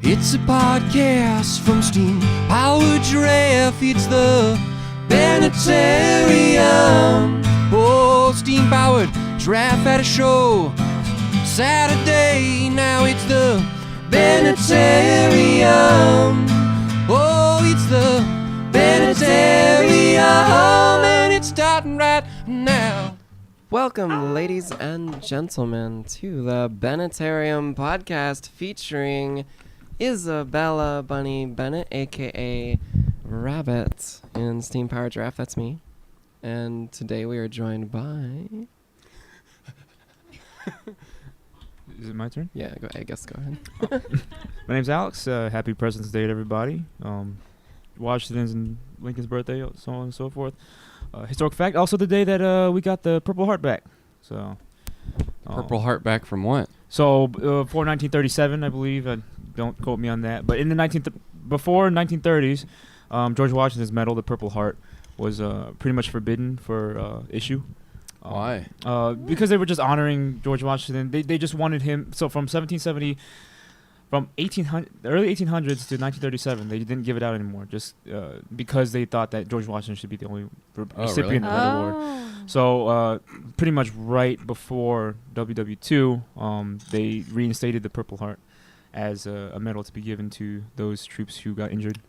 It's a podcast from Steam Powered Giraffe. It's the Bennettarium. Oh, Steam Powered Giraffe at a show Saturday. Now it's the Bennettarium. Oh, it's the Bennettarium, and it's starting right now. Welcome, ladies and gentlemen, to the Bennettarium podcast featuring Isabella Bunny Bennett, a.k.a. Rabbit, in Steam Powered Giraffe. That's me. And today we are joined by... Is it my turn? Yeah, I guess go ahead. My name's Alex. Happy President's Day to everybody. Washington's and Lincoln's birthday, so on and so forth. Historic fact, also the day that we got the Purple Heart back. So, Purple Heart back from what? So before 1937, I believe. Don't quote me on that. But in the before 1930s, George Washington's medal, the Purple Heart, was pretty much forbidden for issue. Why? Because they were just honoring George Washington. They just wanted him. So from 1770, from the early 1800s to 1937, they didn't give it out anymore. Just because they thought that George Washington should be the only recipient of that award. So pretty much right before WW2, they reinstated the Purple Heart as a medal to be given to those troops who got injured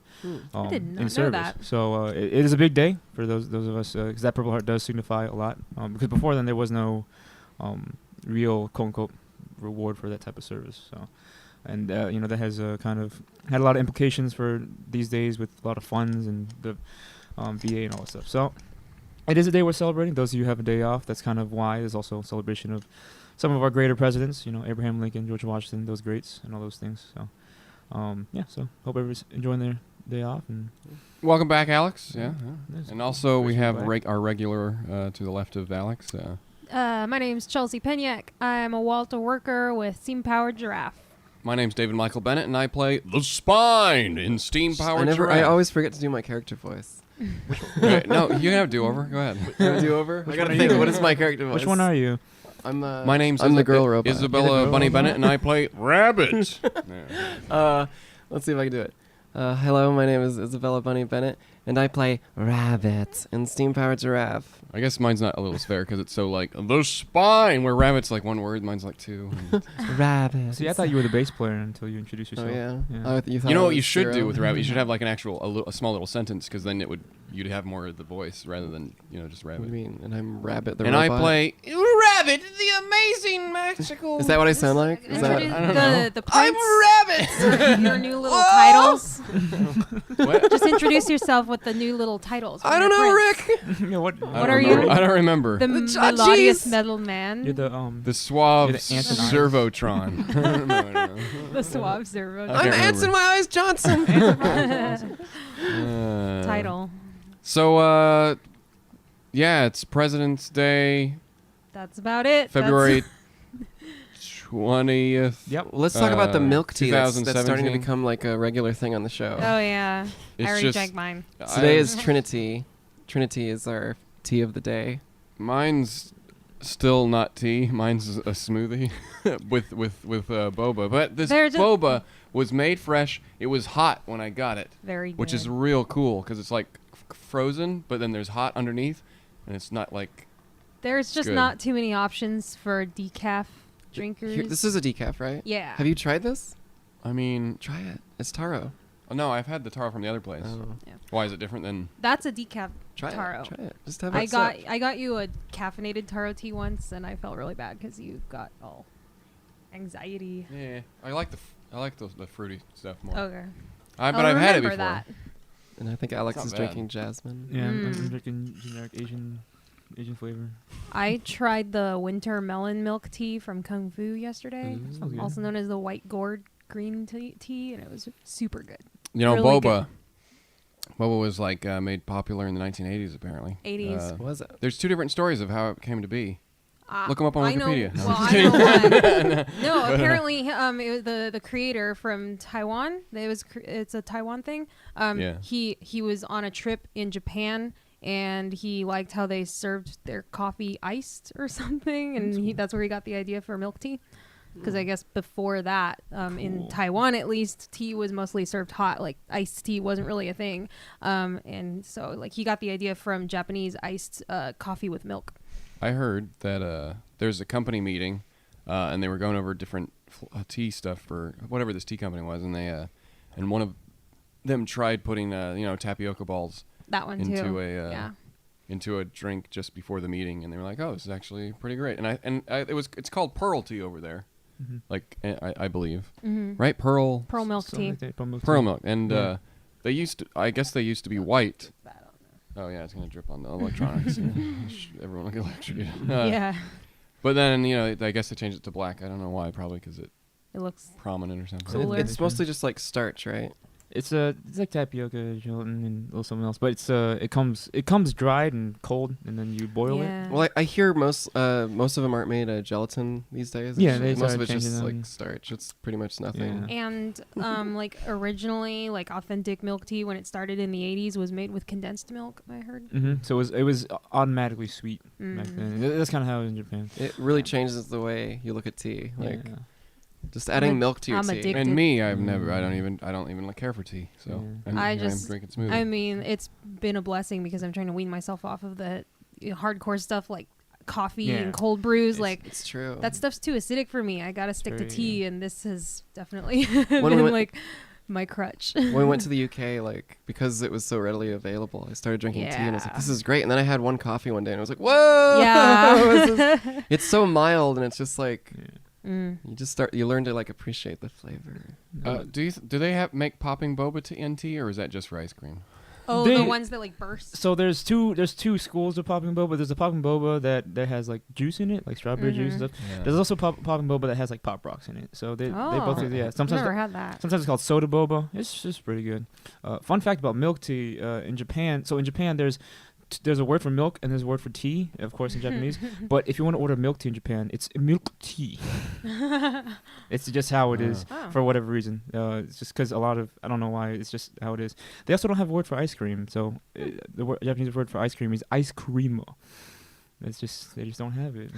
I did not in know service. that. So it is a big day for those of us, because that Purple Heart does signify a lot. Because before then there was no real quote-unquote reward for that type of service. So, and that has kind of had a lot of implications for these days with a lot of funds and the VA and all that stuff. So it is a day we're celebrating. Those of you who have a day off, that's kind of why. There's also a celebration of some of our greater presidents, Abraham Lincoln, George Washington, those greats, and all those things. So, so hope everybody's enjoying their day off. And Welcome back, Alex. Yeah. And also we have back. our regular to the left of Alex. My name's Chelsea Penyak. I'm a Walter worker with Steam Powered Giraffe. My name's David Michael Bennett, and I play the Spine in Steam Powered Giraffe. I always forget to do my character voice. Okay, no, you can have do-over. Go ahead. Do-over? I gotta think, what is my character voice? which one are you? My name's I'm the girl robot. Isabella Bunny Bennett, and I play Rabbit. Let's see if I can do it. Hello, my name is Isabella Bunny Bennett, and I play Rabbit in Steam Powered Giraffe. I guess mine's not a little fair because it's so like the Spine, where Rabbit's like one word, mine's like two. Rabbit. See, I thought you were the bass player until you introduced yourself. Oh, yeah? Yeah. You You know what you should do with Rabbit? You should have like an actual a small little sentence, because then you'd have more of the voice rather than just Rabbit. What do you mean? And I'm Rabbit the and robot? I play Rabbit, the amazing magical. Is that what I sound like? Is that? Introduce I don't know. the I'm Prince, Rabbit. your new little titles. What? Just introduce yourself with the new little titles. I don't know, Rick. What What are you? I don't remember. The melodious jeez. metal man. You're the The suave You're the Anson Eyes. servotron. no. The suave servo. I I'm can't Anson My Eyes Johnson. Title. So, it's President's Day, That's about it. February 20th. Yep. Let's talk about the milk tea that's starting to 2017. become like a regular thing on the show. Oh yeah. It's I already just- drank mine. Today is Trinity. Trinity is our tea of the day. Mine's still not tea. Mine's a smoothie with boba. But this They're just- boba was made fresh. It was hot when I got it, Very good. which is real cool because it's like frozen, but then there's hot underneath, and it's not like. There's just good. not too many options for decaf drinkers. Here, this is a decaf, right? Yeah. Have you tried this? I mean, Try it. It's taro. oh, no, I've had the taro from the other place. Oh. Why is it different than? That's a decaf Try taro. it. Try it. Just have a I sip. got you a caffeinated taro tea once, and I felt really bad because you got all anxiety. Yeah, I like the fruity stuff more. Okay. But I'll I've had it remember before. that. And I think Alex It's is not bad. drinking jasmine. Yeah, I'm Mm. drinking generic Asian flavor. I tried the winter melon milk tea from Kung Fu yesterday, Ooh. Sounds good. also known as the white gourd green tea, and it was super good. You know, Really boba. Boba was like made popular in the 1980s, apparently. 80s. What was it? There's two different stories of how it came to be. Look 'em up on I know- Wikipedia. No, well, I'm I just know one. No, apparently, it was the creator from Taiwan. It's a Taiwan thing. Yeah. He was on a trip in Japan, and he liked how they served their coffee iced or something, and that's where he got the idea for milk tea. because I guess before that, in Taiwan at least, tea was mostly served hot. Like iced tea wasn't really a thing, and so like he got the idea from Japanese iced coffee with milk. I heard that there's a company meeting, and they were going over different tea stuff for whatever this tea company was, and they and one of them tried putting tapioca balls That one into too. a into a drink just before the meeting, and they were like, "Oh, this is actually pretty great." And it's called pearl tea over there, like I believe, right? Pearl Milk tea. pearl milk, and Yeah. they used to be white. Oh yeah, it's gonna drip on the electronics. Everyone will get electrocuted. Yeah. But then I guess they changed it to black. I don't know why. Probably because it looks prominent or something. Cooler. It's mostly just like starch, right? It's like tapioca, gelatin, and a little something else. But it comes dried and cold, and then you boil it. Yeah. Well, I hear most of them aren't made of gelatin these days. Yeah, they most of started it's just changing them. like starch. It's pretty much nothing. Yeah. And like originally, like authentic milk tea when it started in the 80s was made with condensed milk. I heard. So it was automatically sweet back then. That's kind of how it was in Japan. It really changes the way you look at tea. Like Yeah. just adding milk to your I'm tea. addicted. And me, I don't even care for tea. So Yeah. I'm drinking smoothie. I mean, it's been a blessing because I'm trying to wean myself off of the hardcore stuff like coffee Yeah. and cold brews. It's true. That stuff's too acidic for me. I gotta stick to Very, tea, and this has definitely we been went- like my crutch. When we went to the UK, like because it was so readily available, I started drinking tea, and I was like, Yeah. "This is great." And then I had one coffee one day, and I was like, "Whoa!" Yeah. It's so mild, and it's just like Mm. you learn to like appreciate the flavor. Do they make popping boba in tea, or is that just for ice cream? Oh, They- the ones that like burst. So there's two schools of popping boba. There's a popping boba that has like juice in it, like strawberry juice and stuff. There's also popping boba that has like pop rocks in it. So they both Oh. yeah. Never had that. Sometimes it's called soda boba. It's just pretty good. Fun fact about milk tea in Japan. So in Japan, there's a word for milk and there's a word for tea, of course, in Japanese. But if you want to order milk tea in Japan, it's milk tea. It's just how it is Oh. for whatever reason. It's just because I don't know why. It's just how it is. They also don't have a word for ice cream. So Japanese word for ice cream is ice cream. It's just they just don't have it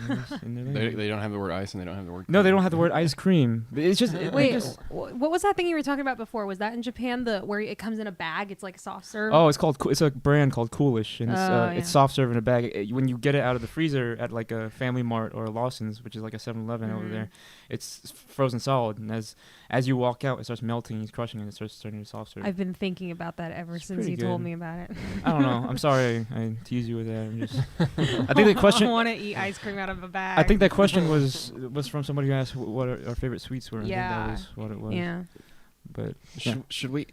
in their language. They don't have the word ice and they don't have the word. No, they don't have the word ice cream. It's just Wait, what was that thing you were talking about before? Was that in Japan, where it comes in a bag? It's like a soft serve. Oh, it's a brand called Coolish, and it's Yeah. soft serve in a bag. When you get it out of the freezer at like a Family Mart or a Lawson's, which is like a 7-Eleven over there, it's frozen solid, and as you walk out, it starts melting. He's crushing it. It starts turning to soft serve. I've been thinking about that ever since pretty you told good. me about it. I don't know. I'm sorry I tease you with that. I'm just. I think the question. I want to eat ice cream out of a bag. I think that question was from somebody who asked what our favorite sweets were. Yeah. I think that was what it was. Yeah. But Should we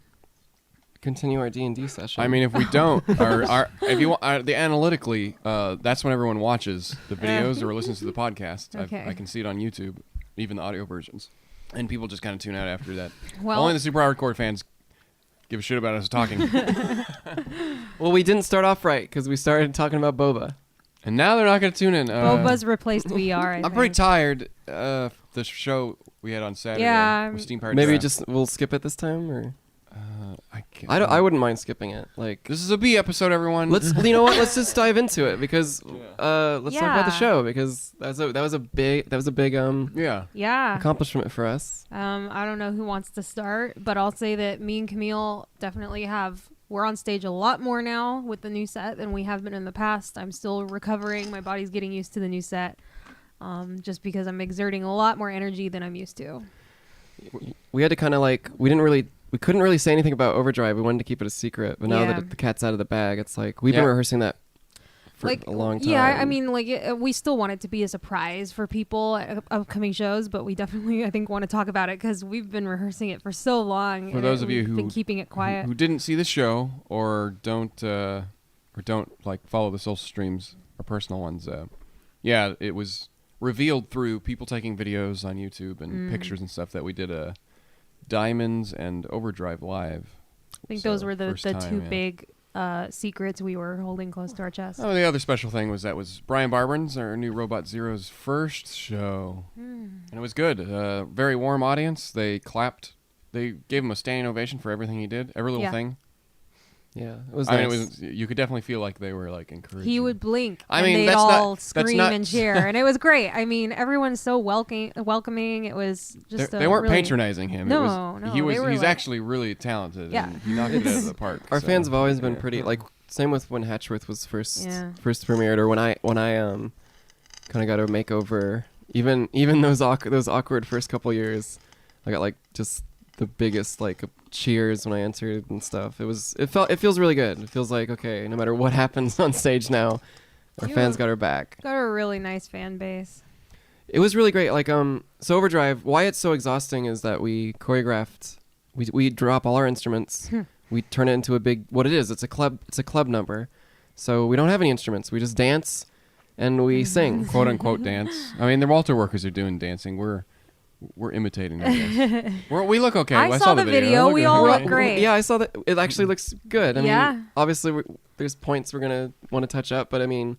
continue our D&D session? I mean, if we don't, if you want, analytically, that's when everyone watches the videos or listens to the podcast. Okay. I can see it on YouTube, even the audio versions, and people just kind of tune out after that. Well, Only the super hardcore fans give a shit about us talking, well, we didn't start off right because we started talking about boba. and now they're not going to tune in. Boba's replaced VR. I'm pretty tired. The show we had on Saturday Yeah, with Steam Powered Maybe Giraffe. we'll skip it this time, or I can't. I wouldn't mind skipping it. Like This is a B episode, everyone. you know what? Let's just dive into it because let's talk about the Yeah. show because that was a big yeah. Yeah. accomplishment for us. I don't know who wants to start, but I'll say that me and Camille definitely we're on stage a lot more now with the new set than we have been in the past. I'm still recovering. My body's getting used to the new set. Just because I'm exerting a lot more energy than I'm used to. We had to kind of like we couldn't really say anything about Overdrive. We wanted to keep it a secret, but now Yeah. that the cat's out of the bag, it's like we've been Yeah. rehearsing that for a long time. Yeah, I mean, we still want it to be a surprise for people at upcoming shows, but we definitely, I think, want to talk about it because we've been rehearsing it for so long. For and those of you we've who been keeping it quiet. who didn't see the show or don't like follow the social streams or personal ones, it was revealed through people taking videos on YouTube and pictures and stuff that we did Diamonds and Overdrive live. I think So, those were the first two time, yeah. big secrets we were holding close to our chest. Oh, the other special thing was Brian Barber's, our new Robot Zero's first show, and it was good. Very warm audience. They clapped. They gave him a standing ovation for everything he did, every little Yeah. thing. Yeah, it was I nice. mean, it was. You could definitely feel like they were like encouraging. He would blink. I and mean, they'd that's all not- scream that's not- and cheer, and it was great. I mean, everyone's so welcoming. It was just They weren't really, patronizing him. No, it was, no, He was. they were He's like- actually really talented. Yeah. And he knocked it out of the park. Our so, fans have always been yeah. pretty like same with when Hatchworth was first Yeah. premiered, or when I kind of got a makeover. Even those awkward first couple years, I got like just the biggest like cheers when I entered and stuff. It feels really good. It feels like, okay, no matter what happens on stage now, our You fans have- got our back. Got a really nice fan base. It was really great. Like so Overdrive, why it's so exhausting is that we choreographed. We drop all our instruments. We turn it into a big what it is. It's a club number. So we don't have any instruments. We just dance and we sing. Quote unquote dance. I mean, the Walter workers are doing dancing. We're imitating them. Yes. We look okay. I saw the video. We all look great. Yeah, I saw that. It actually looks good. I Yeah. mean, obviously there's points we're gonna want to touch up, but I mean,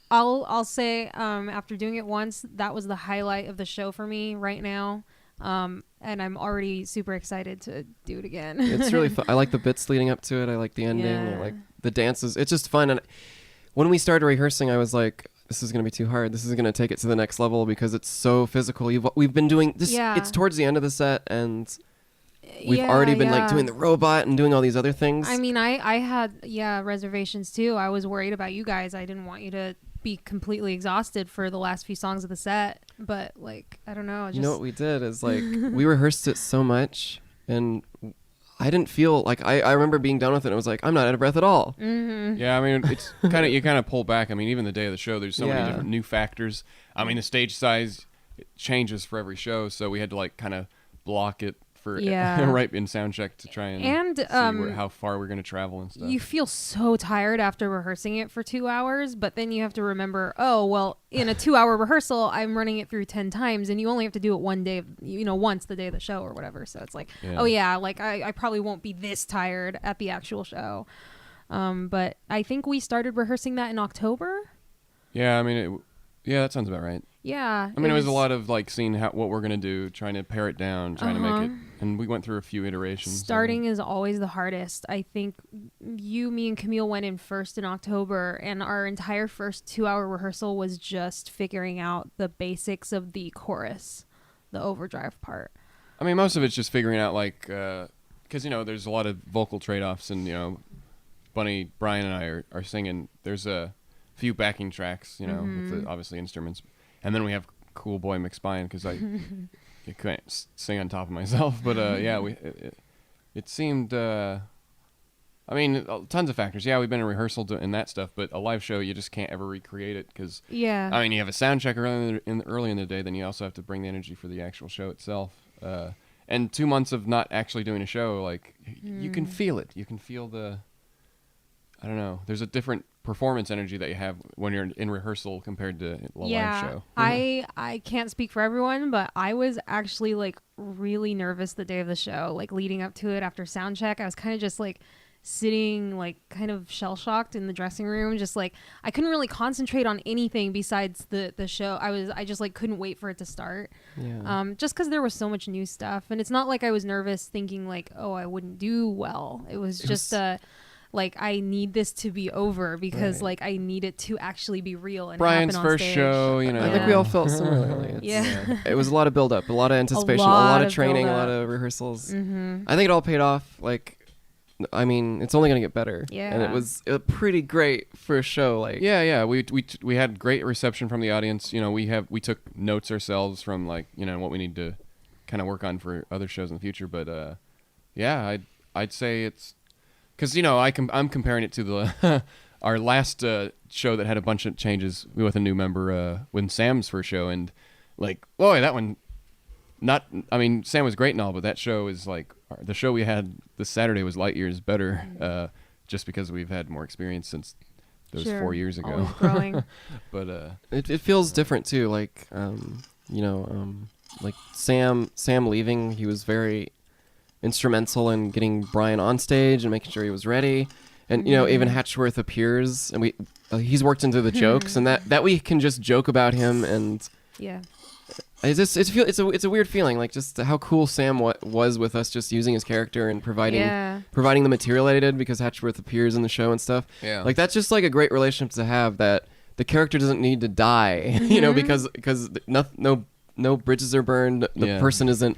I'll say after doing it once, that was the highlight of the show for me right now. And I'm already super excited to do it again. it's really fun. I like the bits leading up to it. I like the ending. I Yeah. like the dances. It's just fun. And when we started rehearsing, I was like, this is going to be too hard. This is going to take it to the next level because it's so physical. We've been doing this. Yeah. It's towards the end of the set, and we've already been like doing the robot and doing all these other things. I mean, I had reservations too. I was worried about you guys. I didn't want you to be completely exhausted for the last few songs of the set. But like, I don't know. You know what we did is like we rehearsed it so much, and I didn't feel like I remember being done with it. And I was like, I'm not out of breath at all. Mm-hmm. Yeah, I mean, it's you kind of pull back. I mean, even the day of the show, there's so many Yeah. different new factors. I mean, the stage size it changes for every show, so we had to like kind of block it for Yeah. right in sound check to try and see how far we're gonna travel and stuff. You feel so tired after rehearsing it for 2 hours, but then you have to remember, oh, well, in a 2-hour rehearsal, I'm running it through 10 times, and you only have to do it one day, once the day of the show or whatever. So it's like, Yeah. oh, yeah, like I probably won't be this tired at the actual show. But I think we started rehearsing that in October. Yeah, I mean, that sounds about right. Yeah. I mean, it was a lot of like seeing what we're gonna do, trying to pare it down, trying to make it, and we went through a few iterations. Starting is always the hardest. I think me and Camille went in first in October, and our entire first 2-hour rehearsal was just figuring out the basics of the chorus, the overdrive part. I mean, most of it's just figuring out like, because there's a lot of vocal trade-offs, and Bunny, Brian, and I are singing. There's a few backing tracks, with the obviously instruments. And then we have Cool Boy McSpine because I couldn't sing on top of myself. But it seemed, I mean, tons of factors. Yeah, we've been in rehearsal and that stuff, but a live show, you just can't ever recreate it because, Yeah. I mean, you have a sound check early in the day, then you also have to bring the energy for the actual show itself. And 2 months of not actually doing a show, like, you can feel it. You can feel I don't know. There's a different performance energy that you have when you're in rehearsal compared to a live show. I can't speak for everyone, but I was actually like really nervous the day of the show, like leading up to it after sound check. I was kind of just like sitting like kind of shell-shocked in the dressing room, just like I couldn't really concentrate on anything besides the show. I just like couldn't wait for it to start. Yeah. Just because there was so much new stuff, and it's not like I was nervous thinking like, oh, I wouldn't do well. It was just like I need this to be over because like I need it to actually be real and Brian's happen on first stage. show, I think we all felt similarly. Yeah. It was a lot of build up, a lot of anticipation, a lot of training, a lot of rehearsals. Mm-hmm. I think it all paid off. Like, I mean, it's only gonna get better. Yeah. And it was pretty great for a show. Like, Yeah. We had great reception from the audience. We took notes ourselves from like what we need to kind of work on for other shows in the future. But I'd say it's because I'm comparing it to the our last show that had a bunch of changes with a new member when Sam's first show, and like, boy, that one. Sam was great and all, but that show is like the show we had this Saturday was light years better, just because we've had more experience since those 4 years ago. Always growing. But it feels different too. Like, like Sam leaving, he was very instrumental in getting Brian on stage and making sure he was ready. And even Hatchworth appears, and he's worked into the jokes, and that we can just joke about him, and Yeah. it's a weird feeling, like just how cool Sam was with us, just using his character and providing the material that he did, because Hatchworth appears in the show and stuff. Yeah. Like that's just like a great relationship to have, that the character doesn't need to die, you know, because no bridges are burned. The person isn't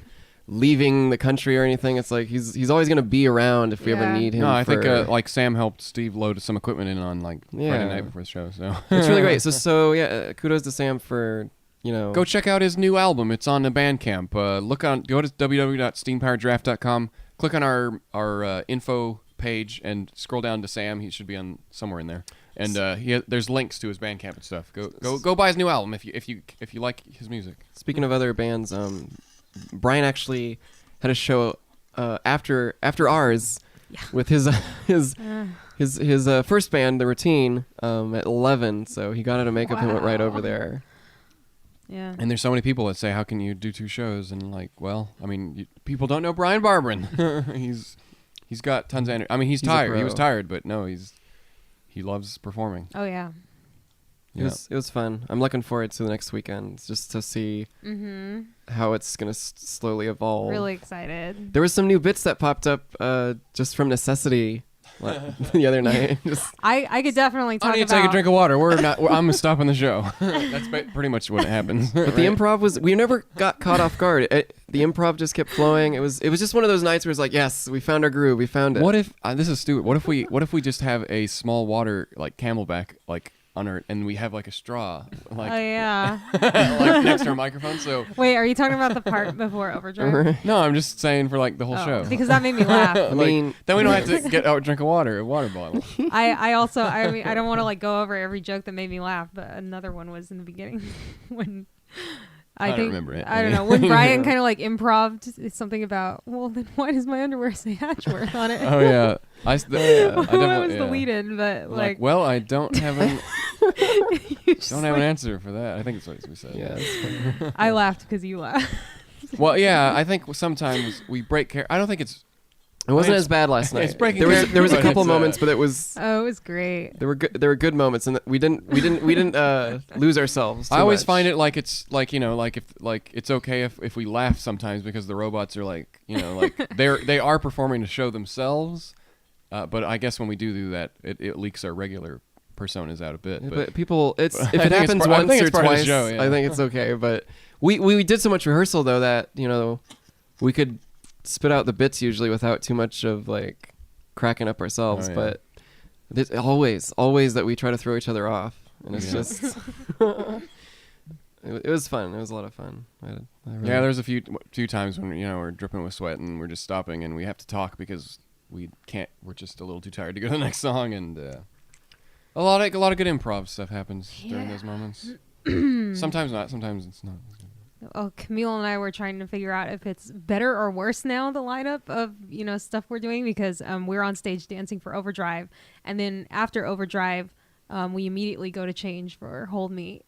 leaving the country or anything. It's like he's always gonna be around if we ever need him. No, I think like Sam helped Steve load some equipment in on like Friday night before the show. So it's really great. So yeah, kudos to Sam for. You know, go check out his new album. It's on the Bandcamp. Go to www.steampoweredgiraffe.com. Click on our info page and scroll down to Sam. He should be on somewhere in there. And there's links to his Bandcamp and stuff. Go buy his new album if you like his music. Speaking of other bands, Brian actually had a show after ours with his first band, The Routine, at 11. So he got out of makeup and went right over there. Yeah. And there's so many people that say, how can you do 2 shows? And like, well, I mean, people don't know Brian Barberin. he's got tons of energy. I mean, he's tired. He was tired, but no, he loves performing. Oh yeah. It was fun. I'm looking forward to the next weekend just to see how it's gonna slowly evolve. Really excited. There was some new bits that popped up just from necessity. The other night. I could definitely talk about... I need to take a drink of water. I'm stopping the show. That's pretty much what happens. But the improv was... We never got caught off guard. The improv just kept flowing. It was just one of those nights where it's like, yes, we found our groove. We found it. What if... this is stupid. What if we just have a small water, like Camelback, like... and we have like a straw, like oh yeah, like next to our microphone. So wait, are you talking about the part before Overdrive? No, I'm just saying for like the whole show, because that made me laugh. I mean, then we don't have to get out drink a water bottle. I mean, I don't want to like go over every joke that made me laugh, but another one was in the beginning when I don't remember it. I don't know when Brian kind of like improved something about, well, then why does my underwear say Hatchworth on it? Oh yeah, I was the lead-in, but like, well, I don't have an an answer for that. I think it's what we said. Yeah, I laughed because you laughed. Well, yeah, I think sometimes we break I don't think it's. It wasn't as bad last night. It's breaking there was a couple moments, but it was. Oh, it was great. There were good moments, and we didn't lose ourselves. I always find it like it's like, you know, like if like it's okay if we laugh sometimes because the robots are like, you know, like they are performing to show themselves, but I guess when we do that, it leaks our regular personas out a bit. Yeah, but people, if it happens once or twice, show, yeah. I think it's okay. But we did so much rehearsal though that, you know, we could spit out the bits usually without too much of like cracking up ourselves. Oh, yeah. But it's always that we try to throw each other off, and it's just it was fun. It was a lot of fun. Yeah, there's a few times when, you know, we're dripping with sweat and we're just stopping and we have to talk because we're just a little too tired to go to the next song, and a lot of good improv stuff happens during those moments. Sometimes not. Sometimes it's not. Oh, Camille and I were trying to figure out if it's better or worse now, the lineup of, you know, stuff we're doing, because we're on stage dancing for Overdrive, and then after Overdrive, we immediately go to change for Hold Me,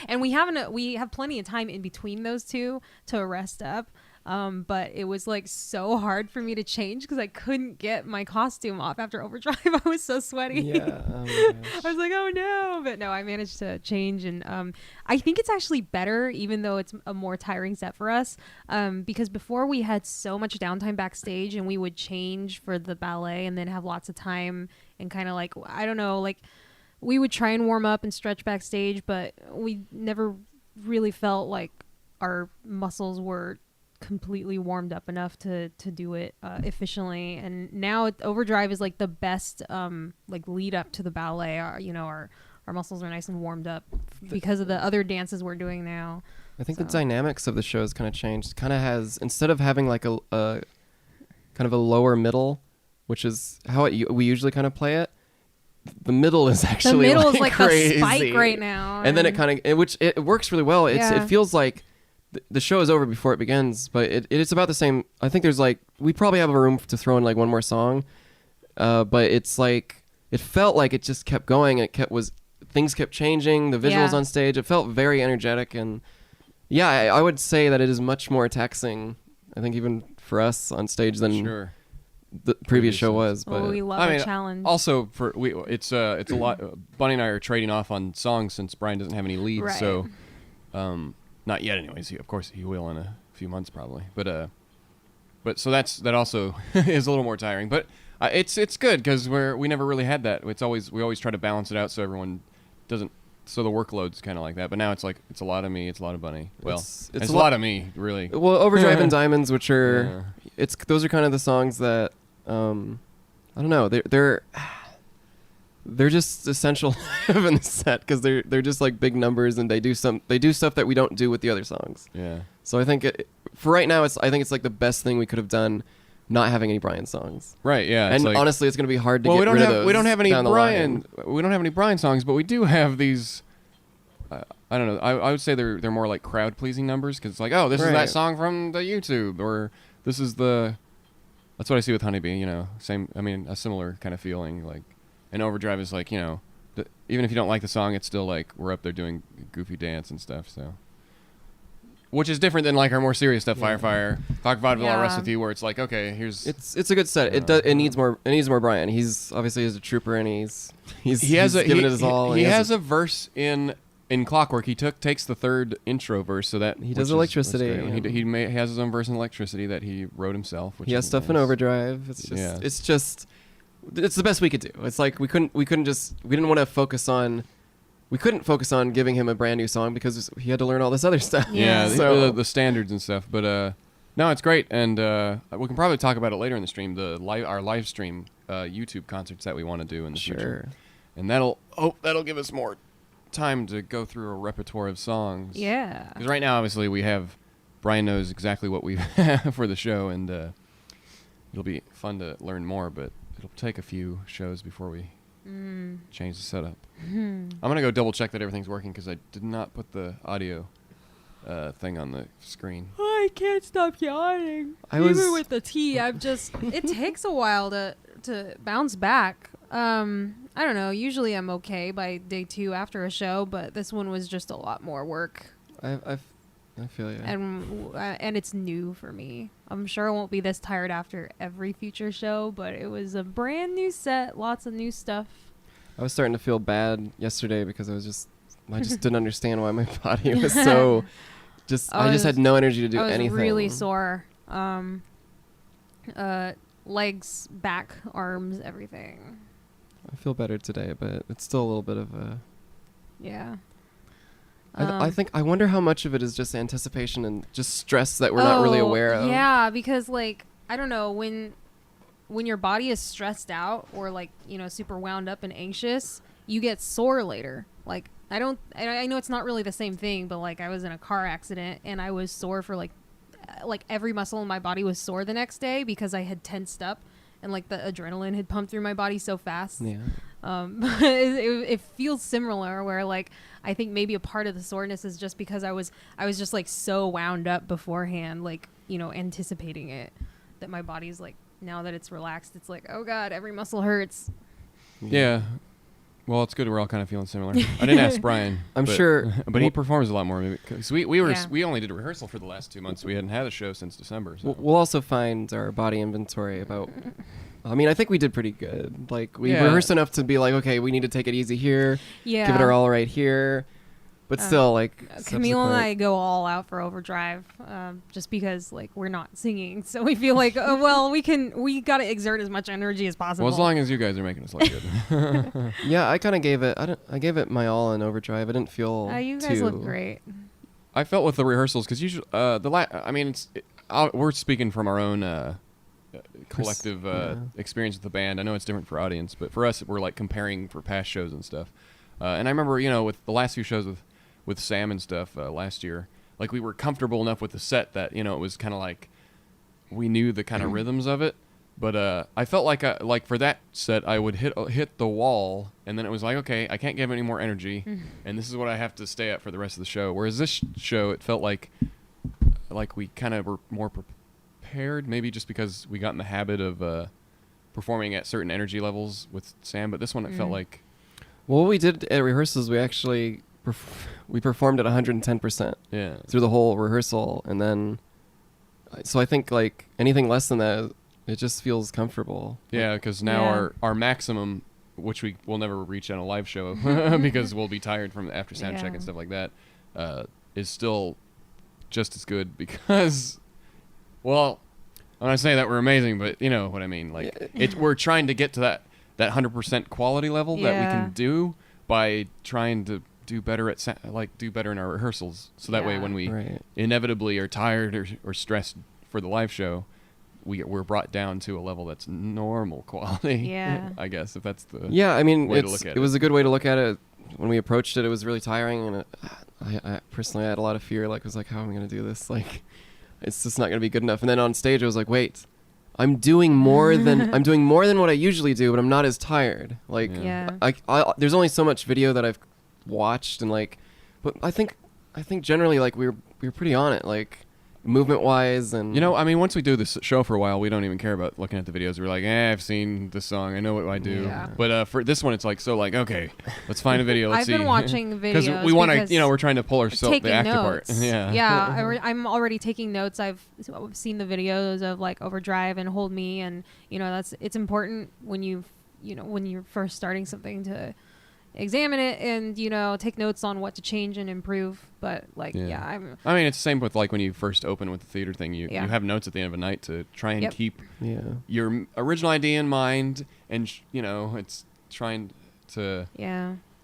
and we have plenty of time in between those two to rest up. But it was like so hard for me to change because I couldn't get my costume off after Overdrive. I was so sweaty. Yeah, I was like, oh no, but no, I managed to change, and I think it's actually better, even though it's a more tiring set for us, because before we had so much downtime backstage, and we would change for the ballet and then have lots of time and kind of like, I don't know, like we would try and warm up and stretch backstage, but we never really felt like our muscles were completely warmed up enough to do it efficiently. And now Overdrive is like the best like lead up to the ballet. Our muscles are nice and warmed up because of the other dances we're doing now. I think the dynamics of the show has kind of changed. Kind of has, instead of having like a kind of a lower middle, which is how we usually kind of play it, the middle is actually the middle is like crazy. The spike right now, and then it works really well. It feels like the show is over before it begins, but it's about the same. I think there's like, we probably have a room to throw in like one more song, but it's like, it felt like it just kept going, and things kept changing, the visuals on stage, it felt very energetic, and I would say that it is much more taxing, I think, even for us on stage than the previous show was. But we love a challenge. Also, it's a lot. Bunny and I are trading off on songs since Brian doesn't have any leads, so not yet, anyways. Of course, he will in a few months probably. But so that also is a little more tiring. But it's good because we never really had that. We always try to balance it out so everyone doesn't. So the workload's kind of like that. But now it's like it's a lot of me, it's a lot of Bunny. Well, it's a lot of me, really. Well, Overdrive and Diamonds, which are those are kind of the songs that I don't know. They're just essential in the set because they're just like big numbers and they do stuff that we don't do with the other songs. Yeah. So I think for right now I think it's like the best thing we could have done, not having any Brian songs. Right. Yeah. And like, honestly, it's gonna be hard to get rid of those. We don't have any down the Brian. line. We don't have any Brian songs, but we do have these. I don't know. I would say they're more like crowd pleasing numbers because it's like, oh, this is that song from the YouTube, or this is the. That's what I see with Honeybee. You know, same. I mean, a similar kind of feeling like. And Overdrive is like, you know, even if you don't like the song, it's still like we're up there doing goofy dance and stuff. So, which is different than like our more serious stuff, Fire, Talk Vaudeville, I'll Rest With You, where it's like, okay, here's. It's a good set. It needs more. It needs more Brian. He's obviously a trooper and he's given it his all. He has a verse in Clockwork. He takes the third intro verse, so that he does Electricity. He has his own verse in Electricity that he wrote himself. Which he has stuff in Overdrive. It's just. It's the best we could do. It's like we couldn't we didn't want to focus on. We couldn't focus on giving him a brand new song because he had to learn all this other stuff. Yeah, so the standards and stuff. But no, it's great, and we can probably talk about it later in the stream. Our live stream YouTube concerts that we want to do in the future, and that'll give us more time to go through a repertoire of songs. Yeah. Because right now, obviously, Brian knows exactly what we have for the show, and it'll be fun to learn more, but it'll take a few shows before we change the setup. I'm going to go double check that everything's working because I did not put the audio thing on the screen. I can't stop yawning. Even with the tea, it takes a while to bounce back. I don't know. Usually I'm okay by day 2 after a show, but this one was just a lot more work. I feel you. And it's new for me. I'm sure I won't be this tired after every future show, but it was a brand new set, lots of new stuff. I was starting to feel bad yesterday because I just didn't understand why my body was so I just had no energy to do anything. I was really sore. Legs, back, arms, everything. I feel better today, but it's still a little bit of a yeah. I wonder how much of it is just anticipation and just stress that we're not really aware of. Yeah, because like I don't know, when your body is stressed out or like, you know, super wound up and anxious, you get sore later. Like I know it's not really the same thing, but like I was in a car accident and I was sore for like every muscle in my body was sore the next day because I had tensed up and like the adrenaline had pumped through my body so fast. Yeah. It feels similar where like I think maybe a part of the soreness is just because I was just like so wound up beforehand, like, you know, anticipating it, that my body's like, now that it's relaxed, it's like, oh God, every muscle hurts. Yeah. Well, it's good. We're all kind of feeling similar. I didn't ask Brian. I'm sure. But he performs a lot more. Because we only did a rehearsal for the last 2 months. We hadn't had a show since December. So. We'll also find our body inventory about... I mean, I think we did pretty good. Like, we rehearsed enough to be like, okay, we need to take it easy here. Yeah. Give it our all right here. But still, like... Camille and I go all out for Overdrive just because, like, we're not singing. So we feel like, oh, well, we got to exert as much energy as possible. Well, as long as you guys are making us look good. Yeah, I kind of gave it my all in Overdrive. I didn't feel you guys look great. I felt with the rehearsals, because usually, we're speaking from our own... collective experience with the band. I know it's different for audience, but for us, we're like comparing for past shows and stuff. And I remember, you know, with the last few shows with Sam and stuff last year, like we were comfortable enough with the set that, you know, it was kind of like we knew the kind of rhythms of it. But I felt like for that set, I would hit the wall, and then it was like, okay, I can't give any more energy, and this is what I have to stay at for the rest of the show. Whereas this show, it felt like we kind of were more prepared, maybe just because we got in the habit of performing at certain energy levels with Sam. But this one, it felt like... Well, what we did at rehearsals, we actually we performed at 110% through the whole rehearsal, and then... So I think, like, anything less than that, it just feels comfortable. Yeah, because now our maximum, which we will never reach on a live show because we'll be tired from after sound check and stuff like that, is still just as good because, well, when I say that we're amazing, but you know what I mean. Like we're trying to get to that 100% quality level that we can do by trying to do better at do better in our rehearsals. So that way, when we inevitably are tired or stressed for the live show, we're brought down to a level that's normal quality. Yeah. I guess if that's the I mean, way to look at it was a good way to look at it. When we approached it, it was really tiring, and I personally had a lot of fear. Like, I was like, how am I going to do this? Like, it's just not going to be good enough. And then on stage, I was like, wait, I'm doing more than what I usually do, but I'm not as tired. Like, I there's only so much video that I've watched, and like, but I think generally like we were pretty on it. Like, movement wise, and you know, I mean, once we do this show for a while, we don't even care about looking at the videos. We're like, I've seen this song, I know what I do. But for this one, it's like, okay, let's find a video. Let's I've been watching videos because we want to, we're trying to pull ourselves the actor part. I'm already taking notes. I've seen the videos of like Overdrive and Hold Me, and it's important when when you're first starting something to examine it and take notes on what to change and improve. But I mean, it's the same with like when you first open with the theater thing. You have notes at the end of a night to try and keep your original idea in mind, and it's trying to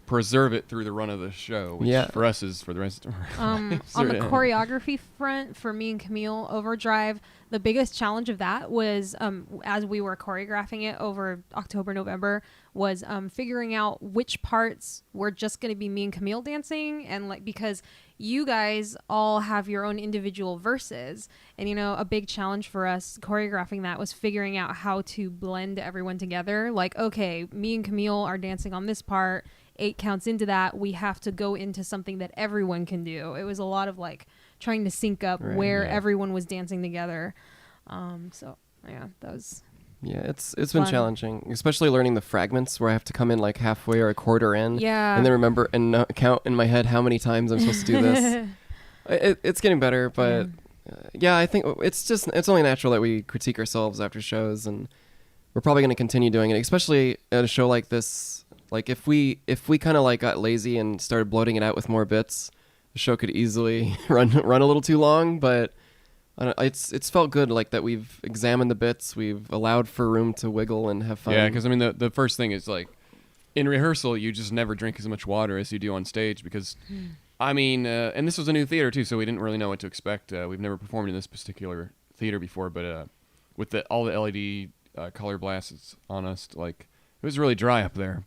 preserve it through the run of the show, which for us is for the rest of our lives. On the choreography front, for me and Camille, Overdrive, the biggest challenge of that was as we were choreographing it over October, November, was figuring out which parts were just going to be me and Camille dancing, and like, because you guys all have your own individual verses, and a big challenge for us choreographing that was figuring out how to blend everyone together. Like, okay, me and Camille are dancing on this part, 8 counts into that, we have to go into something that everyone can do. It was a lot of like trying to sync up where everyone was dancing together. That was it's been challenging, especially learning the fragments where I have to come in like halfway or a quarter in, and then remember and count in my head how many times I'm supposed to do this. It's getting better, but I think it's only natural that we critique ourselves after shows, and we're probably going to continue doing it, especially at a show like this. Like, if we kind of like got lazy and started bloating it out with more bits, the show could easily run a little too long. But I don't know, it's felt good, like, that we've examined the bits, we've allowed for room to wiggle and have fun. Yeah, because I mean the first thing is like, in rehearsal you just never drink as much water as you do on stage, because I mean, and this was a new theater too, so we didn't really know what to expect. We've never performed in this particular theater before, but with all the LED color blasts on us, like, it was really dry up there,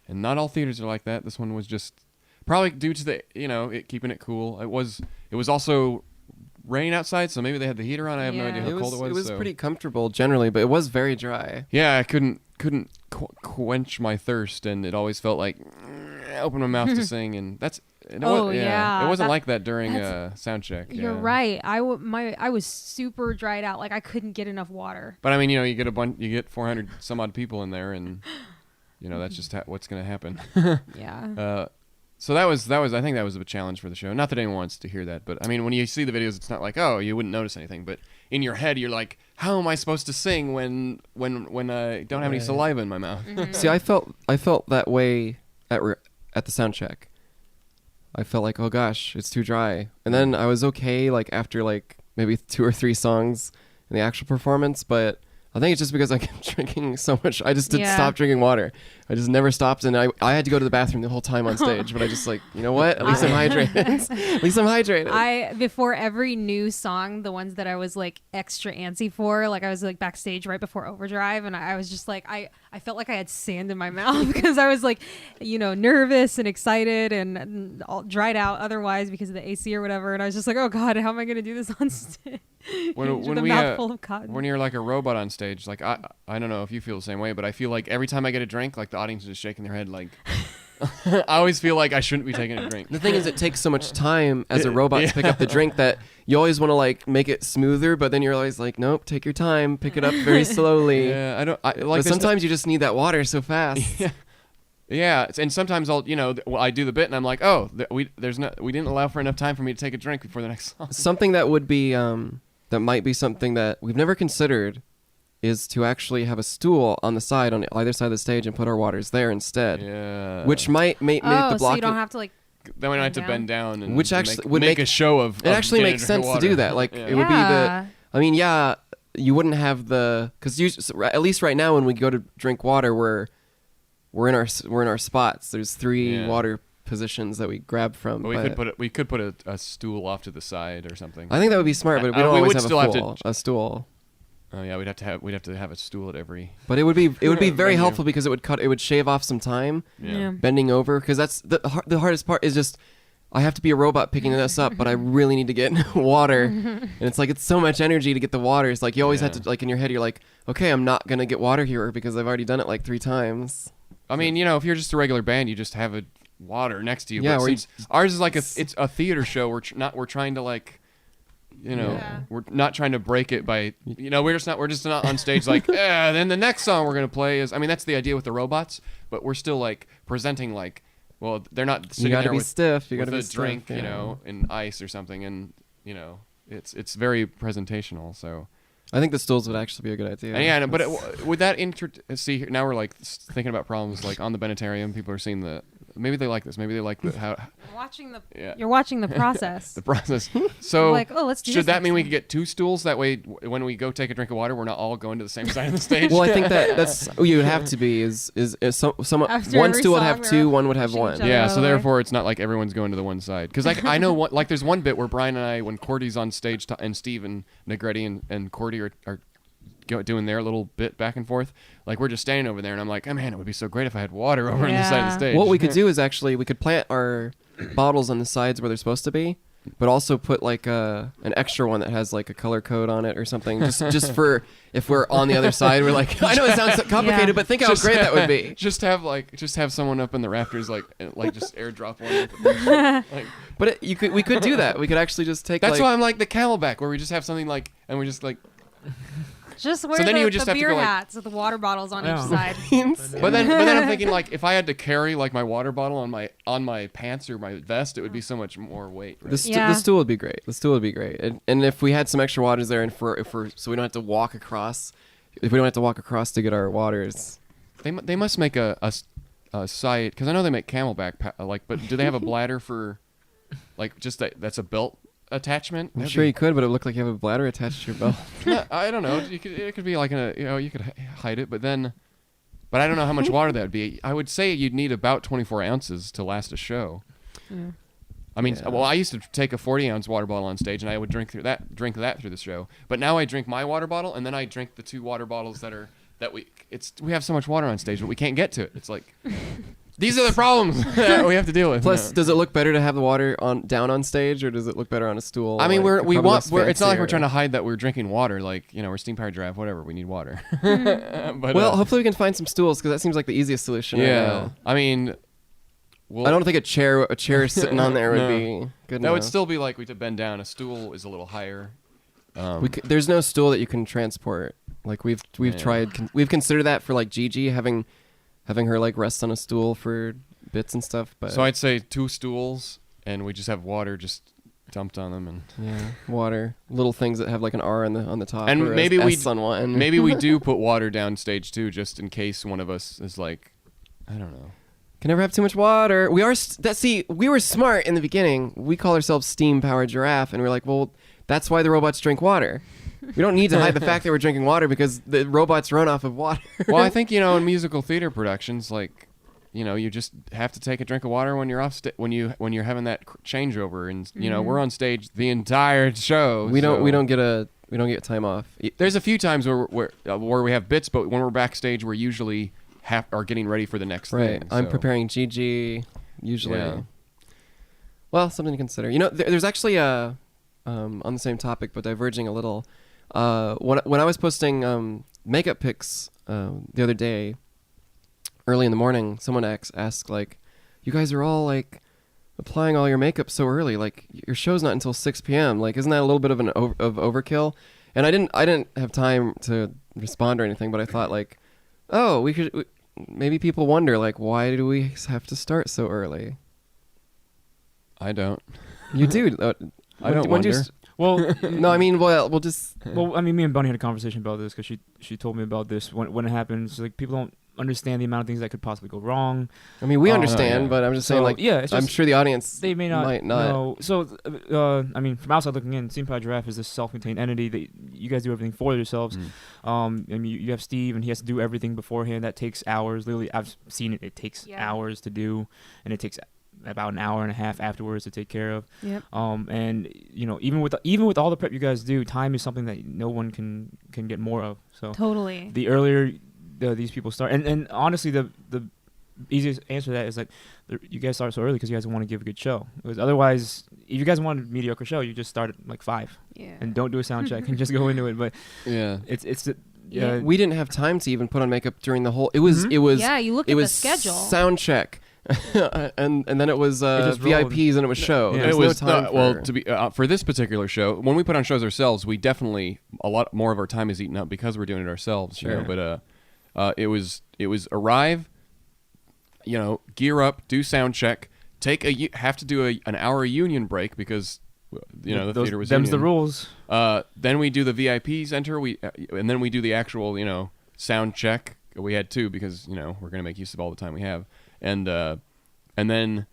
and not all theaters are like that. This one was just probably due to the it keeping it cool. It was also raining outside, so maybe they had the heater on. I have no idea how cold it was. It was pretty comfortable generally, but it was very dry. Yeah, I couldn't quench my thirst, and it always felt like open my mouth to sing, and that's. It wasn't like that during sound check. You're right. I was super dried out. Like, I couldn't get enough water. But I mean, you get 400 some odd people in there, and that's just what's going to happen. So that was I think that was a challenge for the show. Not that anyone wants to hear that, but I mean, when you see the videos, it's not like, oh, you wouldn't notice anything, but in your head you're like, how am I supposed to sing when I don't have any saliva in my mouth? Mm-hmm. See, I felt that way at the sound check. I felt like, oh gosh, it's too dry. And then I was okay, like, after like maybe 2 or 3 songs in the actual performance, but I think it's just because I kept drinking so much. I just didn't stop drinking water. I just never stopped, and I had to go to the bathroom the whole time on stage, but I just like, you know what? At least I'm hydrated. At least I'm hydrated. Before every new song, the ones that I was like extra antsy for, like I was like backstage right before Overdrive, and I was just like, I felt like I had sand in my mouth because I was like, nervous and excited and all dried out otherwise because of the AC or whatever. And I was just like, oh God, how am I going to do this on stage? When you're like a robot on stage, like I don't know if you feel the same way, but I feel like every time I get a drink, like the audience is just shaking their head, like I always feel like I shouldn't be taking a drink. The thing is, it takes so much time as a robot to pick up the drink that you always want to like make it smoother, but then you're always like, nope, take your time, pick it up very slowly. But sometimes you just need that water so fast. Yeah, and sometimes I do the bit and I'm like, oh, we didn't allow for enough time for me to take a drink before the next song. Something that would be that might be something that we've never considered is to actually have a stool on the side, on either side of the stage, and put our waters there instead. Yeah. Which might make the blocking. So you don't have to like then we don't have to bend down and Which actually make, would make make a show of. It actually makes sense to do that. Like it would be the. I mean, yeah, you wouldn't have the because at least right now when we go to drink water, we're in our spots. There's 3 water positions that we grab from. But we could put a stool off to the side or something. I think that would be smart, but we don't always have a stool. Oh yeah, we'd have to have a stool at every. But it would be very helpful because it would shave off some time bending over because that's the hardest part is just I have to be a robot picking this up, but I really need to get water, and it's like it's so much energy to get the water. It's like you always have to like in your head you're like, okay, I'm not gonna get water here because I've already done it like 3 times. I mean, if you're just a regular band, you just have a water next to you. Yeah, but ours is like it's a theater show. We're trying to like. We're not trying to break it by we're just not on stage like then the next song we're gonna play is that's the idea with the robots, but we're still like presenting like they're not sitting there with stiff you with gotta be a drink stiff, and ice or something, and it's very presentational. So I think the stools would actually be a good idea. And but would that see now we're like thinking about problems like on the Bennettarium. People are seeing maybe they like this. Maybe they like how you're watching the process. The process. So like, let's do should this that mean we time. could get 2 stools? That way, when we go take a drink of water, we're not all going to the same side of the stage. Well, I think that's you would have to be is someone After one every stool would song, have we're 2, all one would have pushing 1. each other. Yeah, so Other way. therefore it's not like everyone's going to the one side. Because I know like there's one bit where Brian and I, when Cordy's on stage and Steve and Negretti and Cordy are doing their little bit back and forth, like we're just standing over there, and I'm like, oh man, it would be so great if I had water over on the side of the stage. What we could do is actually we could plant our bottles on the sides where they're supposed to be, but also put like an extra one that has like a color code on it or something, just for if we're on the other side, we're like, I know it sounds complicated, but think how great that would be. Just have someone up in the rafters like just airdrop one. But we could do that. We could actually just take. That's why I'm like the Camelback, where we just have something like, and we just like. Just wear So then you would the just have to beer go, like- hats with the water bottles on each side. But then I'm thinking like if I had to carry like my water bottle on my pants or my vest, it would be so much more weight. Right? The stool would be great. The stool would be great, and if we had some extra waters there, and if we're so we don't have to walk across, to get our waters. They must make a site, because I know they make Camelback but do they have a bladder for like just that's a belt attachment? I'm sure you could, but it would look like you have a bladder attached to your belt. No, I don't know. It could be like you could hide it, but I don't know how much water that would be. I would say you'd need about 24 ounces to last a show. Yeah. I mean, well, I used to take a 40-ounce water bottle on stage, and I would drink that through the show. But now I drink my water bottle, and then I drink the 2 water bottles we have so much water on stage, but we can't get to it. It's like these are the problems that we have to deal with. Plus, does it look better to have the water down on stage, or does it look better on a stool? I mean, it's not like we're trying to hide that we're drinking water. Like, we're Steam Powered Giraffe, whatever. We need water. But, hopefully we can find some stools, because that seems like the easiest solution. Yeah, right now. I mean, I don't think a chair sitting on there would be good. That would still be like we could bend down. A stool is a little higher. There's no stool that you can transport. Like we've tried. We've considered that for like Gigi having her like rest on a stool for bits and stuff. But so I'd say 2 stools, and we just have water just dumped on them, and water, little things that have like an R on the top, and or maybe S on one. Maybe we do put water downstage too, just in case one of us is like, I don't know. Can never have too much water. We were smart in the beginning. We call ourselves Steam Powered Giraffe, and we're like, well, that's why the robots drink water. We don't need to hide the fact that we're drinking water, because the robots run off of water. Well, I think in musical theater productions, like, you just have to take a drink of water when you're when you're having that changeover, and we're on stage the entire show. We don't get time off. There's a few times where we have bits, but when we're backstage, we're usually are getting ready for the next thing. I'm preparing Gigi usually. Yeah. Well, something to consider. There's actually on the same topic but diverging a little. When I was posting makeup pics the other day, early in the morning, someone asked like, "You guys are all like applying all your makeup so early. Like your show's not until 6 p.m. Like, isn't that a little bit of overkill?" And I didn't have time to respond or anything, but I thought like, oh, maybe people wonder like, why do we have to start so early? I don't. You do. I don't wonder. Well, no, I mean, we'll just. Well, I mean, me and Bunny had a conversation about this, because she told me about this when it happens. Like, people don't understand the amount of things that could possibly go wrong. I mean, we Oh, understand, yeah. but I'm just So, saying, like, yeah, it's I'm just- sure the audience They may not might not. know. So, I mean, from outside looking in, Steam Powered Giraffe is this self-contained entity that you guys do everything for yourselves. I mean, you have Steve, and he has to do everything beforehand. That takes hours. Literally, I've seen it. It takes hours to do, and it takes about an hour and a half afterwards to take care of. Yep. And you know, even with all the prep you guys do, time is something that no one can get more of. So Totally. the earlier these people start, and honestly, the easiest answer to that is like you guys start so early because you guys want to give a good show. Because otherwise, if you guys want a mediocre show, you just start at like 5 and don't do a sound check and just go into it. But Yeah. it's Yeah. We didn't have time to even put on makeup during the whole. It was Yeah, you look it at the was schedule. sound check, and then it was just rolled. VIPs and it was show. Yeah. There It was was no time well for- to be for this particular show. When we put on shows ourselves, we definitely a lot more of our time is eaten up because we're doing it ourselves. You know? Sure. But it was arrive, you know, gear up, do sound check, have to do an hour union break because you know the theater was them's the union. rules. Then we do the VIPs enter. And then we do the actual sound check. We had 2 because we're gonna make use of all the time we have, and then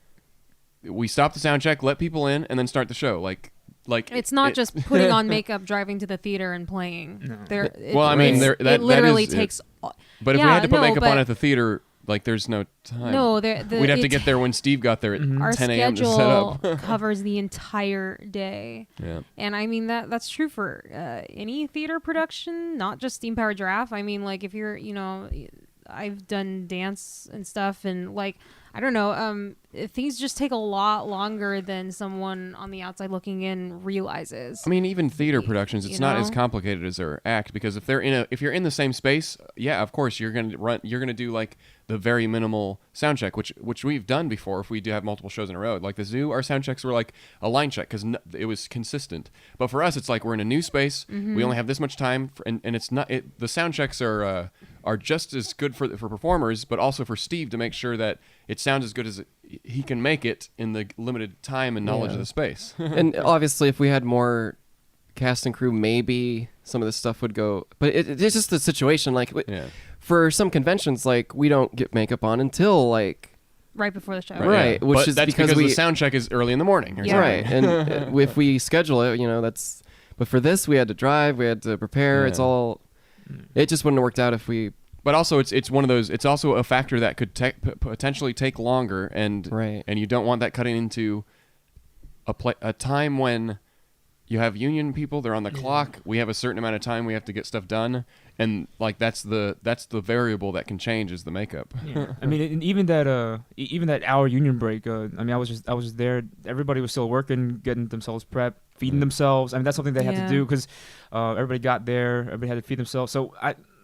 we stop the sound check, let people in, and then start the show. Like It's not just putting on makeup, driving to the theater, and playing. No. Well, I mean, it that literally is it. takes. But if we Yeah, had to put no, makeup on but- at the theater, like there's no time. No, we'd have to get there when Steve got there at Mhm. Our 10 a.m. to set schedule up. covers the entire day, Yeah. and I mean that's true for any theater production, not just Steam Powered Giraffe. I mean, like if you're, I've done dance and stuff, and like I don't know, things just take a lot longer than someone on the outside looking in realizes. I mean, even theater productions, it's You not as know? complicated as their act because if you're in the same space, yeah, of course you're gonna do like the very minimal sound check, which we've done before. If we do have multiple shows in a row, like the zoo, our sound checks were like a line check because it was consistent. But for us, it's like we're in a new space. Mm-hmm. We only have this much time, and it's not. The sound checks are just as good for performers, but also for Steve to make sure that it sounds as good as he can make it in the limited time and knowledge Yeah. of the space. and obviously, if we had more cast and crew, maybe some of this stuff would go. But it's just the situation. Like Yeah. for some conventions, like we don't get makeup on until like Right before the show. Right. yeah. which But is that's because the sound check is early in the morning. Or Yeah. something. right. And if we schedule it, that's. But for this, we had to drive. We had to prepare. Yeah. It's all. It just wouldn't have worked out if we. But also, it's one of those. It's also a factor that could potentially take longer, and Right. and you don't want that cutting into a time when you have union people. They're on the clock. We have a certain amount of time. We have to get stuff done, and like that's the variable that can change is the makeup. Yeah. I mean, and even that hour union break. I mean, I was just there. Everybody was still working, getting themselves prepped, feeding themselves. I mean, that's something they had Yeah. to do because everybody got there. Everybody had to feed themselves. So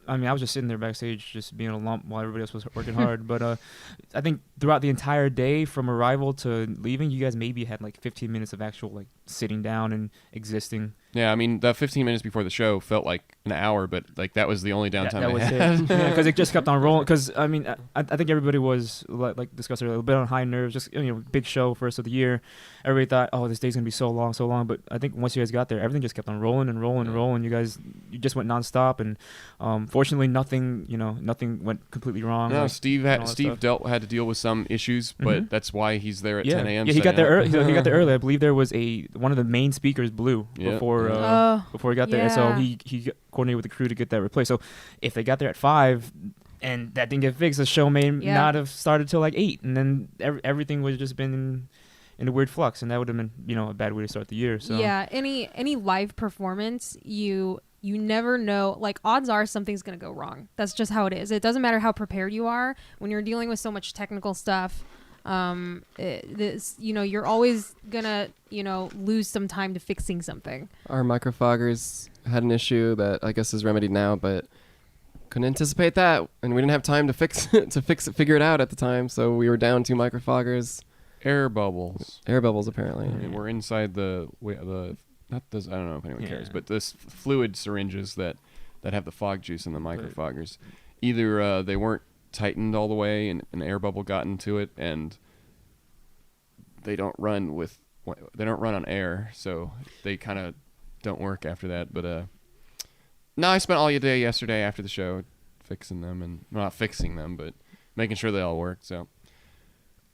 I mean, I was just sitting there backstage, just being a lump while everybody else was working hard. But I think throughout the entire day, from arrival to leaving, you guys maybe had like 15 minutes of actual like sitting down and existing. Yeah, I mean, the 15 minutes before the show felt like an hour, but like that was the only downtime That I was had. it. Because it just kept on rolling. Because I mean, I think everybody was like discussed earlier, a bit on high nerves. Just big show first of the year. Everybody thought, oh, this day's gonna be so long, so long. But I think once you guys got there, everything just kept on rolling and rolling and rolling. You just went nonstop, and fortunately, nothing went completely wrong. No, like, Steve and all that Steve stuff. had to deal with some issues, but Mhm. that's why he's there at Yeah, 10 a.m. yeah, he got there setting early. up. He got there early. I believe there was one of the main speakers blew Yeah. before. Yeah. Before he got there. So Yeah. he coordinated with the crew to get that replaced. So if they got there at 5 and that didn't get fixed, the show may Yeah. not have started till like 8, and then everything would have just been in a weird flux, and that would have been a bad way to start the year. So Yeah, any live performance, you never know. Like, odds are something's gonna go wrong. That's just how it is. It doesn't matter how prepared you are when you're dealing with so much technical stuff. You're always gonna lose some time to fixing something. Our microfoggers had an issue that I guess is remedied now, but couldn't anticipate that, and we didn't have time to figure it out at the time. So we were down 2 microfoggers, Air bubbles. air bubbles apparently. And we're inside the not this. I don't know if anyone cares, Yeah. but this fluid syringes that have the fog juice in the microfoggers. Either they weren't tightened all the way, and an air bubble got into it, and they don't run on air, so they kind of don't work after that. But no, I spent all day yesterday after the show fixing them, and not fixing them, but making sure they all work. So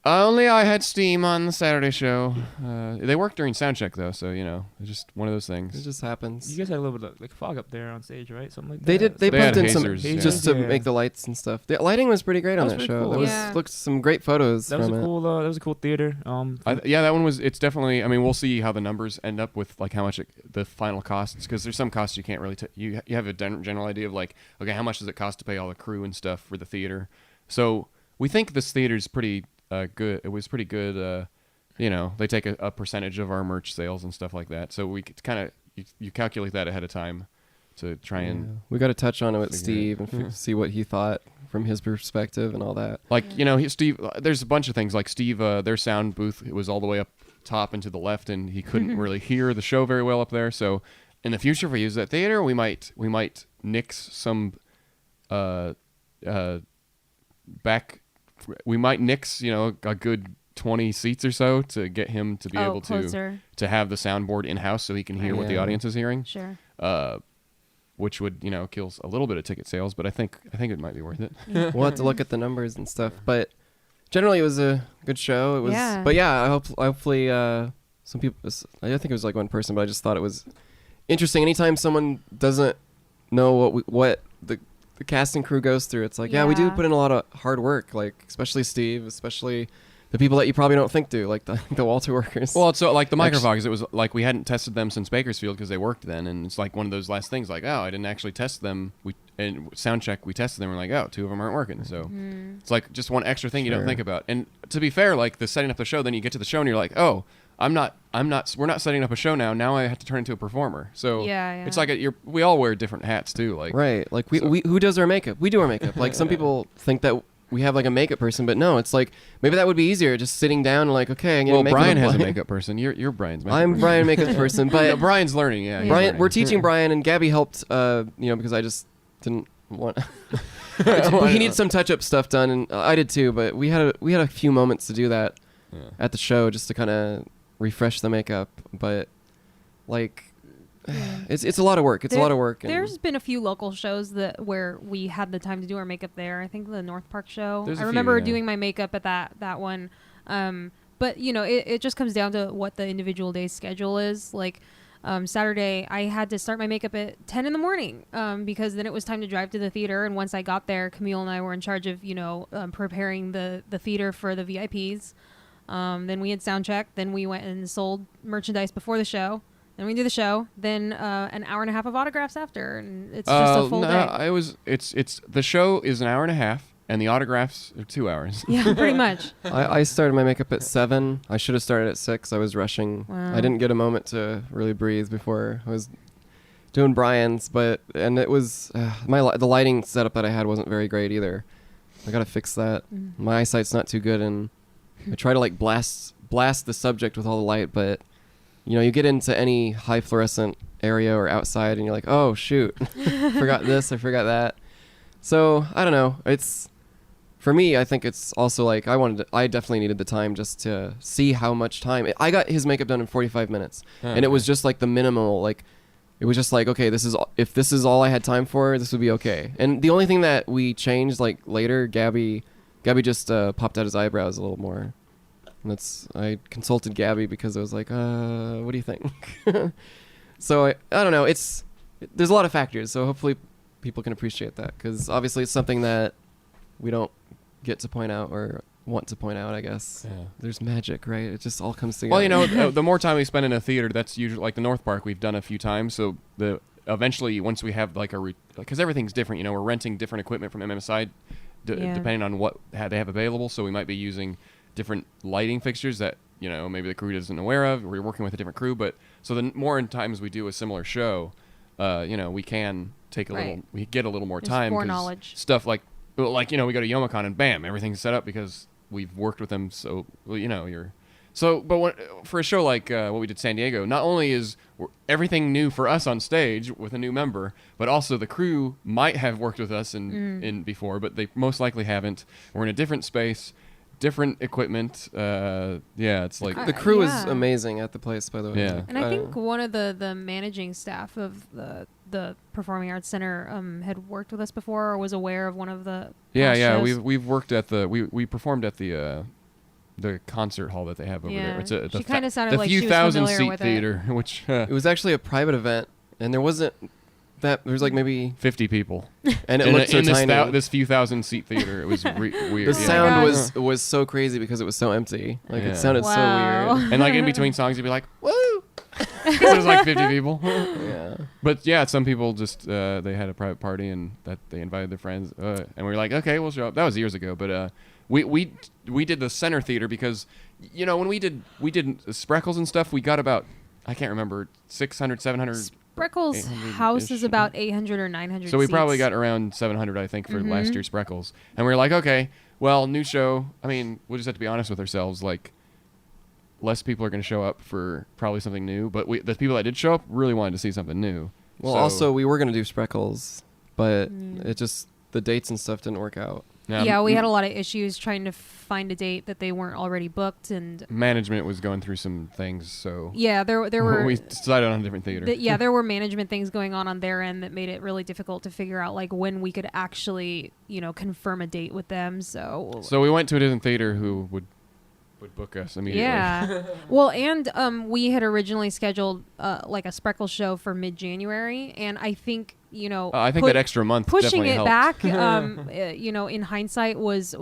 only I had Steam on the Saturday show. They worked during soundcheck though, so it's just one of those things. It just happens. You guys had a little bit of like fog up there on stage, right? Something like They that. did. They They had pumped in some hazers, just to yeah. make the lights and stuff. The lighting was pretty great on That that was show. pretty There cool. was Yeah. looked some great photos That was from a it. cool. That was a cool theater. Yeah, that one was. It's definitely. I mean, we'll see how the numbers end up with like how much the final costs, because there's some costs you can't really. You have a general idea of like, okay, how much does it cost to pay all the crew and stuff for the theater? So we think this theater's pretty good. It was pretty good. They take a percentage of our merch sales and stuff like that. So we kind of you calculate that ahead of time to try and We got to touch on it with figure Steve and see what he thought from his perspective and all that. like Steve. There's a bunch of things like Steve. Their sound booth was all the way up top and to the left, and he couldn't really hear the show very well up there. So in the future, if we use that theater, we might nix some back. We might nix a good 20 seats or so to get him to be able closer. to have the soundboard in house so he can hear what the Yeah. audience is hearing. Sure. Which would kills a little bit of ticket sales, but I think it might be worth it. We'll have to look at the numbers and stuff, but generally it was a good show. It was, Yeah. but yeah, hopefully some people. I think it was like one person, but I just thought it was interesting. Anytime someone doesn't know what the cast and crew goes through, it's like we do Yeah. put in a lot of hard work. Like especially Steve, especially the people that you probably don't think do, like the Walter workers. Well, it's so like the microphones. It was like we hadn't tested them since Bakersfield because they worked then, and it's like one of those last things. Like, I didn't actually test them. And sound check, we tested them. We're like, 2 of them aren't working. So it's like just one extra thing you don't Sure. think about. And to be fair, like the setting up the show, then you get to the show and you're like, we're not setting up a show now. Now I have to turn into a performer. So Yeah. it's like we all wear different hats too. Like right, like we who does our makeup? We do our makeup. Like some people think that we have like a makeup person, but no, it's like maybe that would be easier, just sitting down and like, okay, I'm gonna make Brian has a makeup person. You're Brian's makeup I'm person. Brian makeup person, but Brian's learning. Yeah, he's Brian, learning. we're teaching Brian, and Gabby helped. Because I just didn't want. He needs some touch-up stuff done, and I did too. But we had a few moments to do that at the show, just to kind of refresh the makeup. But like, it's a lot of work. It's a lot of work. And There's been a few local shows where we had the time to do our makeup there. I think the North Park show. There's a I few, remember yeah. doing my makeup at that one. But it just comes down to what the individual day's schedule is. Like Saturday, I had to start my makeup at 10 in the morning because then it was time to drive to the theater. And once I got there, Camille and I were in charge of preparing the theater for the VIPs. Then we had sound check. Then we went and sold merchandise before the show. Then we do the show. Then an hour and a half of autographs after, and it's just a full day. It's the show is an hour and a half, and the autographs are 2 hours. Yeah, pretty much. I started my makeup at 7. I should have started at 6. I was rushing. Wow. I didn't get a moment to really breathe before I was doing Brian's, and it was the lighting setup that I had wasn't very great either. I gotta fix that. My eyesight's not too good, and I try to like blast the subject with all the light, but you get into any high fluorescent area or outside, and you're like, oh shoot, forgot this, I forgot that. So I don't know. It's for me. I think it's also like I definitely needed the time just to see how much time. I got his makeup done in 45 minutes, and it was just like the minimal. Like it was just like, okay, if this is all I had time for, this would be okay. And the only thing that we changed like later, Gabby just popped out his eyebrows a little more. And I consulted Gabby because I was like, what do you think? So I don't know. There's a lot of factors. So hopefully people can appreciate that, because obviously it's something that we don't get to point out or want to point out, I guess. Yeah. There's magic, right? It just all comes together. Well, the more time we spend in a theater, that's usually like the North Park we've done a few times. So eventually once we have like because everything's different, we're renting different equipment from MMSI depending on what they have available. So we might be using different lighting fixtures that maybe the crew isn't aware of. We're working with a different crew, but so the more times we do a similar show, we can take we get a little more There's time. foreknowledge. Stuff like we go to Yomicon and bam, everything's set up because we've worked with them. So for a show like what we did San Diego, not only is everything new for us on stage with a new member, but also the crew might have worked with us in before, but they most likely haven't. We're in a different space. Different equipment. It's like the crew is Yeah. amazing at the place, by the way. Yeah. And I think one of the managing staff of the the Performing Arts Center had worked with us before or was aware of one of the Yeah, past yeah. shows. We've worked at we performed at the concert hall that they have over there. It's She kind of sounded the like few she was thousand familiar seat with theater, which It was actually a private event, and there wasn't that. There was like maybe 50 people, and it looked so in tiny. this few thousand seat theater. It was weird. The yeah. sound gosh. was so crazy because it was so empty. Like Yeah. it sounded Wow. so weird. And like in between songs, you'd be like, "Woo!" Because it was like 50 people. Yeah. But yeah, some people just they had a private party and that they invited their friends, and we were like, "Okay, we'll show up." That was years ago, but we did the center theater because when we did Spreckles and stuff, we got about I can't remember 600, 700. Spreckles 800-ish. house is about 800 or 900 So we seats. probably got around 700, I think, for Mhm. last year's Spreckles. And we were like, okay, well, new show. I mean, we'll just have to be honest with ourselves. Like, less people are going to show up for probably something new. But the people that did show up really wanted to see something new. Well, So- also we were gonna do Spreckles, but Mm. it just the dates and stuff didn't work out. Yeah, we had a lot of issues trying to find a date that they weren't already booked, and management was going through some things, so yeah, there were we decided on a different theater. yeah, there were management things going on their end that made it really difficult to figure out like when we could actually confirm a date with them. So So we went to a different theater who would book us immediately. yeah, well, and we had originally scheduled like a Spreckle show for mid-January, and I think I think that extra month pushing definitely it helped. back, in hindsight was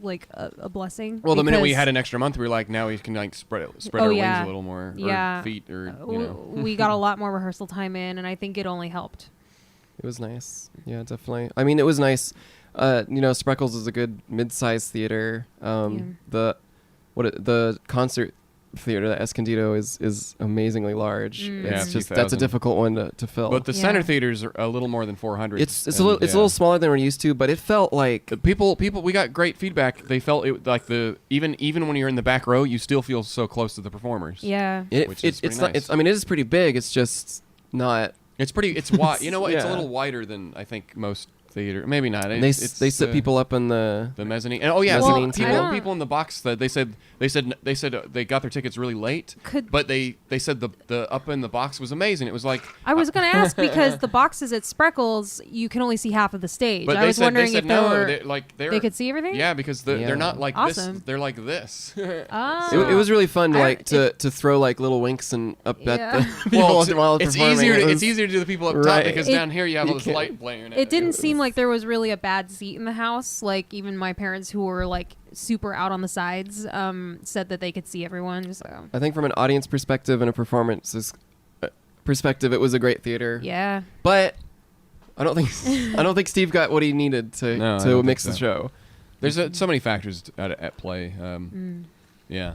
like a blessing. Well, the minute we because, had an extra month, we were like, now we can like spread Oh, our yeah. wings a little more, Yeah. or feet, or we got a lot more rehearsal time in, and I think it only helped. It was nice. Yeah, definitely. I mean, it was nice. Spreckles is a good mid-sized theater. The concert theater, the Escondido, is amazingly large. Mm. Yeah, It's a few just that's a thousand. difficult one to fill. But the Yeah. center theaters are a little more than 400. it's a and, little it's a yeah. little smaller than we're used to, but it felt like The people we got great feedback. They felt it like even when you're in the back row, you still feel so close to the performers. Yeah. Which is it's pretty not. nice. It's, I mean, it is pretty big. It's just not. It's wide. You know what? It's a Yeah. little wider than I think most theater. Maybe not. They sit people up in the. the mezzanine. And, oh yeah, Mezzanine so table. people in the box that they said they got their tickets really late. But they said the up in the box was amazing. It was like I was going to ask because the boxes at Spreckles, you can only see half of the stage. But I was wondering if no, they could see everything. Yeah, because Yeah. they're not like Awesome. this. They're like this. Oh. It was really fun, I- like to throw like little winks and up Yeah. at the people while it's performing. easier. It was- It's easier to do the people up top Right. because It- down here you have you all this can't- light blaring. It didn't seem like there was really a bad seat in the house. Like even my parents, who were like super out on the sides, said that they could see everyone. So I think from an audience perspective and a performance perspective, it was a great theater. yeah, But I don't think Steve got what he needed No, I to don't think mix so. the show. There's so many factors at play. Yeah,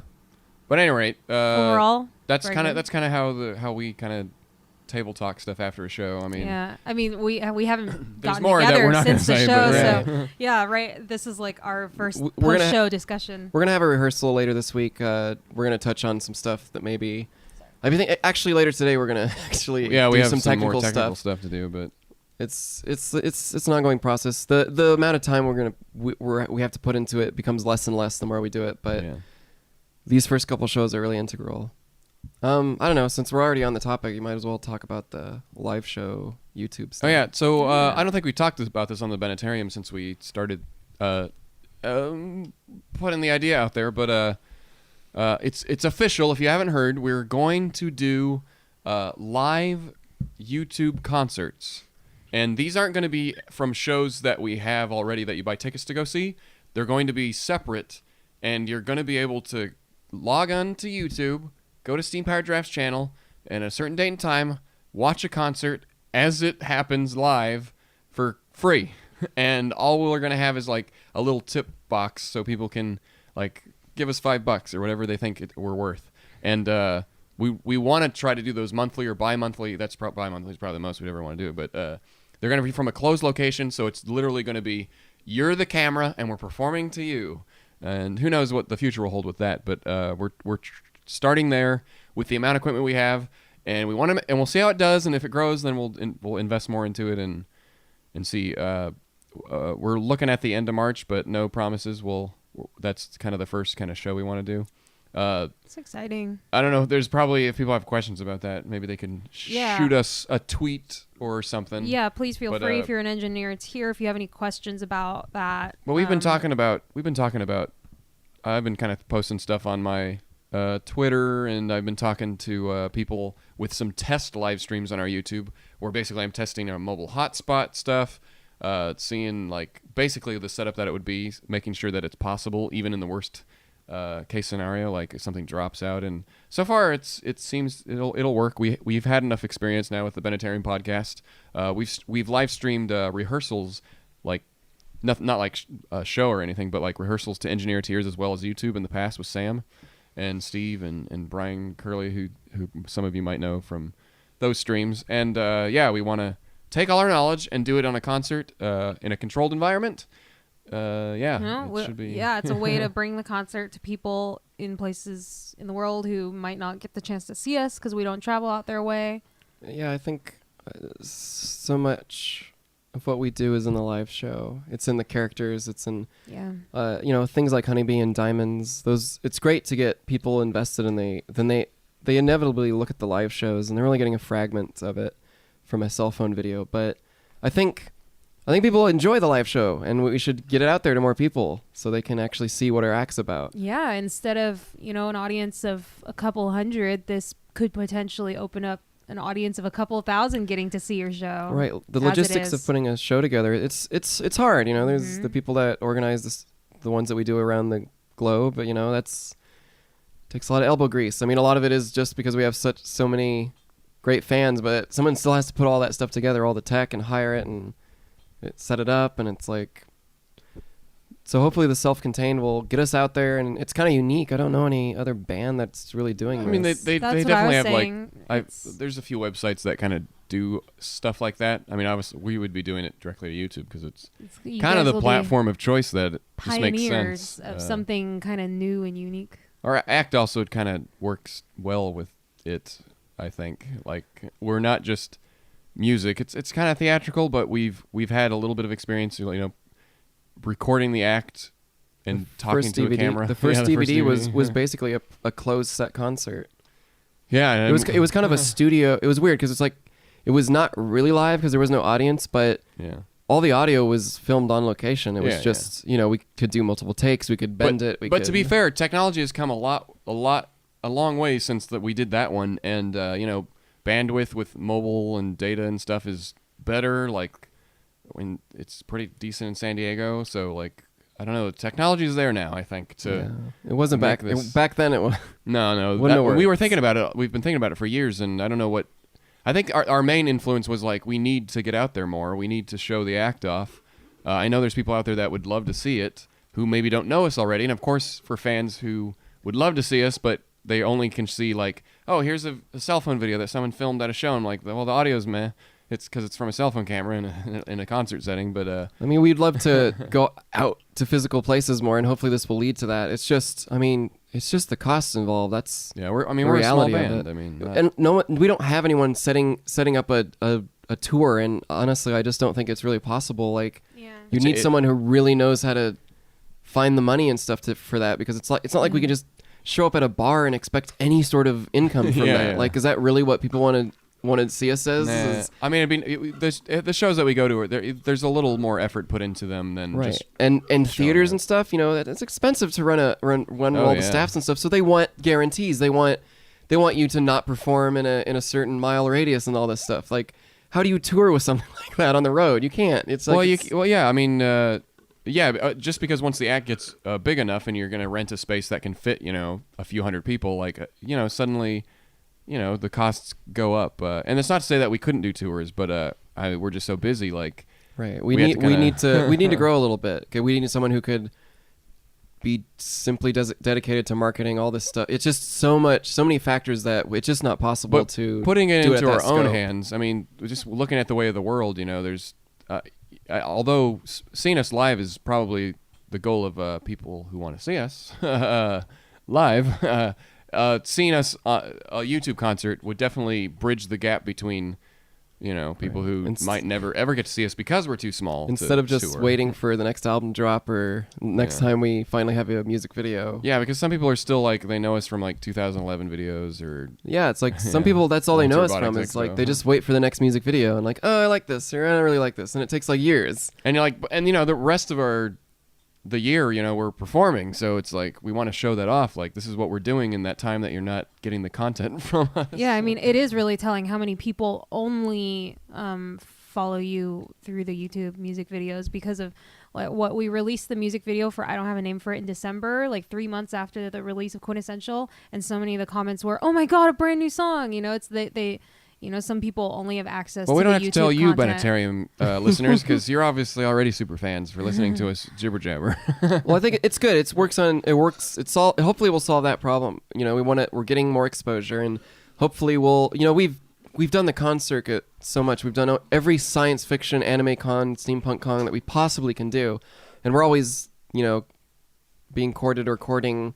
but at any rate, overall, that's very kind of good. how we kind of table talk stuff after a show. I mean, yeah. I mean, we haven't There's gotten more that together we're not since the gonna say, show. but- So yeah, right. This is like our first We're gonna post-show discussion. We're gonna have a rehearsal later this week. We're gonna touch on some stuff that maybe. I think actually later today we're gonna actually yeah, we do have some more technical technical stuff. stuff to do, but It's an ongoing process. The amount of time we have to put into it becomes less and less the more we do it. But yeah. these first couple shows are really integral. I don't know. Since we're already on the topic, you might as well talk about the live show YouTube stuff. Oh yeah, so I don't think we talked about this on the Bennettarium since we started putting the idea out there, but it's official. If you haven't heard, we're going to do live YouTube concerts, and these aren't going to be from shows that we have already that you buy tickets to go see. They're going to be separate, and you're going to be able to log on to YouTube, go to Steam Powered Giraffe's channel, and at a certain date and time, watch a concert as it happens live for free. And all we're going to have is like a little tip box so people can like give us $5 or whatever they think we're worth. And we want to try to do those monthly or bi-monthly. That's bi-monthly is probably the most we'd ever want to do. But they're going to be from a closed location, so it's literally going to be you're the camera and we're performing to you. And who knows what the future will hold with that. But we're starting there with the amount of equipment we have, and we want to, and we'll see how it does. And if it grows, then we'll invest more into it and see. We're looking at the end of March, but no promises. That's kind of the first kind of show we want to do. It's exciting. I don't know. There's probably, if people have questions about that, maybe they can shoot us a tweet or something. Yeah, please feel free if you're an engineer-eteer, if you have any questions about that. Well, we've been talking about. I've been kind of posting stuff on my Twitter, and I've been talking to people with some test live streams on our YouTube, where basically I'm testing our mobile hotspot stuff, seeing like basically the setup that it would be, making sure that it's possible even in the worst case scenario, like if something drops out. And so far it seems it'll work. We've had enough experience now with the Bennettarium podcast. We've live streamed rehearsals, like not like a show or anything, but like rehearsals to Engineer-eteers as well as YouTube in the past with Sam and Steve and Brian Curley, who some of you might know from those streams. And we want to take all our knowledge and do it on a concert in a controlled environment. It should be. Yeah, it's a way to bring the concert to people in places in the world who might not get the chance to see us because we don't travel out their way. Yeah, I think so much of what we do is in the live show. It's in the characters. It's in things like Honeybee and Diamonds. It's great to get people invested, and they inevitably look at the live shows, and they're only getting a fragment of it from a cell phone video. But I think people enjoy the live show, and we should get it out there to more people so they can actually see what our act's about. Yeah, instead of, an audience of a couple hundred, this could potentially open up an audience of a couple thousand getting to see your show. Right. The logistics of putting a show together, it's hard. There's the people that organize this, the ones that we do around the globe, but that's takes a lot of elbow grease. I mean, a lot of it is just because we have so many great fans, but someone still has to put all that stuff together, all the tech, and hire it and set it up, and it's like, so hopefully the self-contained will get us out there, and it's kind of unique. I don't know any other band that's really doing this. I mean, they definitely have there's a few websites that kind of do stuff like that. I mean, obviously we would be doing it directly to YouTube because it's kind of the platform of choice that just makes sense. Pioneers of something kind of new and unique. Our act also kind of works well with it, I think. Like, we're not just music. It's kind of theatrical, but we've had a little bit of experience, recording the act and talking to a camera. The first DVD was basically a closed set concert. Yeah, it was kind of a studio. It was weird because it's like it was not really live because there was no audience, but all the audio was filmed on location. It was just we could do multiple takes, we could bend it. But to be fair, technology has come a long way since that we did that one, and bandwidth with mobile and data and stuff is better. Like, when it's pretty decent in San Diego, so like I don't know, the technology is there now. I think it wasn't back then. It was no. We were thinking about it. We've been thinking about it for years, and I don't know what. I think our main influence was like, we need to get out there more. We need to show the act off. I know there's people out there that would love to see it who maybe don't know us already, and of course for fans who would love to see us, but they only can see like, oh, here's a cell phone video that someone filmed at a show. I'm like, well, the audio's meh. It's because it's from a cell phone camera in a concert setting. But I mean, we'd love to go out to physical places more, and hopefully this will lead to that. It's just the costs involved. That's we're a small band. I mean, and we don't have anyone setting up a tour, and honestly, I just don't think it's really possible. Like, you need someone who really knows how to find the money and stuff for that, because it's not like we can just show up at a bar and expect any sort of income from that. Yeah. Like, is that really what people want to see us as? Nah. I mean, the shows that we go to, there's a little more effort put into them than just and theaters and stuff. It's expensive to run all the staffs and stuff. So they want guarantees. They want you to not perform in a certain mile radius and all this stuff. Like, how do you tour with something like that on the road? You can't. It's like I mean. Just because once the act gets big enough and you're going to rent a space that can fit, a few hundred people, like, suddenly, the costs go up. And it's not to say that we couldn't do tours, but we're just so busy. Like, right. We need to grow a little bit. Okay, we need someone who could be simply dedicated to marketing, all this stuff. It's just so many factors that it's just not possible to putting it into our own hands. I mean, just looking at the way of the world, there's. Although seeing us live is probably the goal of people who want to see us live, seeing us a YouTube concert would definitely bridge the gap between people who Inst- might never ever get to see us because we're too small. Instead of just tour. waiting for the next album drop or next time we finally have a music video. Yeah, because some people are still like, they know us from like 2011 videos or. Yeah, it's like some people, that's all they know us Walter from. Robotics Is like Expo. they just wait for the next music video and like, oh, I like this, or I don't really like this, and it takes like years. And you're like, and the rest of the year, we're performing, so it's like we want to show that off. Like, this is what we're doing in that time that you're not getting the content from us. Yeah, I mean, it is really telling how many people only follow you through the YouTube music videos because of what we released the music video for. I don't have a name for it in December, like 3 months after the release of Quintessential, and so many of the comments were, "Oh my God, a brand new song!" It's they. Some people only have access Well, to we don't the have to YouTube tell you, content. Bennettarium listeners, because you're obviously already super fans for listening to us jibber jabber. Well, I think it's good. It works. Hopefully, we'll solve that problem. We're getting more exposure, and hopefully, we've done the con circuit so much. We've done every science fiction, anime con, steampunk con that we possibly can do, and we're always, being courted or courting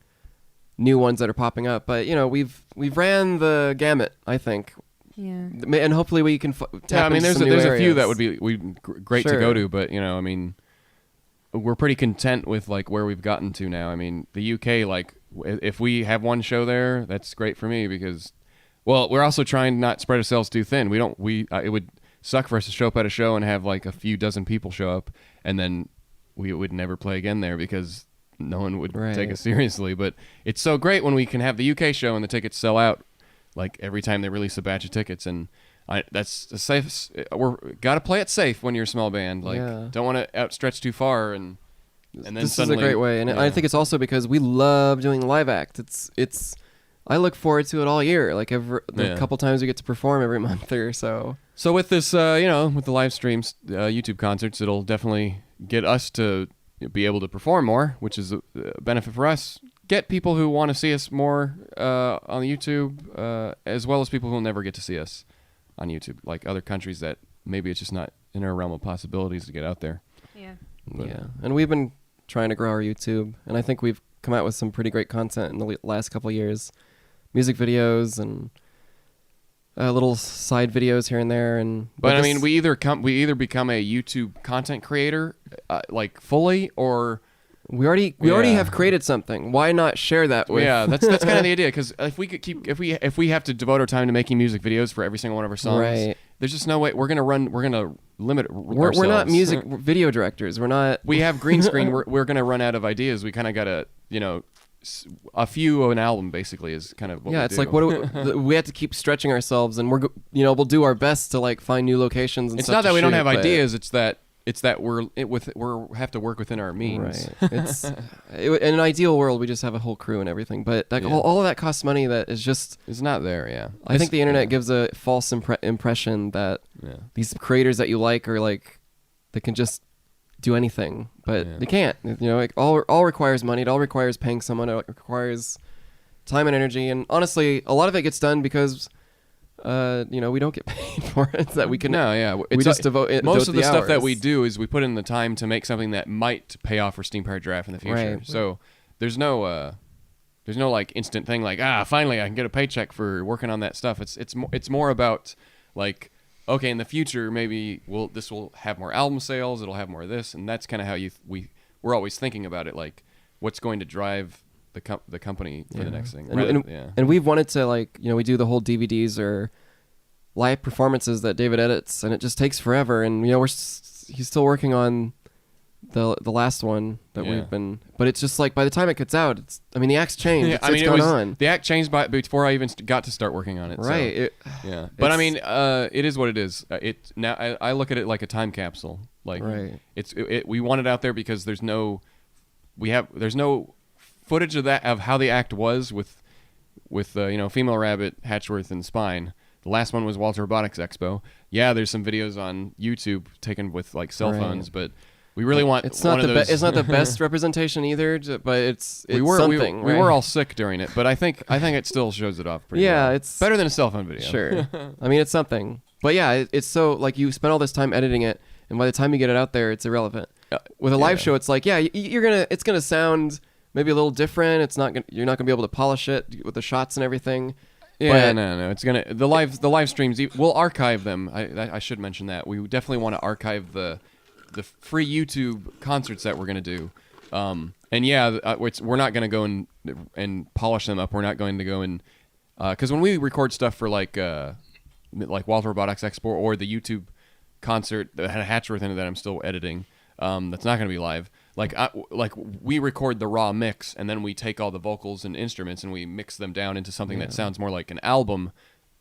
new ones that are popping up. But we've ran the gamut, I think. Yeah. And hopefully we can tap Yeah, I mean, into there's some new a few areas. that would be great to Sure. go to, but I mean, we're pretty content with like where we've gotten to now. I mean, the UK, like, if we have one show there, that's great for me because, well, we're also trying to not spread ourselves too thin. It would suck for us to show up at a show and have like a few dozen people show up, and then we would never play again there because no one would take us seriously. But it's so great when we can have the UK show and the tickets sell out like every time they release a batch of tickets, and that's a safe. We're gotta play it safe when you're a small band. Like, don't want to outstretch too far, and then this suddenly, is a great way, and I think it's also because we love doing the live act. It's I look forward to it all year. Like the couple times we get to perform every month or so. So with this, with the live streams, YouTube concerts, it'll definitely get us to be able to perform more, which is a benefit for us. Get people who want to see us more on YouTube, as well as people who will never get to see us on YouTube, like other countries that maybe it's just not in our realm of possibilities to get out there. Yeah. But, And we've been trying to grow our YouTube, and I think we've come out with some pretty great content in the last couple of years. Music videos and little side videos here and there, but I mean, we either become a YouTube content creator, like fully, or we already have created something. Why not share that with? Yeah, that's kind of the idea. Because if we have to devote our time to making music videos for every single one of our songs, there's just no way we're gonna limit ourselves. We're not music video directors. We're not. We have green screen. We're gonna run out of ideas. We kind of gotta a few of an album basically is kind of what we it's do. like we have to keep stretching ourselves, and we'll do our best to like find new locations. And it's stuff not that to we don't shoot, have but- ideas. It's that we have to work within our means. Right. In an ideal world, we just have a whole crew and everything, but all of that costs money. That is just. It's not there. Yeah. I think the internet gives a false impression that these creators that you like are like they can just do anything, but they can't. It all requires money. It all requires paying someone. It requires time and energy, and honestly, a lot of it gets done because. We don't get paid for it. That we can. No, yeah. We just devote. Most of the stuff that hours. we do is we put in the time to make something that might pay off for Steam Powered Giraffe in the future. Right. So there's no like instant thing like finally I can get a paycheck for working on that stuff. It's more about like, okay, in the future maybe this will have more album sales. It'll have more of this, and that's kind of how we're always thinking about it. Like, what's going to drive the company for the next thing. And we've wanted to we do the whole DVDs or live performances that David edits, and it just takes forever. And he's still working on the last one that we've been. But it's just like by the time it gets out, the act's changed. It's gone on. The act changed before I even got to start working on it. Right. So, but I mean, it is what it is. I look at it like a time capsule. Like we want it out there because there's no footage of how the act was with Female Rabbit, Hatchworth, and Spine. The last one was Walter Robotics Expo. Yeah, there's some videos on YouTube taken with like cell phones, but we really want. It's not it's not the best representation either, but it's something. We were all sick during it, but I think it still shows it off pretty well. It's better than a cell phone video. Sure. I mean, it's something, but yeah, it's so like you spend all this time editing it, and by the time you get it out there, it's irrelevant. With a live show, it's like it's gonna sound maybe a little different. You're not gonna be able to polish it with the shots and everything. Yeah, no. It's gonna the live streams. We'll archive them. I should mention that we definitely want to archive the free YouTube concerts that we're gonna do. And yeah, we're not gonna go and polish them up. We're not going to go and because when we record stuff for like Walter Robotics Expo or the YouTube concert that had Hatchworth in it that I'm still editing, that's not gonna be live. Like we record the raw mix and then we take all the vocals and instruments and we mix them down into something that sounds more like an album,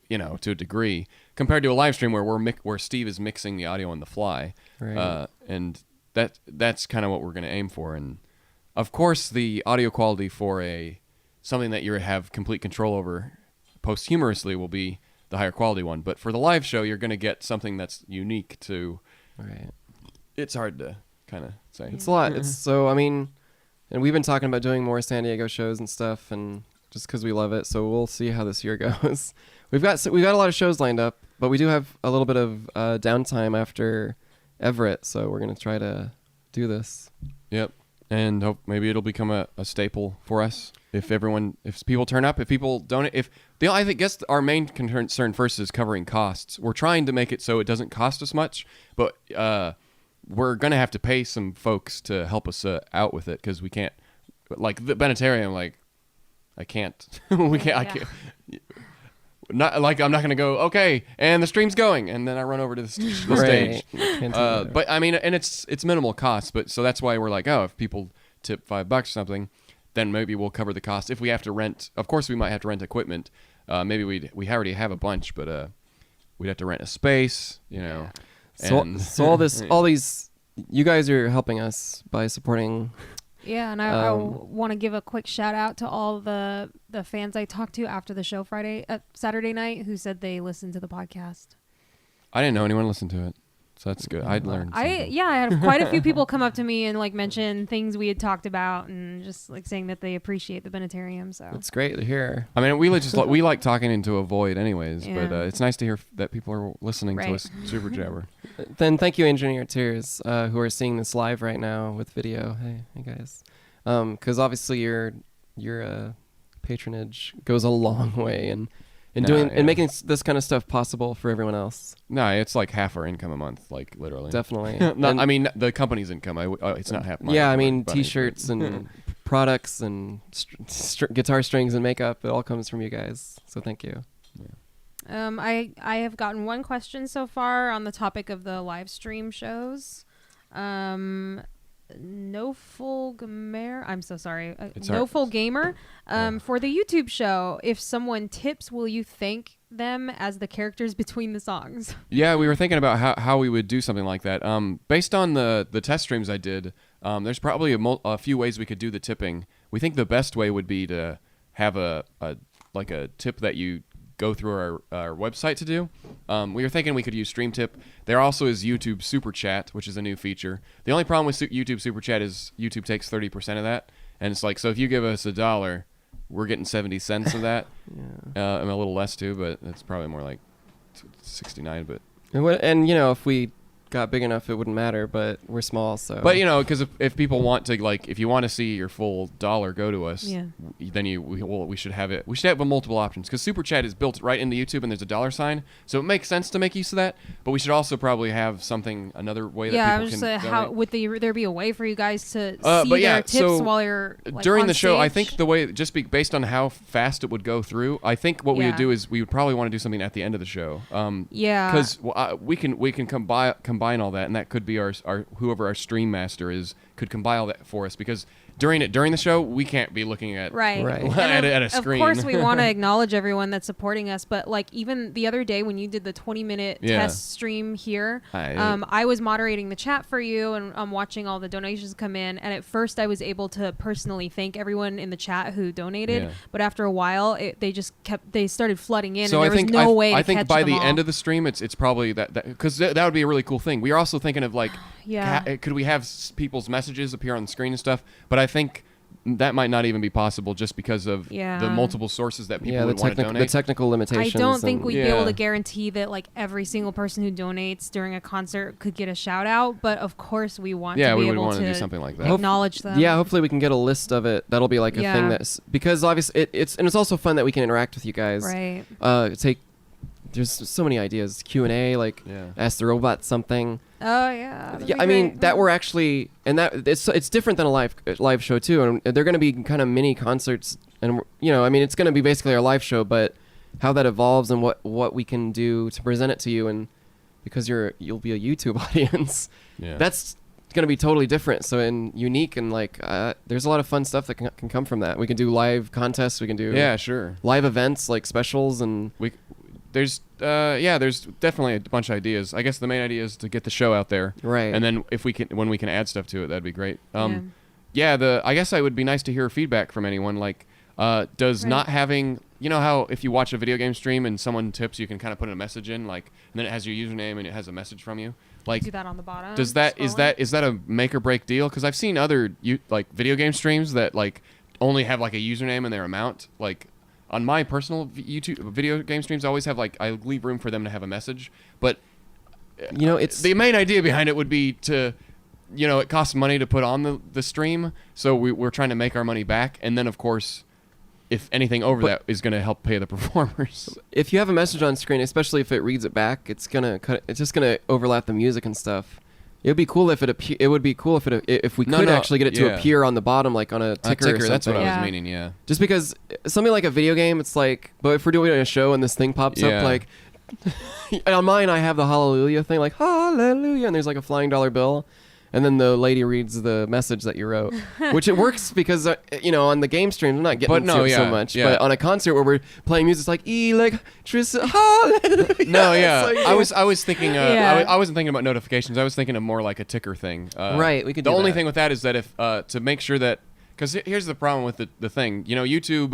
to a degree, compared to a live stream where Steve is mixing the audio on the fly, Right. and that's kind of what we're going to aim for. And of course, the audio quality for something that you have complete control over posthumously will be the higher quality one. But for the live show, you're going to get something that's unique to. Right. It's hard to kind of say. It's a lot. It's so, I mean, and we've been talking about doing more San Diego shows and stuff, and just because we love it. So we'll see how this year goes. We've got a lot of shows lined up, but we do have a little bit of downtime after Everett, so we're gonna try to do this. Yep, and hope maybe it'll become a staple for us if people turn up. If people don't, I guess our main concern first is covering costs. We're trying to make it so it doesn't cost us much, but we're gonna have to pay some folks to help us out with it because we can't, like the Bennettarium, like I can't, we can't, I can't. Not like I'm not gonna go okay, and the stream's going, and then I run over to the stage. But I mean, and it's minimal cost, but so that's why we're like, oh, if people tip $5 or something, then maybe we'll cover the cost. If we have to rent, of course, we might have to rent equipment. Maybe we already have a bunch, but we'd have to rent a space, So all these, you guys are helping us by supporting. Yeah, and I want to give a quick shout out to all the fans I talked to after the show Saturday night who said they listened to the podcast. I didn't know anyone listened to it, so that's good. I'd learned. I had quite a few people come up to me and like mention things we had talked about and just like saying that they appreciate the Bennettarium. So It's great to hear. I mean, we like talking into a void, anyways. Yeah. But it's nice to hear that people are listening to us. Super jabber. Then thank you, Engineer-eteers, who are seeing this live right now with video. Hey guys, because obviously your patronage goes a long way in making this kind of stuff possible for everyone else. No, it's like half our income a month, like literally. Definitely. I mean, the company's income. It's not half. Yeah, I mean, T-shirts and products and guitar strings and makeup. It all comes from you guys. So thank you. I have gotten one question so far on the topic of the live stream shows. No Full Gamer. I'm so sorry. No Full Gamer. For the YouTube show, if someone tips, will you thank them as the characters between the songs? Yeah, we were thinking about how we would do something like that. Based on the test streams I did, there's probably a few ways we could do the tipping. We think the best way would be to have a tip that you go through our website to do. We were thinking we could use Stream Tip. There also is YouTube Super Chat, which is a new feature. The only problem with YouTube Super Chat is YouTube takes 30% of that, and it's like, so if you give us $1, we're getting 70 cents of that. Yeah. And a little less too, but it's probably more like 69. But and if we got big enough, it wouldn't matter, but we're small, so. But because if people want to, like, if you want to see your full dollar go to us, then we should have it. We should have multiple options, because Super Chat is built right into YouTube and there's a $, so it makes sense to make use of that. But we should also probably have another way that people can. How would there be a way for you guys to see their tips while you're during on the show? stage? I think the way, just based on how fast it would go through, I think what we would do is we would probably want to do something at the end of the show. Because we can combine all that, and that could be our whoever our stream master is could combine all that for us, because during the show we can't be looking at at a screen. Of course we want to acknowledge everyone that's supporting us, but like even the other day when you did the 20-minute test stream here, I was moderating the chat for you, and I'm watching all the donations come in, and at first I was able to personally thank everyone in the chat who donated, but after a while they started flooding in, so and there was no way to I think catch by them the all. end of the stream it's probably that because that would be a really cool thing. We are also thinking of like could we have people's messages appear on the screen and stuff, but I think that might not even be possible just because of Yeah. the multiple sources that people Yeah, would want to the donate. technical I limitations. don't think we'd be able Yeah. to guarantee that like every single person who donates during a concert could get a shout out, but of course we want Yeah, to be we would able want to do to something like that. acknowledge them. Yeah, hopefully we can get a list of it. That'll be like a Yeah. thing that's because obviously it's also fun that we can interact with you guys. Right. There's so many ideas. Q&A, like Yeah. ask the robot something. Oh yeah. that'd Yeah, be I mean great. that we're actually and that it's different than a live show too, and they're going to be kind of mini concerts, and I mean it's going to be basically our live show, but how that evolves and what we can do to present it to you, and because you'll be a YouTube audience, Yeah. that's going to be totally different. So and unique, and like there's a lot of fun stuff that can come from that. We can do live contests, we can do Yeah, sure. live events like specials, and There's definitely a bunch of ideas. I guess the main idea is to get the show out there, right. and then when we can add stuff to it, that'd be great. Yeah. I guess I would be nice to hear feedback from anyone. Like, does Right. not having, how if you watch a video game stream and someone tips, you can kind of put a message in, like, and then it has your username and it has a message from you. Like, do that on the bottom. is that a make or break deal? Because I've seen other like video game streams that like only have like a username and their amount. Like on my personal YouTube video game streams, I always have like I leave room for them to have a message. But it's the main idea behind it would be to, it costs money to put on the stream, so we're trying to make our money back, and then of course, if anything over that is going to help pay the performers. if you have a message on screen, especially if it reads it back, it's just gonna overlap the music and stuff. It would be cool if it would be cool if we could actually get it to appear on the bottom, like on a ticker. Or something. That's what I Yeah. was meaning. Yeah. Just because something like a video game, it's like, but if we're doing a show and this thing pops Yeah. up, like on mine, I have the hallelujah thing, like hallelujah, and there's like a flying dollar bill, and then the lady reads the message that you wrote, which it works because on the game stream I'm not getting to it so much, but on a concert where we're playing music, it's like electricity, hallelujah. No, yeah. It's like, I was thinking. Yeah. I wasn't thinking about notifications. I was thinking of more like a ticker thing. Right, we could The do only that. thing with that is that if to make sure that, because here's the problem with the thing. YouTube,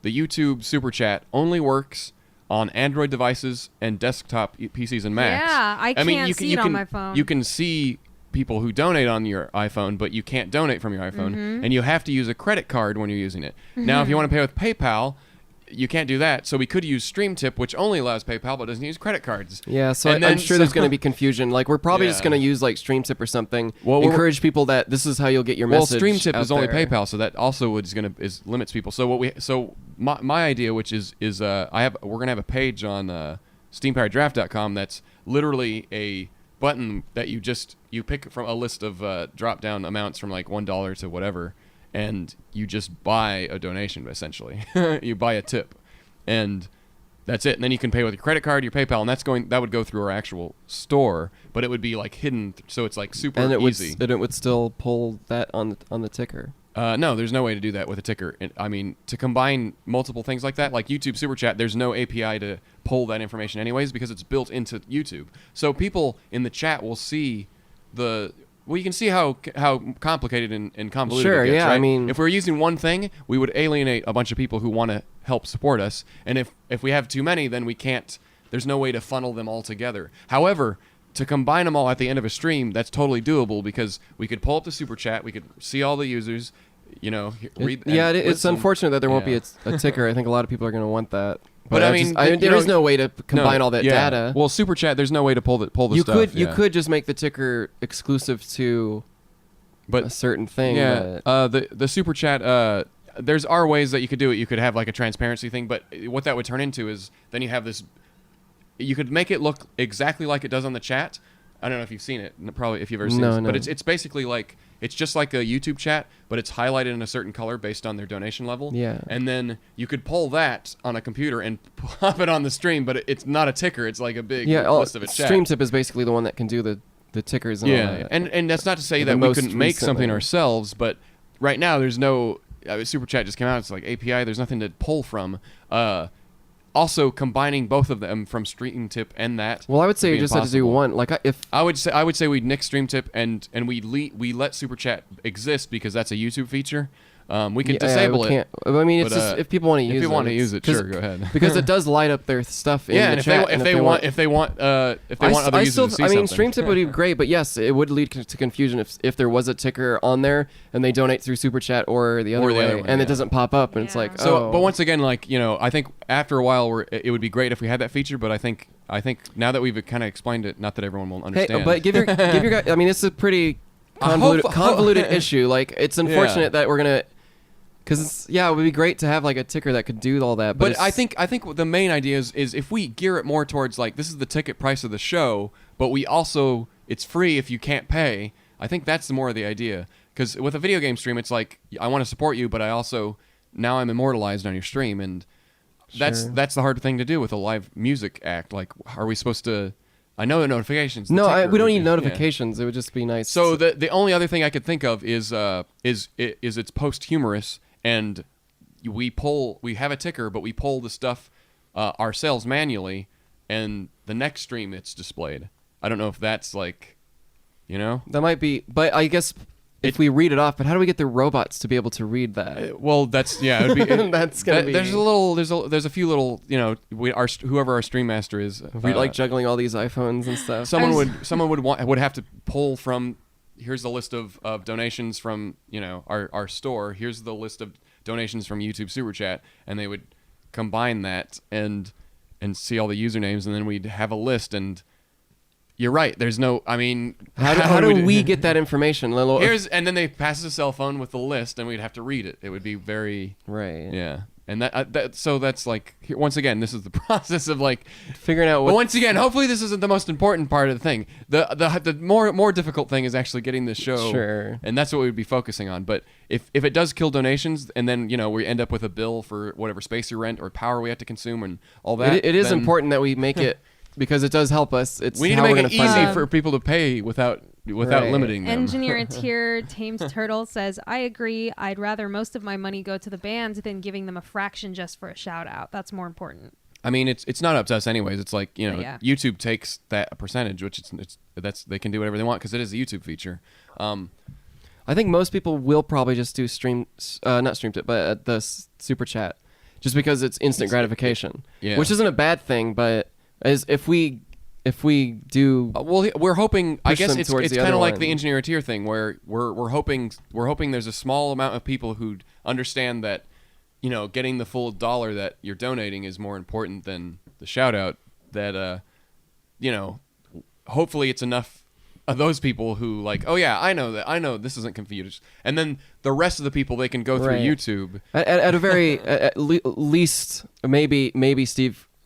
the YouTube Super Chat only works on Android devices and desktop PCs and Macs. Yeah, I can't see it on my phone. You can see people who donate on your iPhone, but you can't donate from your iPhone, Mm-hmm. and you have to use a credit card when you're using it. Now, if you want to pay with PayPal, you can't do that. So we could use StreamTip, which only allows PayPal but doesn't use credit cards. Yeah, so And I'm then- sure there's going to be confusion. Like, we're probably just Yeah. going to use, like, StreamTip or something. Well, we're- encourage people that this is how you'll get your Well, message StreamTip out is only there. PayPal, so that also limits people. So my idea, which is we're gonna have a page on SteamPoweredGiraffe.com that's literally a button that you pick from a list of drop down amounts from like $1 to whatever, and you just buy a donation essentially. You buy a tip, and that's it. And then you can pay with your credit card, your PayPal, and that would go through our actual store, but it would be like hidden, so it's like super And easy. it would still pull that on the ticker. No, there's no way to do that with a ticker. I mean, to combine multiple things like that, like YouTube Super Chat, there's no API to pull that information anyways because it's built into YouTube. So people in the chat will see you can see how complicated and convoluted Sure, it gets, yeah, right? I mean- if we're using one thing, we would alienate a bunch of people who want to help support us. And if we have too many, then we can't, there's no way to funnel them all together. However, to combine them all at the end of a stream, that's totally doable because we could pull up the Super Chat, we could see all the users, read. It's listen. unfortunate that there won't be Yeah. a ticker. I think a lot of people are going to want that. But I mean, there is no way to combine all that yeah. data. Well, Super Chat, there's no way to pull the you stuff. you could just make the ticker exclusive to but a certain thing. yeah, the Super Chat. There's ways that you could do it. You could have like a transparency thing, but what that would turn into is then you have this. You could make it look exactly like it does on the chat. I don't know if you've seen it. Probably if you've ever seen No, it. no. But it's basically like it's just like a YouTube chat, but it's highlighted in a certain color based on their donation level. Yeah. And then you could pull that on a computer and pop it on the stream, but it's not a ticker. It's like a big list of a chat. StreamTip is basically the one that can do the tickers and all Yeah, that. and that's not to say The that we most couldn't make something recently. ourselves, but right now there's no Super Chat just came out. It's like API. There's nothing to pull from. Also, combining both of them from StreamTip and that. Well, I would say would you be just have to do impossible. one. Like I would say we'd nick StreamTip and we let Super Chat exist because that's a YouTube feature. We can disable it. I mean, it's but, just if people want to use it. If you want to use it, sure, go ahead. Because it does light up their stuff in the chat. If they want other users to see something. Stream tip would be great, but yes, it would lead to confusion if there was a ticker on there and they donate through Super Chat or the other way, and it doesn't pop up, and it's like, So, but once again, like, I think after a while, it would be great if we had that feature. But I think now that we've kind of explained it, not that everyone will understand. Hey, but give your guy. I mean, it's a pretty convoluted issue. Like, it's unfortunate that we're gonna. Because it would be great to have like a ticker that could do all that. But I think the main idea is if we gear it more towards like this is the ticket price of the show, but we also it's free if you can't pay. I think that's more of the idea. Because with a video game stream, it's like I want to support you, but I also now I'm immortalized on your stream, and that's the hard thing to do with a live music act. Like, are we supposed to? I know the notifications. No, we don't need notifications. It would just be nice. So the only other thing I could think of is it's posthumous. And we have a ticker, but we pull the stuff ourselves manually, and the next stream it's displayed. I don't know if that's like, That might be, but I guess if we read it off, but how do we get the robots to be able to read that? Well, that's it would be, that's gonna be. There's a few little, whoever our stream master is. We like juggling all these iPhones and stuff. Someone would have to pull from. Here's the list of donations from our store. Here's the list of donations from YouTube Super Chat, and they would combine that and see all the usernames, and then we'd have a list. And you're right. There's no. I mean, how do we get that information? And then they pass us a cell phone with the list, and we'd have to read it. It would be very right. Yeah. And so that's like once again, this is the process of like figuring out. But once again, hopefully this isn't the most important part of the thing. The more difficult thing is actually getting the show, sure. And that's what we would be focusing on. But if it does kill donations, and then we end up with a bill for whatever space you rent or power we have to consume and all that, it is important that we make it because it does help us. We need to make it easy for people to pay without limiting them. Engineer-eteers Tames Turtle says, I agree. I'd rather most of my money go to the band than giving them a fraction just for a shout out. That's more important. I mean, it's not up to us anyways. It's like, YouTube takes that percentage, which they can do whatever they want because it is a YouTube feature. I think most people will probably just do not stream it, but the Super Chat, just because it's instant gratification, which isn't a bad thing, but as if we do, we're hoping. I guess it's kind of like the one. Engineer-eteers thing, where we're hoping there's a small amount of people who understand that, getting the full $1 that you're donating is more important than the shout out. That hopefully it's enough of those people who like, oh yeah, I know this isn't confused, and then the rest of the people they can go through YouTube at a very at least maybe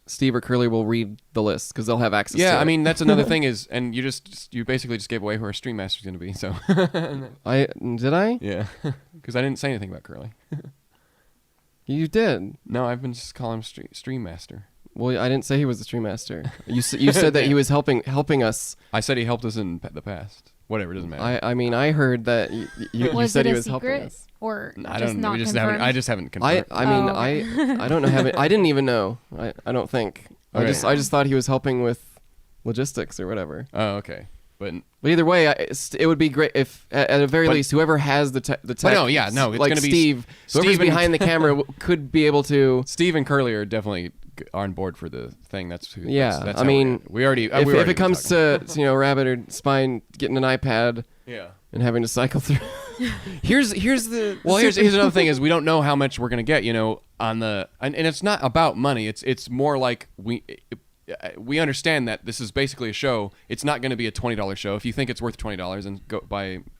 Steve or Curly will read the list because they'll have access to it. Yeah, I mean, that's another thing is, and you basically just gave away who our stream master's going to be, so. Did I? Yeah, because I didn't say anything about Curly. You did. No, I've been just calling him stream master. Well, I didn't say he was the stream master. You said that he was helping us. I said he helped us in the past. Whatever, it doesn't matter. I mean, I heard that you said he was helping us. Or I don't know. I just haven't confirmed. I mean, I don't know. I didn't even know. I don't think. Okay. I just thought he was helping with logistics or whatever. Oh, okay. But either way, it would be great if, at the very least, whoever has the tech. It's like going to be Steve. Whoever's behind the camera could be able to. Steve and Curly are definitely on board for the thing. That's who. Yeah, that's I mean, we already. If it comes to Rabbit or Spine getting an iPad. Yeah. And having to cycle through. here's another thing is we don't know how much we're gonna get. On the and it's not about money. It's more like we understand that this is basically a show. It's not going to be a $20 show. If you think it's worth $20, then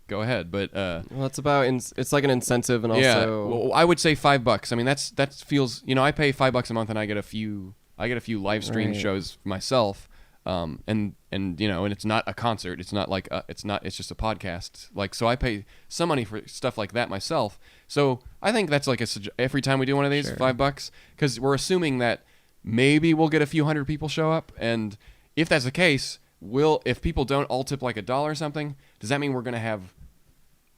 go ahead. But well, it's about it's like an incentive, and also well, I would say $5. I mean, that feels I pay $5 a month, and I get a few live stream shows myself. And it's not a concert. It's not like it's just a podcast. Like, so I pay some money for stuff like that myself. So I think that's like every time we do one of these, $5, because we're assuming that maybe we'll get a few hundred people show up. And if that's the case, if people don't all tip like $1 or something, does that mean we're going to have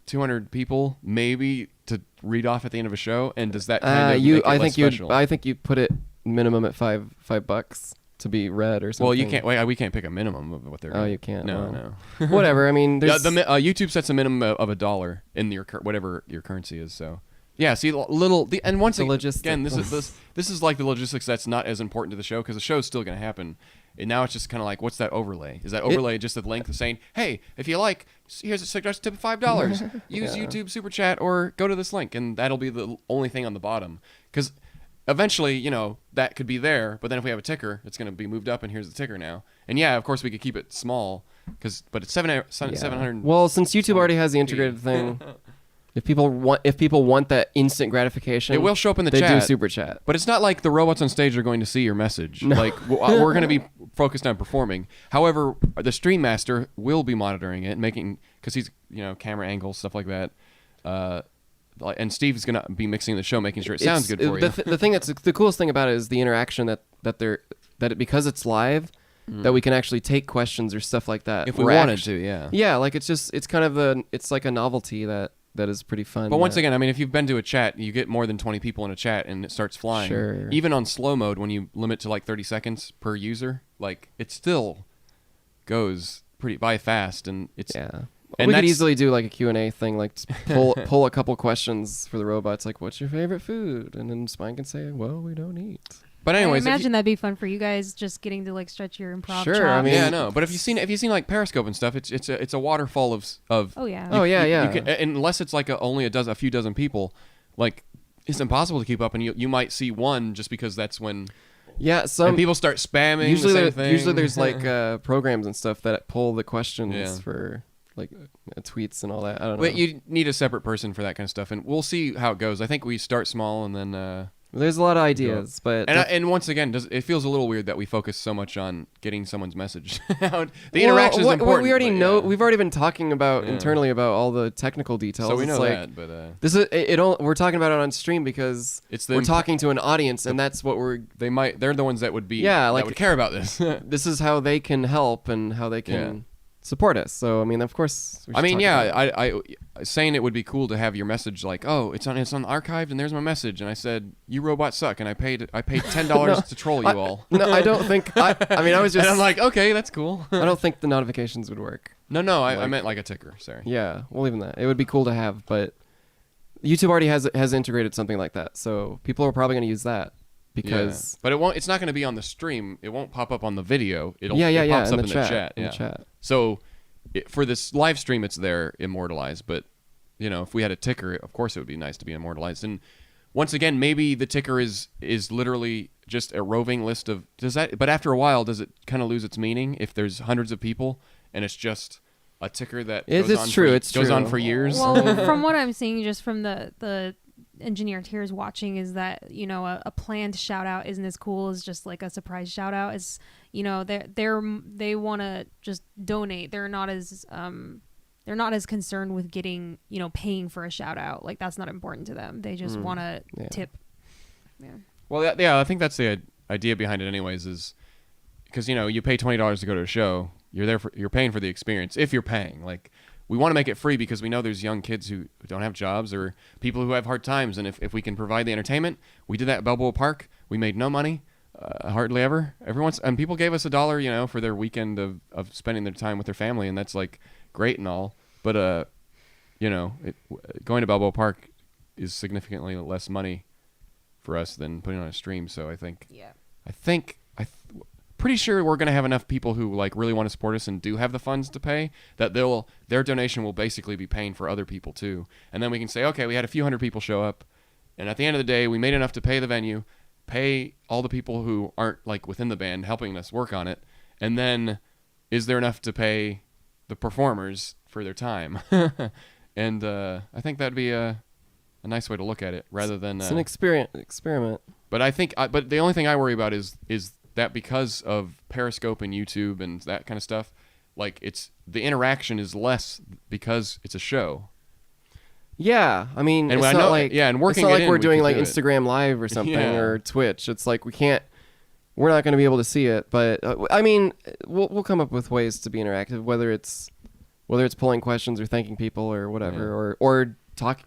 200 people maybe to read off at the end of a show? And does that kind of make it less special? I think you'd put it minimum at $5 to be read or something. Well, you can't. We can't pick a minimum of what they're. Oh, you can't. No. Whatever. I mean, YouTube sets a minimum of $1 in whatever your currency is. So Yeah, see, and once The again, logistics. this is like the logistics that's not as important to the show because the show's still going to happen. And now it's just kind of like, what's that overlay? Is that overlay just the link of saying, hey, if you like, here's a suggested tip of $5. Use YouTube Super Chat or go to this link, and that'll be the only thing on the bottom. Because eventually, you know, that could be there, but then if we have a ticker, it's going to be moved up, and here's the ticker now. And yeah, of course, we could keep it small, but it's 700. Well, since YouTube already has the integrated thing, if people want that instant gratification, it will show up in the they chat. do Super Chat. But it's not like the robots on stage are going to see your message. No. Like we're going to be focused on performing. However, the stream master will be monitoring it, because he's camera angles, stuff like that. And Steve's going to be mixing the show, making sure it sounds good for you. The thing that's the coolest thing about it is the interaction because it's live, that we can actually take questions or stuff like that if we wanted to. Yeah. Yeah, like it's kind of it's like a novelty that is pretty fun. But once again, I mean, if you've been to a chat, you get more than 20 people in a chat and it starts flying. Sure. Even on slow mode, when you limit to like 30 seconds per user, like it still goes by fast, and it's yeah. And we could that's- easily do like a Q&A thing, like pull a couple questions for the robots, like what's your favorite food, and then Spine can say, well, we don't eat. But anyways, I imagine that'd be fun for you guys, just getting to like stretch your improv. Sure, chops. I mean- yeah, no. But if you've seen like Periscope and stuff, it's a waterfall of. Oh yeah. Oh yeah, yeah. You can, unless it's like only a few dozen people, like it's impossible to keep up, and you might see one just because that's when. Yeah, And people start spamming. Usually there's like programs and stuff that pull the questions Yeah. for like tweets and all that. I don't know. But you need a separate person for that kind of stuff, and we'll see how it goes. I think we start small, and then. There's a lot of ideas, but And once again, it feels a little weird that we focus so much on getting someone's message out. The interaction is important. We already but know. yeah. We've already been talking about Yeah. internally about all the technical details. So we It's know like, that, but this is it. We're talking about it on stream because it's we're talking to an audience, and that's what we're. they're the ones that would be Yeah, like- that would care about this. This is how they can help and how they can support us. So I mean, of course. we should I mean, talk yeah, about it. I saying it would be cool to have your message like, oh, it's on archived, and there's my message, and I said you robots suck, and I paid $10 to troll you all. No, I don't think. I mean, I was just. And I'm like, okay, that's cool. I don't think the notifications would work. No, I Like- meant like a ticker. Sorry. Yeah, we'll leave that. It would be cool to have, but YouTube already has integrated something like that, so people are probably going to use that because. But it's not going to be on the stream. It won't pop up on the video. It in pops up the in chat. the In chat. the chat. So for this live stream, it's there immortalized. But if we had a ticker, of course it would be nice to be immortalized. And once again, maybe the ticker is literally just a roving list of But after a while, does it kind of lose its meaning if there's hundreds of people and it's just a ticker that goes on for years? Well, from what I'm seeing, just from the Engineer-eteers watching, is that a planned shout out isn't as cool as just like a surprise shout out. Is they want to just donate. They're not as concerned with getting paying for a shout out. Like that's not important to them. They just want to tip. Yeah. Well, yeah, I think that's the idea behind it, anyways. Is because you pay $20 to go to a show. You're paying for the experience if you're paying. Like we want to make it free because we know there's young kids who don't have jobs or people who have hard times, and if we can provide the entertainment, we did that at Balboa Park. We made no money, hardly ever. And people gave us $1, for their weekend of spending their time with their family, and that's like great and all. But going to Balboa Park is significantly less money for us than putting on a stream. So I think pretty sure we're going to have enough people who like really want to support us and do have the funds to pay that their donation will basically be paying for other people too. And then we can say, okay, we had a few hundred people show up, and at the end of the day, we made enough to pay the venue, pay all the people who aren't like within the band helping us work on it, and then is there enough to pay the performers for their time? And I think that'd be a nice way to look at it rather than It's an experiment. But I think but the only thing I worry about is that because of Periscope and YouTube and that kind of stuff, like the interaction is less because it's a show. Yeah, I mean, And it's I not know- like yeah, and working it's not it like in, we're we doing could like do it. Instagram Live or something Yeah. or Twitch. It's like we're not going to be able to see it, but I mean, we'll come up with ways to be interactive, whether it's pulling questions or thanking people or whatever, or talking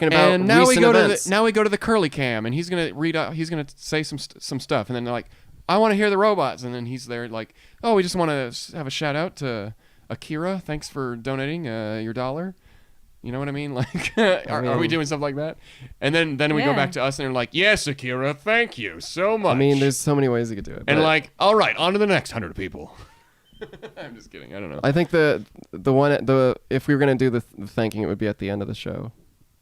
about And now we recent go events. to the curly cam, and he's gonna read out. He's gonna say some stuff, and then they're like, "I want to hear the robots," and then he's there like, "Oh, we just want to have a shout out to Akira. Thanks for donating your $1." You know what I mean? Like, are we doing stuff like that? And then we go back to us and they're like, yes, Akira, thank you so much. I mean, there's so many ways you could do it. And like, all right, on to the next 100 people. I'm just kidding. I don't know. I think the if we were gonna do the thanking, it would be at the end of the show.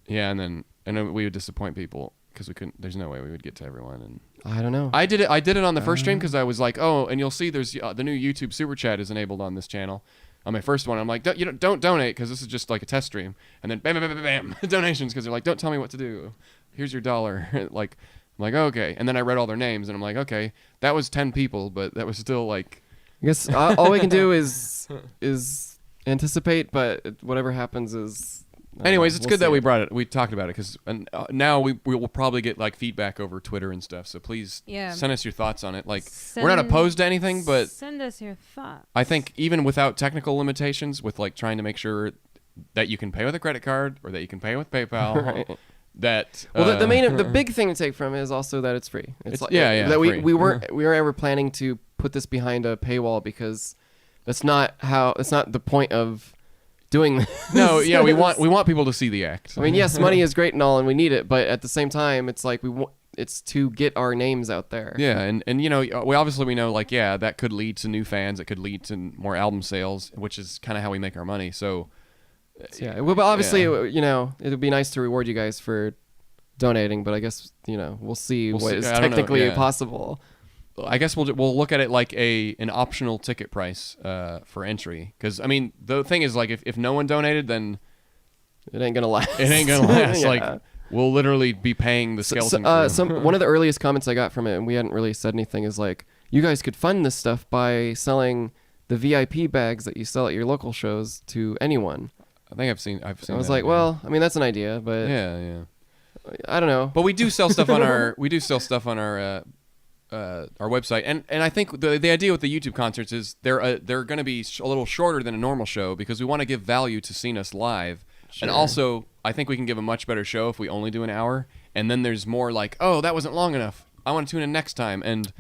Yeah, and then we would disappoint people because we couldn't. There's no way we would get to everyone. And I don't know. I did it on the first stream because I was like, oh, and you'll see there's the new YouTube super chat is enabled on this channel. On my first one, I'm like, don't donate because this is just like a test stream. And then bam, bam, bam, bam, bam donations because they're like, don't tell me what to do. Here's your $1. like, I'm like, okay. And then I read all their names and I'm like, okay, that was 10 people, but that was still like. I guess all we can do is anticipate, but whatever happens is. Anyways, it's good that we talked about it because now we will probably get like feedback over Twitter and stuff. So please send us your thoughts on it. Like we're not opposed to anything, but send us your thoughts. I think even without technical limitations, with like trying to make sure that you can pay with a credit card or that you can pay with PayPal, right. that the big thing to take from it is also that it's free. It's like, that free. we weren't ever planning to put this behind a paywall because that's not the point of doing this. No, yeah, we want people to see the act. I mean, yes, money is great and all, and we need it, but at the same time, it's like it's to get our names out there. Yeah, and you know, we know like that could lead to new fans, it could lead to more album sales, which is kind of how we make our money. So yeah, well, but obviously, you know, it would be nice to reward you guys for donating, but I guess we'll see what is technically possible. I guess we'll look at it like an optional ticket price for entry. Because, I mean, the thing is, like, if no one donated, then it ain't going to last. It ain't going to last. Like, we'll literally be paying the skeleton crew. One of the earliest comments I got from it, and we hadn't really said anything, is like, you guys could fund this stuff by selling the VIP bags that you sell at your local shows to anyone. I think I've seen I was like, well, I mean, that's an idea, but yeah. I don't know. But we do sell stuff on our our website, and I think the idea with the YouTube concerts is they're going to be a little shorter than a normal show because we want to give value to seeing us live, and also I think we can give a much better show if we only do an hour, and then there's more like, oh, that wasn't long enough, I want to tune in next time, and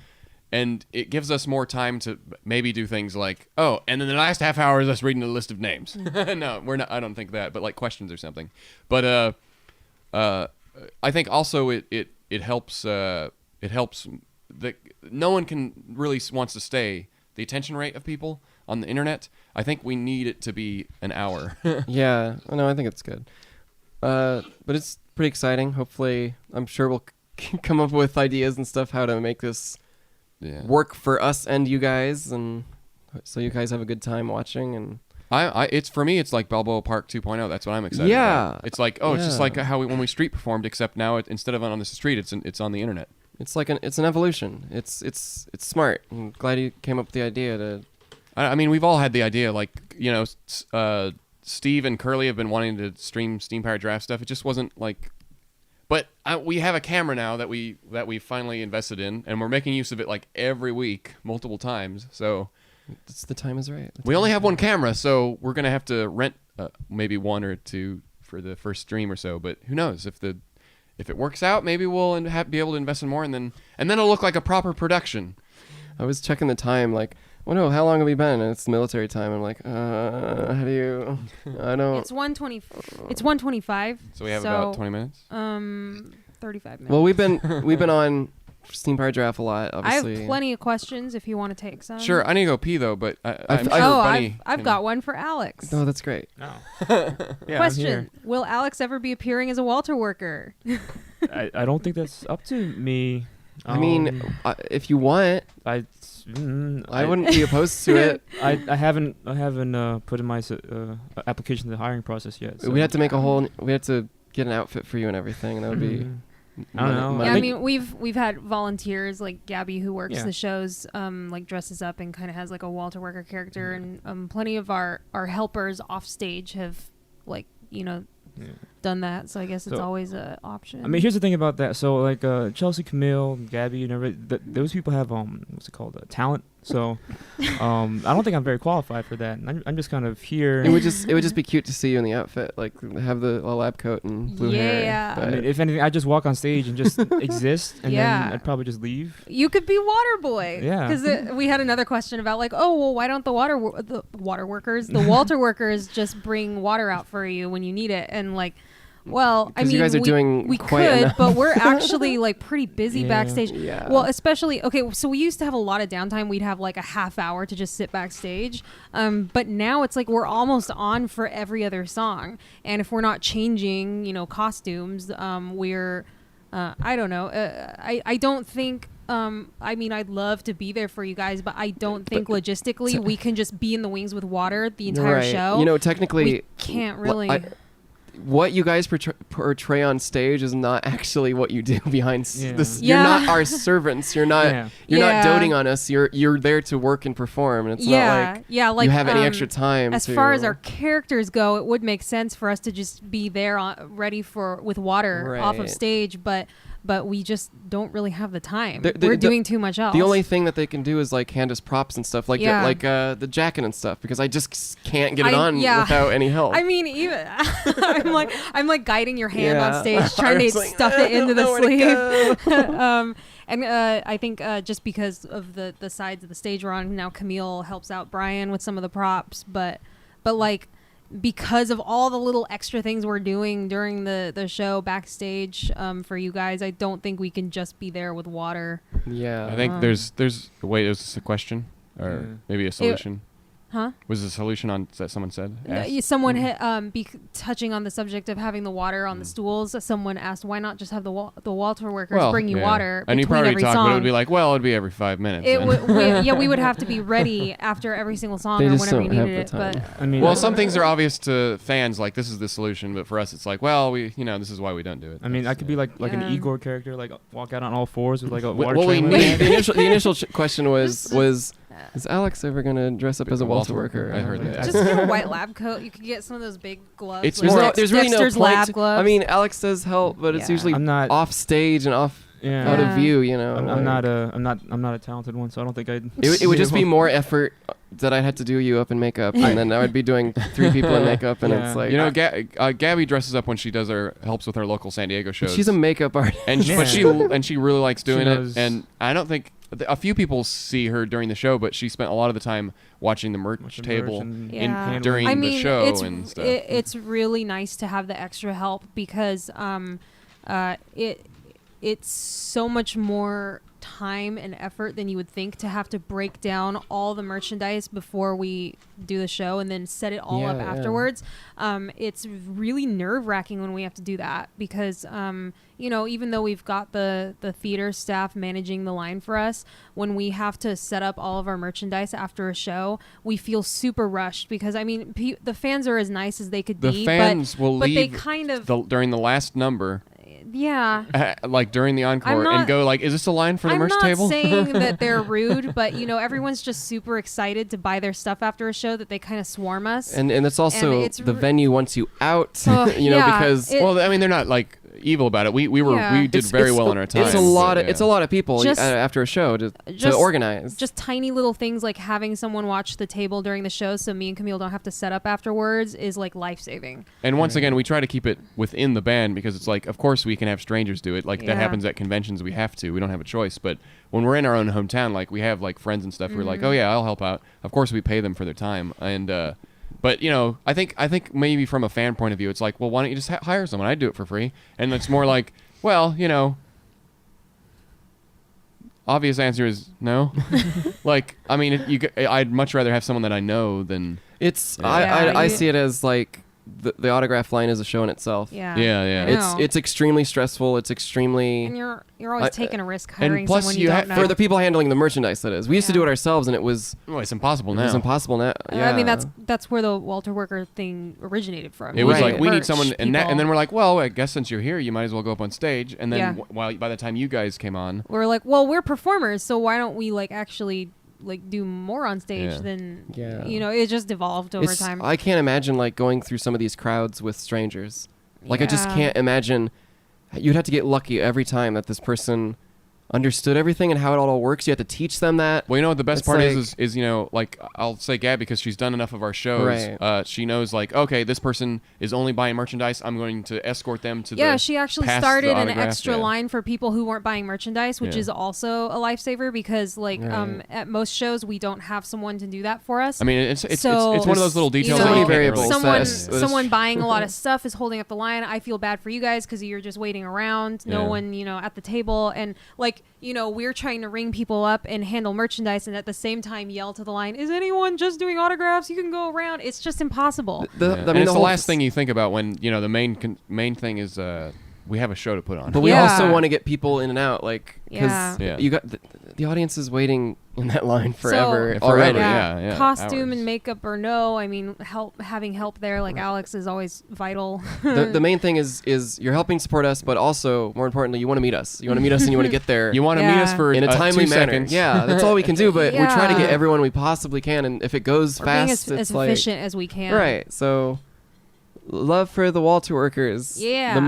it gives us more time to maybe do things like, oh, and then the last half hour is us reading a list of names. No, we're not. I don't think that, but like questions or something. But I think also it helps. It helps. No one can really wants to stay the attention rate of people on the internet. I think we need it to be an hour. Yeah, no, I think it's good. But it's pretty exciting. Hopefully, I'm sure we'll come up with ideas and stuff how to make this work for us and you guys, and so you guys have a good time watching. And it's for me, it's like Balboa Park 2.0. That's what I'm excited about. It's like it's just like how when we street performed, except now instead of on the street, it's on the internet. It's like it's an evolution. It's smart. I'm glad you came up with the idea to. I mean, we've all had the idea. Like Steve and Curly have been wanting to stream Steam Powered Giraffe stuff. It just wasn't like. But we have a camera now that we finally invested in, and we're making use of it like every week, multiple times. So. The time is right. We only have one camera, so we're gonna have to rent maybe one or two for the first stream or so. But who knows if it works out, maybe we'll be able to invest in more, and then it'll look like a proper production. I was checking the time, like, oh no, how long have we been? And it's military time. I'm like, how do you? I don't. It's 1:20. It's 1:25. So we have about 20 minutes. 35 minutes. Well, we've been on Steam Powered Giraffe a lot. Obviously, I have plenty of questions if you want to take some. Sure, I need to go pee though, but I've got one for Alex. Oh, that's great. Yeah, question: will Alex ever be appearing as a Walter worker? I don't think that's up to me. I mean, if you want, I wouldn't be opposed to it. I haven't put in my application to the hiring process yet. So. We had to make we had to get an outfit for you and everything, and that would be. I don't know. Yeah, I mean, we've had volunteers like Gabby who works the shows, like dresses up and kind of has like a Walter Worker character, and plenty of our helpers off stage have like done that. So I guess it's always an option. I mean, here's the thing about that. So like Chelsea, Camille, Gabby, those people have what's it called, talent. So I don't think I'm very qualified for that. I'm just kind of here. It would just be cute to see you in the outfit, like have the lab coat and blue hair. Yeah. I mean, if anything, I just walk on stage and just exist, and then I'd probably just leave. You could be water boy. Yeah. Because we had another question about like, oh well, why don't the water workers, the Walter workers, just bring water out for you when you need it? and like, well, I 'Cause mean, you guys are doing we quite could, enough. but we're actually like pretty busy Yeah. backstage. Yeah. Well, especially so we used to have a lot of downtime. We'd have like a half hour to just sit backstage, but now it's like we're almost on for every other song, and if we're not changing, costumes, we're I don't know. I don't think. I mean, I'd love to be there for you guys, but I don't think logistically we can just be in the wings with water the entire Right. show. Technically, we can't really. what you guys portray on stage is not actually what you do behind Yeah. this. Yeah. You're not our servants. You're not. Yeah. You're not Yeah. doting on us. You're there to work and perform, and it's not like like you have any extra time. As far as our characters go, it would make sense for us to just be there ready with water off of Right. stage, but we just don't really have the time. The- We're doing too much else. The only thing that they can do is like hand us props and stuff, like the jacket and stuff, because I just can't get it on without any help. I mean, even I'm like guiding your hand Yeah. on stage, trying I to was like, stuff I it into don't the know where to sleeve. And I think just because of the sides of the stage we're on now, Camille helps out Brian with some of the props, but like, because of all the little extra things we're doing during the show backstage for you guys, I don't think we can just be there with water. Yeah. I think there's wait, is this a question or Yeah. maybe a solution? Huh? Was the solution on that someone said? Asked? Someone touching on the subject of having the water on the stools. Someone asked, "Why not just have the Walter workers bring you yeah. water And you between probably every talked, song?" but it would be like, well, it'd be every 5 minutes. It then. we would have to be ready after every single song They or just whenever you don't have needed the it. time. But I mean, Well, some things are obvious to fans, like this is the solution, but for us, it's like, well, this is why we don't do it. I mean, I could be like an Yeah. Igor character, like walk out on all fours with like a Well, water we train. need, the initial question was is Alex ever gonna dress up as a Walter worker? I heard that. just get a white lab coat. You could get some of those big gloves. It's like more- There's really no Dexter's point. lab gloves. I mean, Alex does help, but it's Yeah. usually I'm not. off stage and off Yeah. out of Yeah. view. You know, I'm like- not a talented one, so I don't think I'd. It would just be more effort that I'd have to do you up in makeup, and then I would be doing 3 people in makeup, and Yeah. it's like Gabby dresses up when she does helps with her local San Diego shows. she's a makeup artist. and Yeah. but she really likes doing it. knows. And I don't think a few people see her during the show, but she spent a lot of the time watching the merch table Yeah. during I the mean, show it's, and stuff. it's really nice to have the extra help because it's so much more time and effort than you would think to have to break down all the merchandise before we do the show and then set it all up Yeah, yeah. afterwards. It's really nerve-wracking when we have to do that because even though we've got the theater staff managing the line for us, when we have to set up all of our merchandise after a show, we feel super rushed because I mean the fans are as nice as they could the be, fans will but they leave kind of during the last number, yeah. like during the encore, I'm and go like, "Is this a line for the I'm merch not table?" saying that they're rude, but everyone's just super excited to buy their stuff after a show that they kind of swarm us. and it's also And it's the venue wants you out, Oh, yeah, because it- Well, I mean, they're not like evil about it. We did It's- very it's well a- in our time. It's a lot of but, it's a lot of people Just- after a show to just- organize. Just tiny little things like having someone watch the table during the show so me and Camille don't have to set up afterwards is like life-saving. And once again, we try to keep it within the band because it's like, of course, we can have strangers do it. Like that Yeah. happens at conventions. We have to. We don't have a choice. But when we're in our own hometown, like we have like friends and stuff. We're like, oh yeah, I'll help out. Of course, we pay them for their time. And but I think maybe from a fan point of view, it's like, well, why don't you just hire someone? I'd do it for free. And it's more like, well, obvious answer is no. Like, I mean, I'd much rather have someone that I know than. It's Yeah. I you- see it as like the autograph line is a show in itself. Yeah. Yeah. I know. It's extremely stressful. It's extremely And you're always I- taking a risk and hiring plus someone you you ha- don't know. for the people handling the merchandise. That is, we used to Yeah. do it ourselves, and it was It's impossible now. impossible now. I mean, Yeah. that's where the Walter Worker thing originated from. It was Right. like we need Merch someone, and people. then we're like, well, I guess since you're here, you might as well go up on stage. And then Yeah. while by the time you guys came on, We're like, well, we're performers, so why don't we like actually like do more on stage Yeah. than Yeah. it just evolved over time. I can't imagine like going through some of these crowds with strangers. Like I just Yeah. can't imagine. You'd have to get lucky every time that this person understood everything and how it all works. You have to teach them that. Well, you know what the best It's part like- is you know, like I'll say Gab because she's done enough of our shows. Right. She knows like, okay, this person is only buying merchandise. I'm going to escort them to Yeah, the she actually past started the an autograph, extra yeah. line for people who weren't buying merchandise, which Yeah. is also a lifesaver because like Right. at most shows we don't have someone to do that for us. I mean, it's So- one of those little You details. know, that so many you can't variables. really- someone That's- someone buying a lot of stuff is holding up the line. I feel bad for you guys because you're just waiting around. No Yeah. one, at the table, and like we're trying to ring people up and handle merchandise, and at the same time yell to the line, "Is anyone just doing autographs? You can go around." It's just impossible. Yeah. I And mean, it's the whole- last thing you think about when the main thing is we have a show to put on. But we Yeah. also want to get people in and out, like, because Yeah. you got the audience is waiting in that line So- forever Yeah, already. yeah, Costume hours. and makeup or no, I mean, having help there, like Alex, is always vital. The main thing is you're helping support us, but also more importantly, you want to meet us. You want to meet us, and you want to get there You want to meet us Yeah. for in a timely 2 manner. seconds. Yeah, that's all we can do. But we try to Yeah. get everyone we possibly can, and if it goes We're being fast, as it's like efficient as we can. right. So, love for the Walter workers. Yeah. the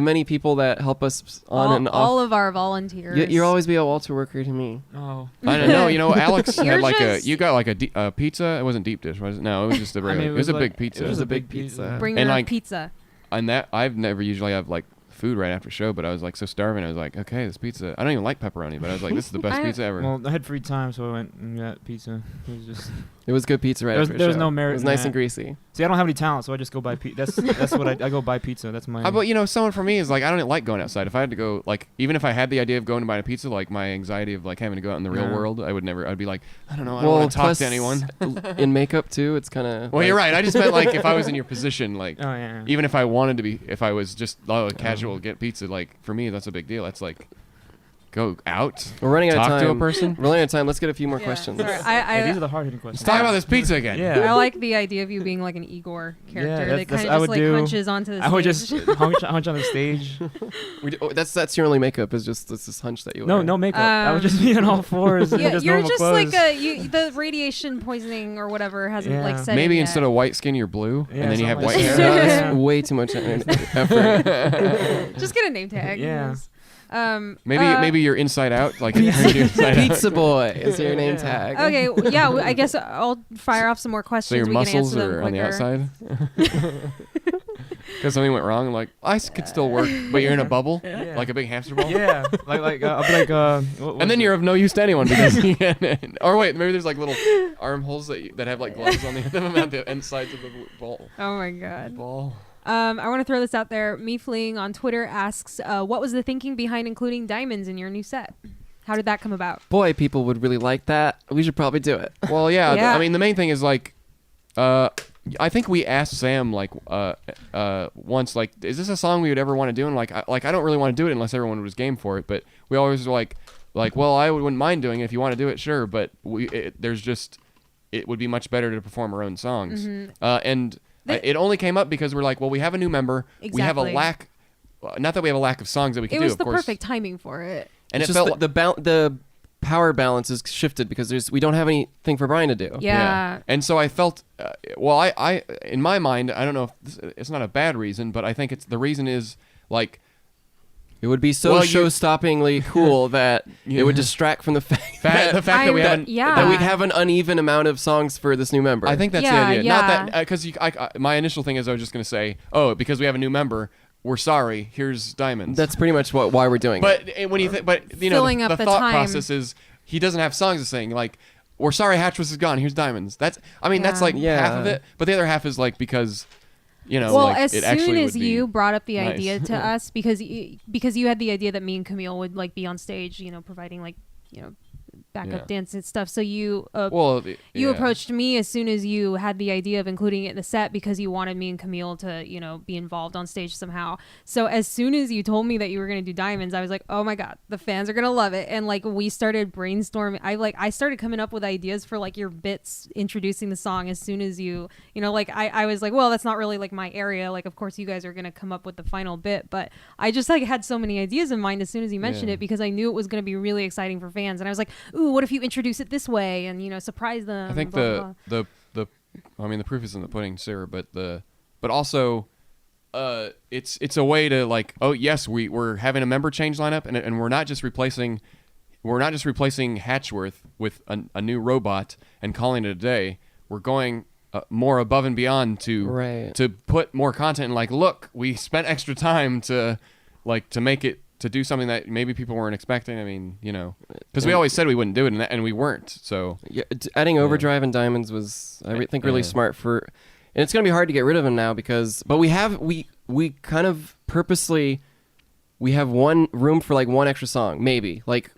many people that help us on and all off. of our volunteers. You'll always be a Walter worker to me. Oh. I don't know. Alex You're had like just- you got like a pizza. It wasn't deep dish, was it? No, it was just a regular. mean, it was a like- big pizza. It was a big pizza. Bring And your like- pizza. And that I've never usually have like food right after show, but I was like so starving. I was like, okay, this pizza. I don't even like pepperoni, but I was like, this is the best I- pizza ever. Well, I had free time, so I went and got pizza. It was just It was good pizza right There was- after there the was show. no merit It was in nice that. and greasy. see, I don't have any talent, so I just go buy pizza. That's what I go buy pizza. That's my. But someone for me is like, I don't like going outside. If I had to go, like, even if I had the idea of going to buy a pizza, like my anxiety of like having to go out in the real Yeah. world, I'd be like, I don't know, I don't want to talk plus, to anyone. in makeup too, it's kind of. Well, you're right. I just meant like if I was in your position, like. Oh yeah. Even if I wanted to be, if I was just casual get pizza, like for me that's a big deal. That's like go out, We're running out of talk time. to a person. We're running out of time. Let's get a few more Yeah, questions. sorry. Yeah, these are the hard hitting Let's questions. talk about this pizza again. Yeah. I like the idea of you being like an Igor character that's- that kind I of would just like do- hunches onto the I would stage. just hunch on the stage. That's your only makeup is just this hunch that you wear. No makeup. I would just be on all fours. Yeah, in just you're normal just clothes. like the radiation poisoning or whatever hasn't Yeah. like set Maybe in instead yet. of white skin, you're blue, Yeah, and then you have something white like hair. that. That's way too much effort. Just get a name tag. Yeah. Maybe you're inside out, like you're inside out. Pizza boy is your name Yeah. tag. Okay, yeah, I guess I'll fire off some more questions. So your we muscles can answer them are on the quicker. outside. Because something went wrong. I'm like, I could still work, but you're in a bubble, Yeah. like a big hamster ball. Yeah, like I'll be like what And then was you're it? of no use to anyone because you can't. Or wait, maybe there's like little armholes that have like gloves on the end of them at the insides of the ball. Oh my god. Ball. I want to throw this out there. Me Fleeing on Twitter asks, what was the thinking behind including diamonds in your new set? How did that come about? Boy, people would really like that. We should probably do it. Well, yeah. Yeah. I mean, the main thing is like, I think we asked Sam like once, like, is this a song we would ever want to do? And like, I don't really want to do it unless everyone was game for it. But we always were like, well, I wouldn't mind doing it if you want to do it, sure. But it would be much better to perform our own songs. And it only came up because we're like, well, we have a new member. We have a Exactly. lack. Not that we have a lack of songs that we can It do, was of the course. perfect timing for it. And It's it just felt the power balance is shifted because we don't have anything for Brian to do. Yeah. And so I felt, I in my mind, I don't know if it's not a bad reason, but I think the reason is like, It would be so Well, show-stoppingly cool that Yeah. it would distract from the fact the fact that we haven't. Yeah. that we have an uneven amount of songs for this new member. I think that's Yeah, the idea. yeah. Not that because my initial thing is I was just going to say, oh, because we have a new member, we're sorry. Here's diamonds. that's pretty much why we're doing it. But when you Filling the up the thought time. process is he doesn't have songs to sing. Like, we're sorry, Hatchwas is gone. Here's diamonds. That's Yeah. like Yeah. half of it, but the other half is like because. Well, like, as it soon actually as would be you brought up the nice. idea to us, because you had the idea that me and Camille would like be on stage, providing like backup Yeah. dance and stuff. So you you approached me as soon as you had the idea of including it in the set because you wanted me and Camille to be involved on stage somehow. So as soon as you told me that you were going to do diamonds, I was like, oh my god, the fans are going to love it. And like we started brainstorming. I started coming up with ideas for like your bits introducing the song as soon as I was like, well, that's not really like my area. Like of course you guys are going to come up with the final bit, but I just like had so many ideas in mind as soon as you mentioned Yeah. it because I knew it was going to be really exciting for fans. And I was like, ooh, what if you introduce it this way and surprise them? I think blah, blah, blah. the proof is in the pudding, sir. But also, it's a way to like, oh yes, we're having a member change lineup, and we're not just replacing we're not just replacing Hatchworth with a new robot and calling it a day. We're going more above and beyond to put more content. And like, look, we spent extra time to make it, to do something that maybe people weren't expecting. I mean, you know, because we always said we wouldn't do it, and we weren't. So yeah, adding overdrive and diamonds was, I think, really smart for, and it's gonna be hard to get rid of them now but we kind of purposely, we have one room for like one extra song, maybe like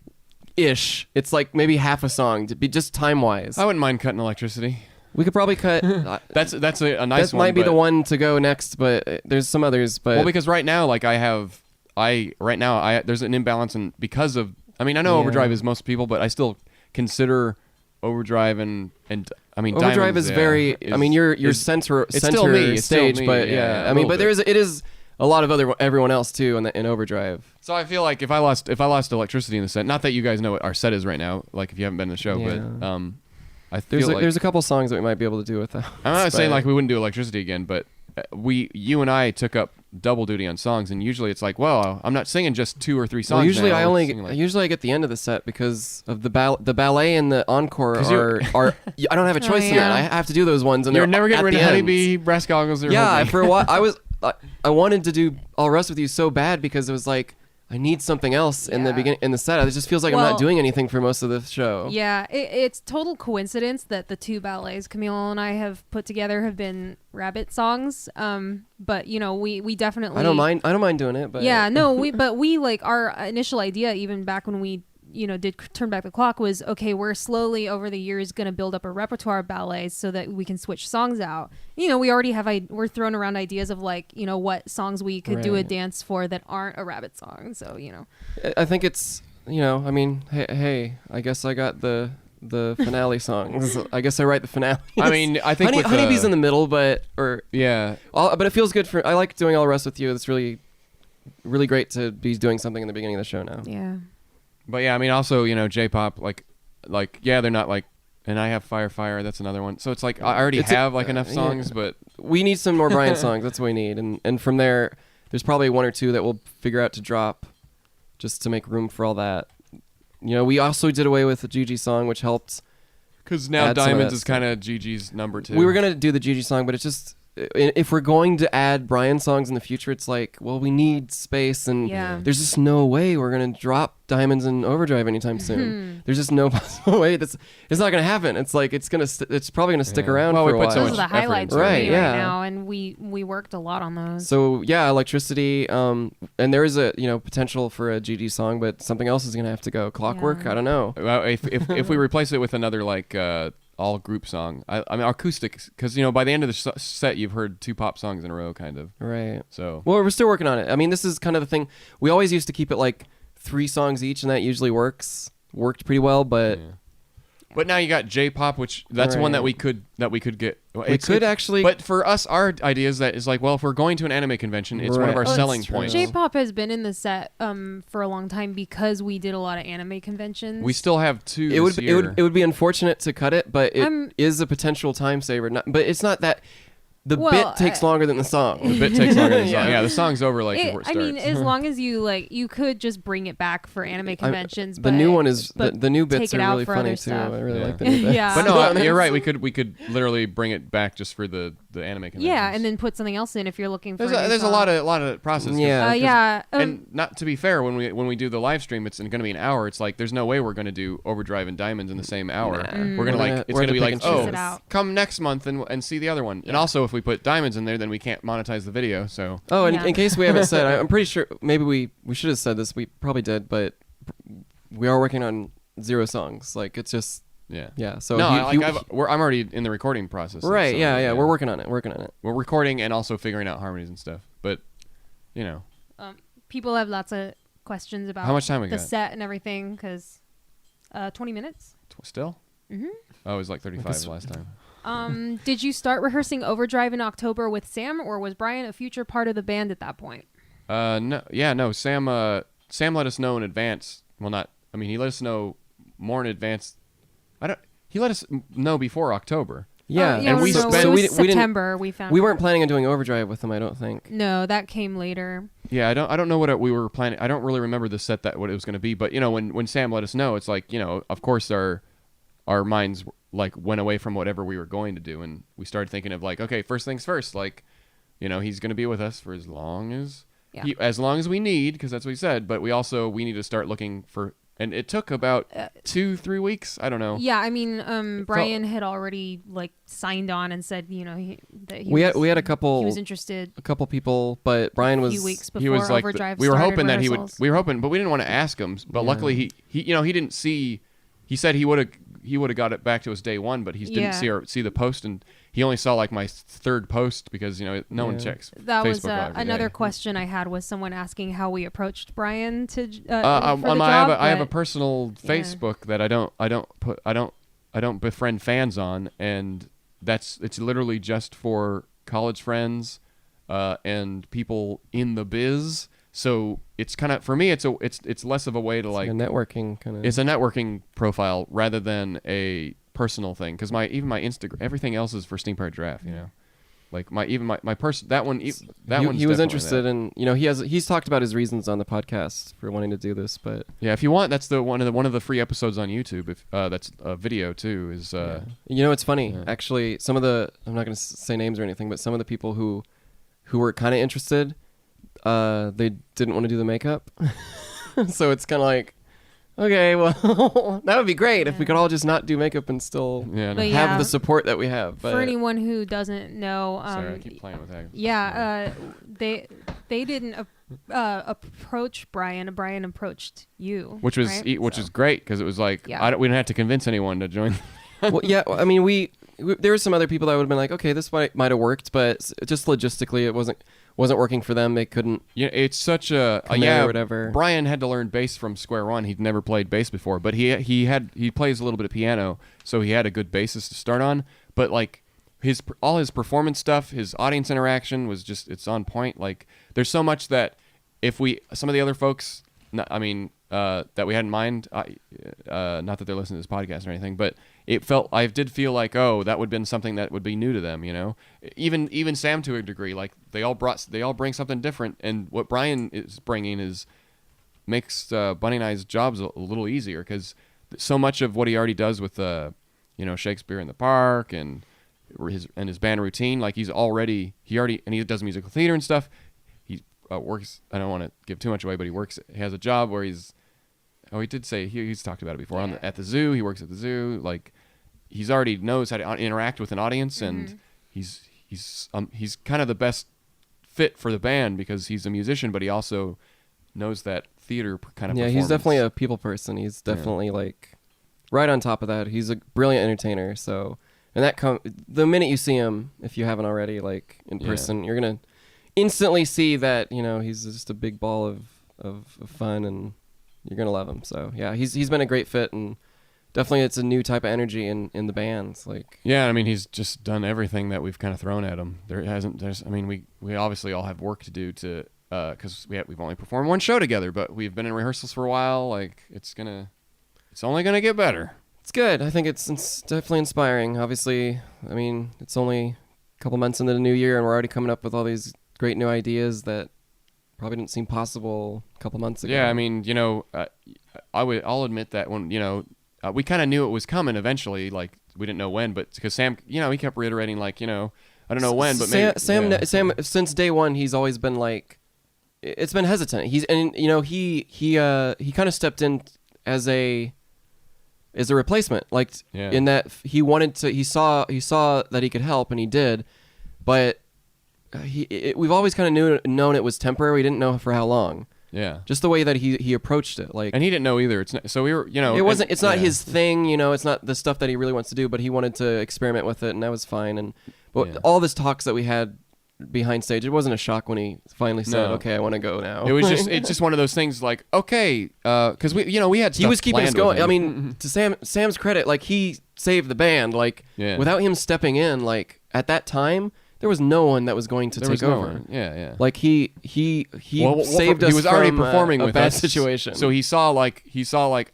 ish. It's like maybe half a song to be just time wise. I wouldn't mind cutting electricity. We could probably cut. That's a nice one. That might be the one to go next, but there's some others. But well, because right now, like there's an imbalance, and because of, I mean, I know overdrive is most people, but I still consider overdrive and I mean, overdrive Diamonds, is very. I mean, your center still me, it's stage, still me, but I mean, but it is a lot of everyone else too in overdrive. So I feel like if I lost electricity in the set, not that you guys know what our set is right now, like if you haven't been in the show, but I feel like there's a couple songs that we might be able to do without. I'm not saying like we wouldn't do electricity again, but you and I took up double duty on songs, and usually it's like, well, I'm not singing just 2 or 3 songs. Well, usually now. I get the end of the set because of the ballet and the encore are I don't have a choice in that. I have to do those ones, and you're never getting rid of Honeybee, ends. Brass Goggles. Yeah, for a while I wanted to do I'll Rest With You so bad because it was like, I need something else in the beginning, in the set. It just feels like I'm not doing anything for most of the show. Yeah, it's total coincidence that the 2 ballets Camille and I have put together have been Rabbit songs. But you know, we definitely. I don't mind doing it. But yeah, no, we like, our initial idea, even back when we did Turn Back the Clock, was, okay, we're slowly over the years going to build up a repertoire of ballets so that we can switch songs out. We already we're throwing around ideas of like, what songs we could do a dance for that aren't a Rabbit song. So, I think it's, I mean, hey, I guess I got the finale songs. I guess I write the finale. I mean, I think Honeybee's in the middle, but yeah. But it feels good I like doing All Rest With You. It's really, really great to be doing something in the beginning of the show now. Yeah. But yeah, I mean, also, J-pop, like, yeah, they're not like, and I have Fire, that's another one. So it's like, I already have like enough songs, but we need some more Brian songs. That's what we need. And from there's probably 1 or 2 that we'll figure out to drop just to make room for all that. We also did away with the Gigi song, which helped. Because now Diamonds is kind of Gigi's number 2. We were going to do the Gigi song, but it's just, if we're going to add Brian songs in the future, it's like, well, we need space, and there's just no way we're going to drop Diamonds and Overdrive anytime soon. There's just no possible way. It's not going to happen. It's like, it's probably going to stick around for a while. Those are the highlights right now, and we worked a lot on those. So yeah, Electricity, and there is a potential for a GG song, but something else is going to have to go. Clockwork, I don't know. Well, if we replace it with another like all group song, I mean acoustic, because by the end of the set you've heard 2 pop songs in a row, kind of. Right. So well, we're still working on it. I mean, this is kind of the thing. We always used to keep it like 3 songs each, and that usually worked pretty well. But but now you got J-pop, which that's one that we could get. We could actually. But for us, our idea is that is like, well, if we're going to an anime convention, it's one of our selling points. J-pop has been in the set for a long time because we did a lot of anime conventions. We still have 2 It this year. would be unfortunate to cut it, but it is a potential time saver. But it's not that. The bit takes longer than the song. The bit takes longer than the song. Yeah, the song's over before it starts. I mean, as long as you could just bring it back for anime conventions. The new one is the new bits are really funny too. I really like the new bits. Yeah. But no, you're right. We could literally bring it back just for the anime conventions. Yeah, and then put something else in if you're looking for. There's a lot of process. Yeah. And not to be fair, when we do the live stream, it's going to be an hour. It's like there's no way we're going to do Overdrive and Diamonds in the same hour. We're gonna it's gonna be like, come next month and see the other one. And also, if we put Diamonds in there, then we can't monetize the video. So in case we haven't said, I'm pretty sure maybe we should have said this. We probably did, but we are working on 0 songs. Like, it's just So no, I'm already in the recording process. Right? So, yeah. We're working on it. We're recording and also figuring out harmonies and stuff. But people have lots of questions about how much time we the got? set and everything, because 20 minutes. Still? Mm-hmm. Oh, it was like 35 last time. Did you start rehearsing Overdrive in October with Sam, or was Brian a future part of the band at that point? No. Sam let us know in advance. Well, he let us know more in advance. He let us know before October. Yeah, yeah, and we no, spent- it so was we didn't- September. We found. We weren't planning on doing Overdrive with them, I don't think. No, that came later. Yeah, I don't know what we were planning. I don't really remember the set that what it was going to be, but when Sam let us know, it's like, of course our minds like went away from whatever we were going to do, and we started thinking of like, okay, first things first, like, he's going to be with us for as long as as long as we need, because that's what he said, but we need to start looking for. And it took about 2-3 weeks. I don't know. Yeah, I mean, Brian had already like signed on and said, that We had a couple. he was interested. A couple people, but Brian was. A few weeks before He was like, Overdrive we were started hoping that he would. rehearsals. We were hoping, but we didn't want to ask him. But luckily, he didn't see. He said he would have got it back to us day one, but he didn't see the post, and he only saw like my third post because no one checks. That Facebook was every another day. question I had, was someone asking how we approached Brian to for the I have a job, personal Facebook that I don't befriend fans on, and it's literally just for college friends and people in the biz. So it's kind of, for me, it's less of a way to like a networking kind of. It's a networking profile rather than a personal thing, because my Instagram, everything else is for Steam Powered Giraffe. Like my person, that one he was interested in, he's talked about his reasons on the podcast for wanting to do this, but yeah, if you want, that's one of the free episodes on YouTube. If that's a video too, is it's funny actually. Some of the, I'm not going to say names or anything, but some of the people who were kind of interested, they didn't want to do the makeup. So it's kind of like, okay, well, that would be great if we could all just not do makeup and still have the support that we have. But for anyone who doesn't know, sorry, I keep playing with that. Yeah, they didn't approach Brian. Brian approached you, which was right? is great, because it was like we didn't have to convince anyone to join. Well, yeah, I mean, we there were some other people that would have been like, okay, this might have worked, but just logistically, it wasn't working for them. They couldn't. Yeah, it's such a or whatever. Brian had to learn bass from square one. He'd never played bass before, but he plays a little bit of piano, so he had a good bassist to start on. But like all his performance stuff, his audience interaction was just, it's on point. Like there's so much that some of the other folks, that we had in mind, not that they're listening to this podcast or anything, but I did feel like, that would have been something that would be new to them, even Sam to a degree. Like they all bring something different, and what Brian is bringing makes Bunny and I's jobs a little easier, because so much of what he already does with Shakespeare in the Park and his band routine, like he does musical theater and stuff. He works. I don't want to give too much away, but he has a job where he's. Oh, he did say he's talked about it before at the zoo. He works at the zoo. Like he's already knows how to interact with an audience, and he's kind of the best fit for the band, because he's a musician, but he also knows that theater kind of. Yeah, he's definitely a people person. He's definitely like right on top of that. He's a brilliant entertainer. So, and the minute you see him, if you haven't already, like in person, you're gonna instantly see that he's just a big ball of fun, and you're gonna love him. So yeah, he's been a great fit, and definitely it's a new type of energy in the bands. Like he's just done everything that we've kind of thrown at him. We obviously all have work to do to because we've only performed one show together, but we've been in rehearsals for a while. Like it's only gonna get better. It's good. I think it's definitely inspiring. Obviously, it's only a couple months into the new year, and we're already coming up with all these great new ideas that probably didn't seem possible a couple months ago. Yeah, I'll admit that when we kind of knew it was coming eventually. Like we didn't know when, but because Sam, he kept reiterating like, I don't know when, but Sam since day one, he's always been like, it's been hesitant. He kind of stepped in as a replacement, like in that he saw that he could help, and he did, but we've always kind of known it was temporary. We didn't know for how long. Yeah, just the way that he approached it, like, and he didn't know either. So we were, it wasn't. It's not his thing, It's not the stuff that he really wants to do, but he wanted to experiment with it, and that was fine. But all this talks that we had behind stage, it wasn't a shock when he finally said, "Okay, I want to go now." It was it's just one of those things, like, okay, because we had stuff he was keeping us going. him. To Sam's credit, like he saved the band. Like without him stepping in, like at that time, there was no one that was going to take over. Yeah. Like he saved us. He was already from performing a with bad us, situation. So he saw like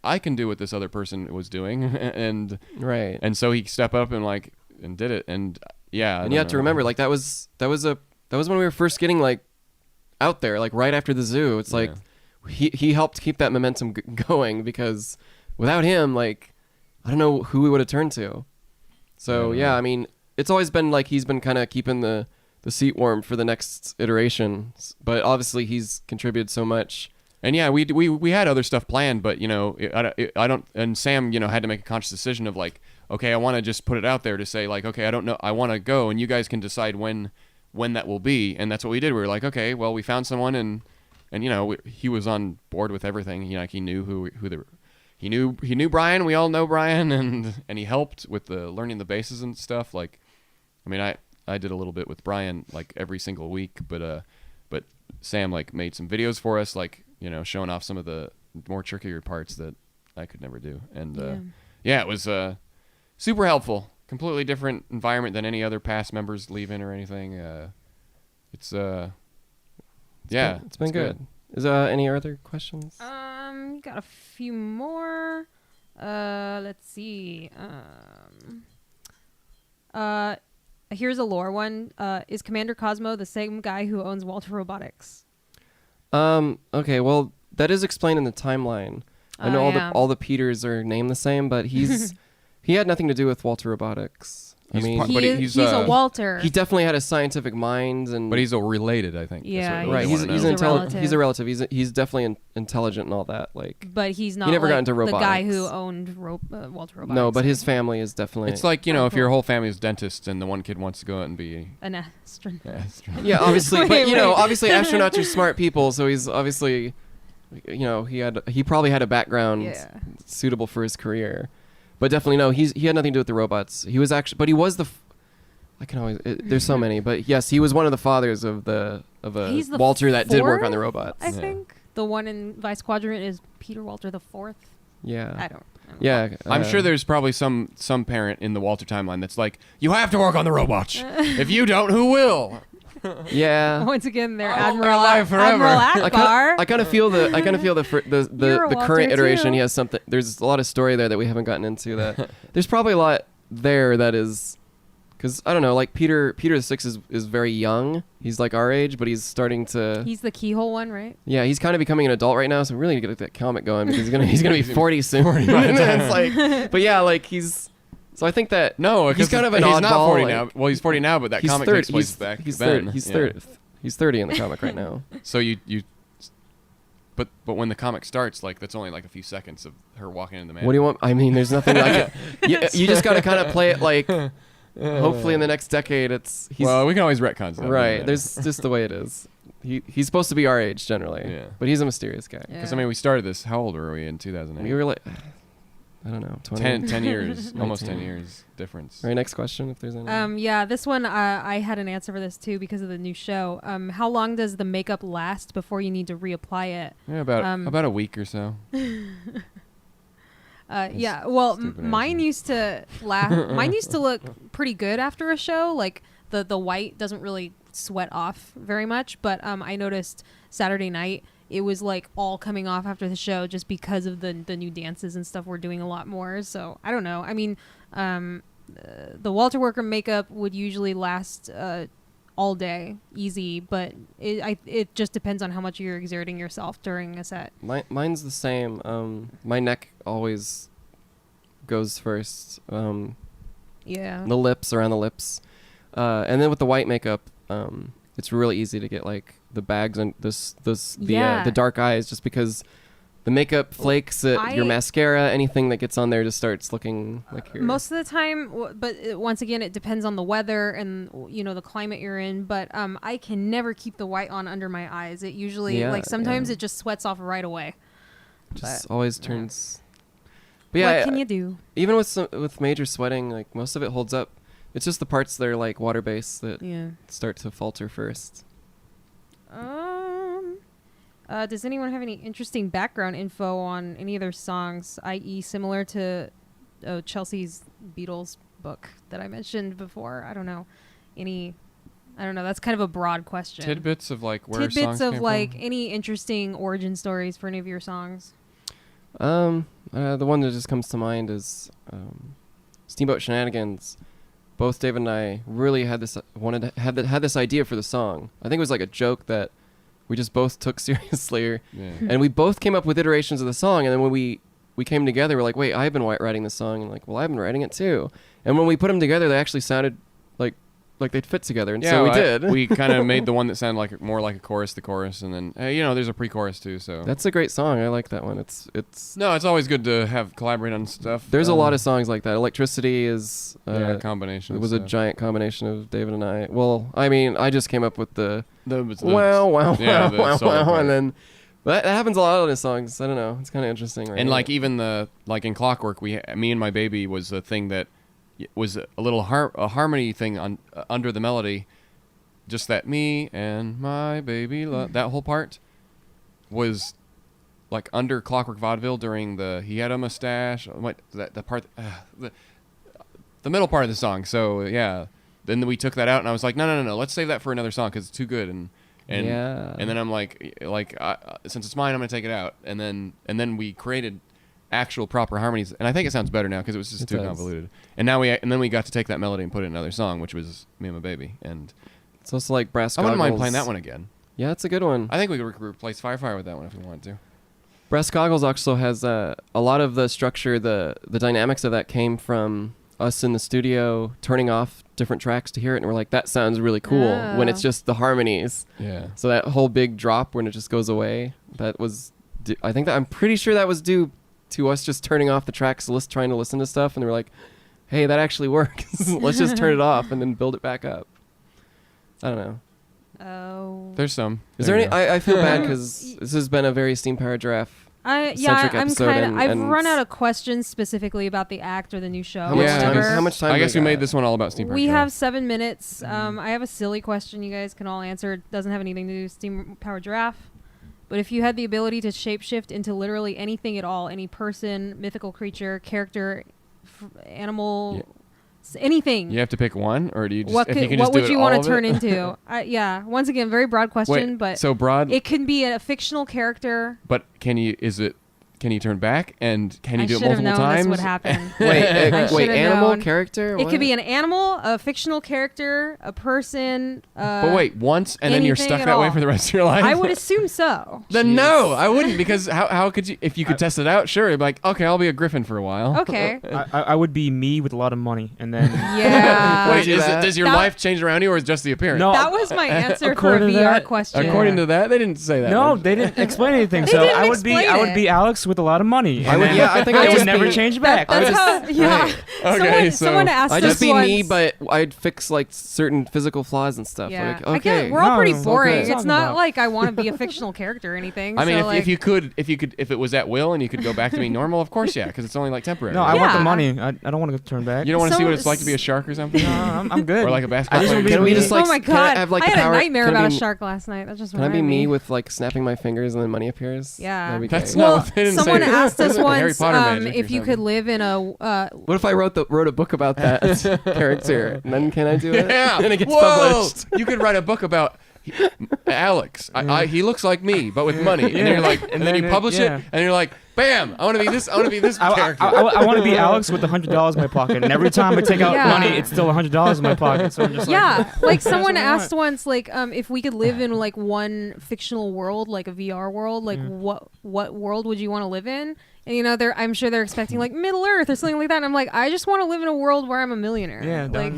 I can do what this other person was doing, and right. And so he stepped up and like did it. And yeah, And you have to remember, like that was when we were first getting like out there, like right after the zoo. It's like he helped keep that momentum going, because without him, like I don't know who we would have turned to. So yeah, I mean, it's always been like he's been kind of keeping the seat warm for the next iteration, but obviously he's contributed so much. And yeah, we had other stuff planned, but you know, I don't. And Sam, you know, had to make a conscious decision of like, okay, I want to just put it out there to say like, okay, I don't know, I want to go, and you guys can decide when that will be. And that's what we did. We were like, okay, well, we found someone, and you know, he was on board with everything. You know, like he knew he knew Brian. We all know Brian, and he helped with the learning the basses and stuff. Like, I mean, I did a little bit with Brian like every single week, but Sam like made some videos for us, like, you know, showing off some of the more trickier parts that I could never do. And yeah, it was super helpful. Completely different environment than any other past members leaving or anything. It's been good. Is any other questions? Got a few more. Let's see. Here's a lore one. Is Commander Cosmo the same guy who owns Walter Robotics? Okay, well, that is explained in the timeline. I know all the Peters are named the same, but he had nothing to do with Walter Robotics. He's a Walter. He definitely had a scientific mind, but he's a related, I think. Yeah, right. He's a relative. He's definitely intelligent and all that. Like, but he's not. He never like got into robotics. The guy who owned Walter Robotics. No, but his family is definitely. It's like, you know, if your whole family is dentists and the one kid wants to go out and be an astronaut. Yeah, obviously, but you know, obviously astronauts are smart people, so he's obviously, you know, he probably had a background suitable for his career. But definitely no, he had nothing to do with the robots. He was actually, but he was there's so many, but yes, he was one of the fathers of a Walter that did work on the robots. I think the one in Vice Quadrant is Peter Walter the Fourth. Yeah. I don't Yeah. I'm sure there's probably some parent in the Walter timeline that's like, you have to work on the robots. If you don't, who will? Yeah. Once again, they're Admiral Akbar. I kind of feel the current iteration. Too. He has something. There's a lot of story there that we haven't gotten into. That there's probably a lot there that is, because I don't know. Like Peter the Sixth is very young. He's like our age, but he's starting to. He's the keyhole one, right? Yeah, he's kind of becoming an adult right now. So we really need to get that comic going, because he's gonna be 40 soon. It's like, but yeah, like he's. So I think that he's kind of an oddball. He's not 40 now. Well, he's 40 now, but that comic takes place back then. He's 30. He's 30 in the comic right now. So but when the comic starts, like that's only like a few seconds of her walking in the man. What do you want? I mean, there's nothing like it. You just got to kind of play it like. Hopefully, in the next decade, well, we can always retcon stuff. Right. There's just the way it is. He's supposed to be our age generally. Yeah. But he's a mysterious guy. Because I mean, we started this. How old were we in 2008? We were like. I don't know, 10 years, almost 10 years difference. All right, next question, if there's any. Yeah, this one, I had an answer for this too because of the new show. How long does the makeup last before you need to reapply it? Yeah, about a week or so. Yeah, well, mine used to look pretty good after a show. Like the white doesn't really sweat off very much, but I noticed Saturday night it was like all coming off after the show just because of the new dances and stuff. We're doing a lot more, so I don't know. I mean, the Walter Worker makeup would usually last all day, easy, but it just depends on how much you're exerting yourself during a set. Mine's the same. My neck always goes first. Yeah. The lips, around the lips, and then with the white makeup, it's really easy to get like the bags and the dark eyes, just because the makeup flakes, your mascara, anything that gets on there just starts looking like you're... Most of the time, but once again, it depends on the weather and, you know, the climate you're in. But I can never keep the white on under my eyes. It usually, sometimes it just sweats off right away. Just always turns... But yeah, what can you do? Even with major sweating, like most of it holds up. It's just the parts that are like water-based that start to falter first. Does anyone have any interesting background info on any of their songs, i.e. similar to Chelsea's Beatles book that I mentioned before? I don't know. That's kind of a broad question. Tidbits of like where songs came from? Any interesting origin stories for any of your songs? The one that just comes to mind is Steamboat Shenanigans. both David and I really had this had this idea for the song. I think it was like a joke that we just both took seriously, and we both came up with iterations of the song. And then when we came together, we're like, wait, I've been writing the song, and like, well, I've been writing it too. And when we put them together, they actually sounded like they'd fit together, and so we did. We kind of made the one that sounded like more like a chorus, the chorus, and then there's a pre-chorus too. So that's a great song. I like that one. It's always good to have collaborate on stuff. There's a lot of songs like that. Electricity is a combination. It was a giant combination of David and I. Well, I mean, I just came up with the wow, and then that happens a lot on his songs. I don't know. It's kind of interesting, right? And like even in Clockwork, me and my baby was a thing that was a little a harmony thing on under the melody. Just that me and my baby, that whole part was like under Clockwork Vaudeville during he had a mustache. The part, the middle part of the song. So yeah, then we took that out, and I was like, no, let's save that for another song because it's too good. And then I'm like since it's mine, I'm gonna take it out. And then we created actual proper harmonies, and I think it sounds better now because it was just too convoluted. And then we got to take that melody and put it in another song, which was Me and My Baby. And it's also like Brass I Goggles. wouldn't mind playing that one again. Yeah, it's a good one. I think we could replace Firefire with that one if we wanted to. Brass Goggles also has a lot of the structure, the dynamics of that came from us in the studio turning off different tracks to hear it, and we're like, that sounds really cool when it's just the harmonies. Yeah. So that whole big drop when it just goes away, I'm pretty sure that was due to us just turning off the tracks, trying to listen to stuff, and they were like, hey, that actually works. Let's just turn it off and then build it back up. I don't know. Oh. There's some. Is there any? I feel bad because this has been a very Steam Powered Giraffe centric episode. I've run out of questions specifically about the act or the new show. How much time? I guess we made this one all about Steam Powered Giraffe. We have 7 minutes. I have a silly question you guys can all answer. It doesn't have anything to do with Steam Powered Giraffe. But if you had the ability to shapeshift into literally anything at all, any person, mythical creature, character, animal, anything. You have to pick one, or do you just? What would you want to turn into? Once again, very broad question, Wait, but so broad. It can be a fictional character. But can you turn back, and can you do it multiple times? times? This would happen. wait, animal character? It could be an animal, a fictional character, a person. But wait, once, and then you're stuck that way for the rest of your life? I would assume so. Then no, I wouldn't, because how could you? If you could test it out, sure, you'd be like, okay, I'll be a griffin for a while. Okay. I would be me with a lot of money, and then yeah. Wait, does your life change around you, or is it just the appearance? No, that was my answer for a VR question. According to that, they didn't say that. No, they didn't explain anything. So I would be Alex with a lot of money. I think I I would never change back. Someone asked us I'd just be once, me, but I'd fix like certain physical flaws and stuff. Yeah. Like, okay, We're all pretty No, boring. okay. It's not like I want to be a fictional character or anything. I mean, so if it was at will and you could go back to being normal, of course, yeah, because it's only like temporary. No, I want the money. I don't want to turn back. You don't want to see what it's like to be a shark or something? No, I'm good. Or like a basketball player? Can we just like? Oh my can I god! have, like, I the had power- a nightmare can I about a be- shark last night. That just Can I be reminded me with like snapping my fingers and then money appears? Yeah. That'd be That's great. not Well, what they didn't someone say. asked us Harry once Potter magic or if you something. could live in a. What if I wrote a book about that character? And then can I do it? Yeah. And it gets Whoa! published. You could write a book about Alex. He looks like me, but with money. And then you're like, and then you publish it, and you're like, bam! I want to be this. I want to be this character. I want to be Alex with $100 in my pocket, and every time I take out money, it's still $100 in my pocket. So I'm just like someone asked once, like, if we could live in like one fictional world, like a VR world, like what world would you want to live in? And I'm sure they're expecting like Middle Earth or something like that. And I'm like, I just want to live in a world where I'm a millionaire. Yeah, like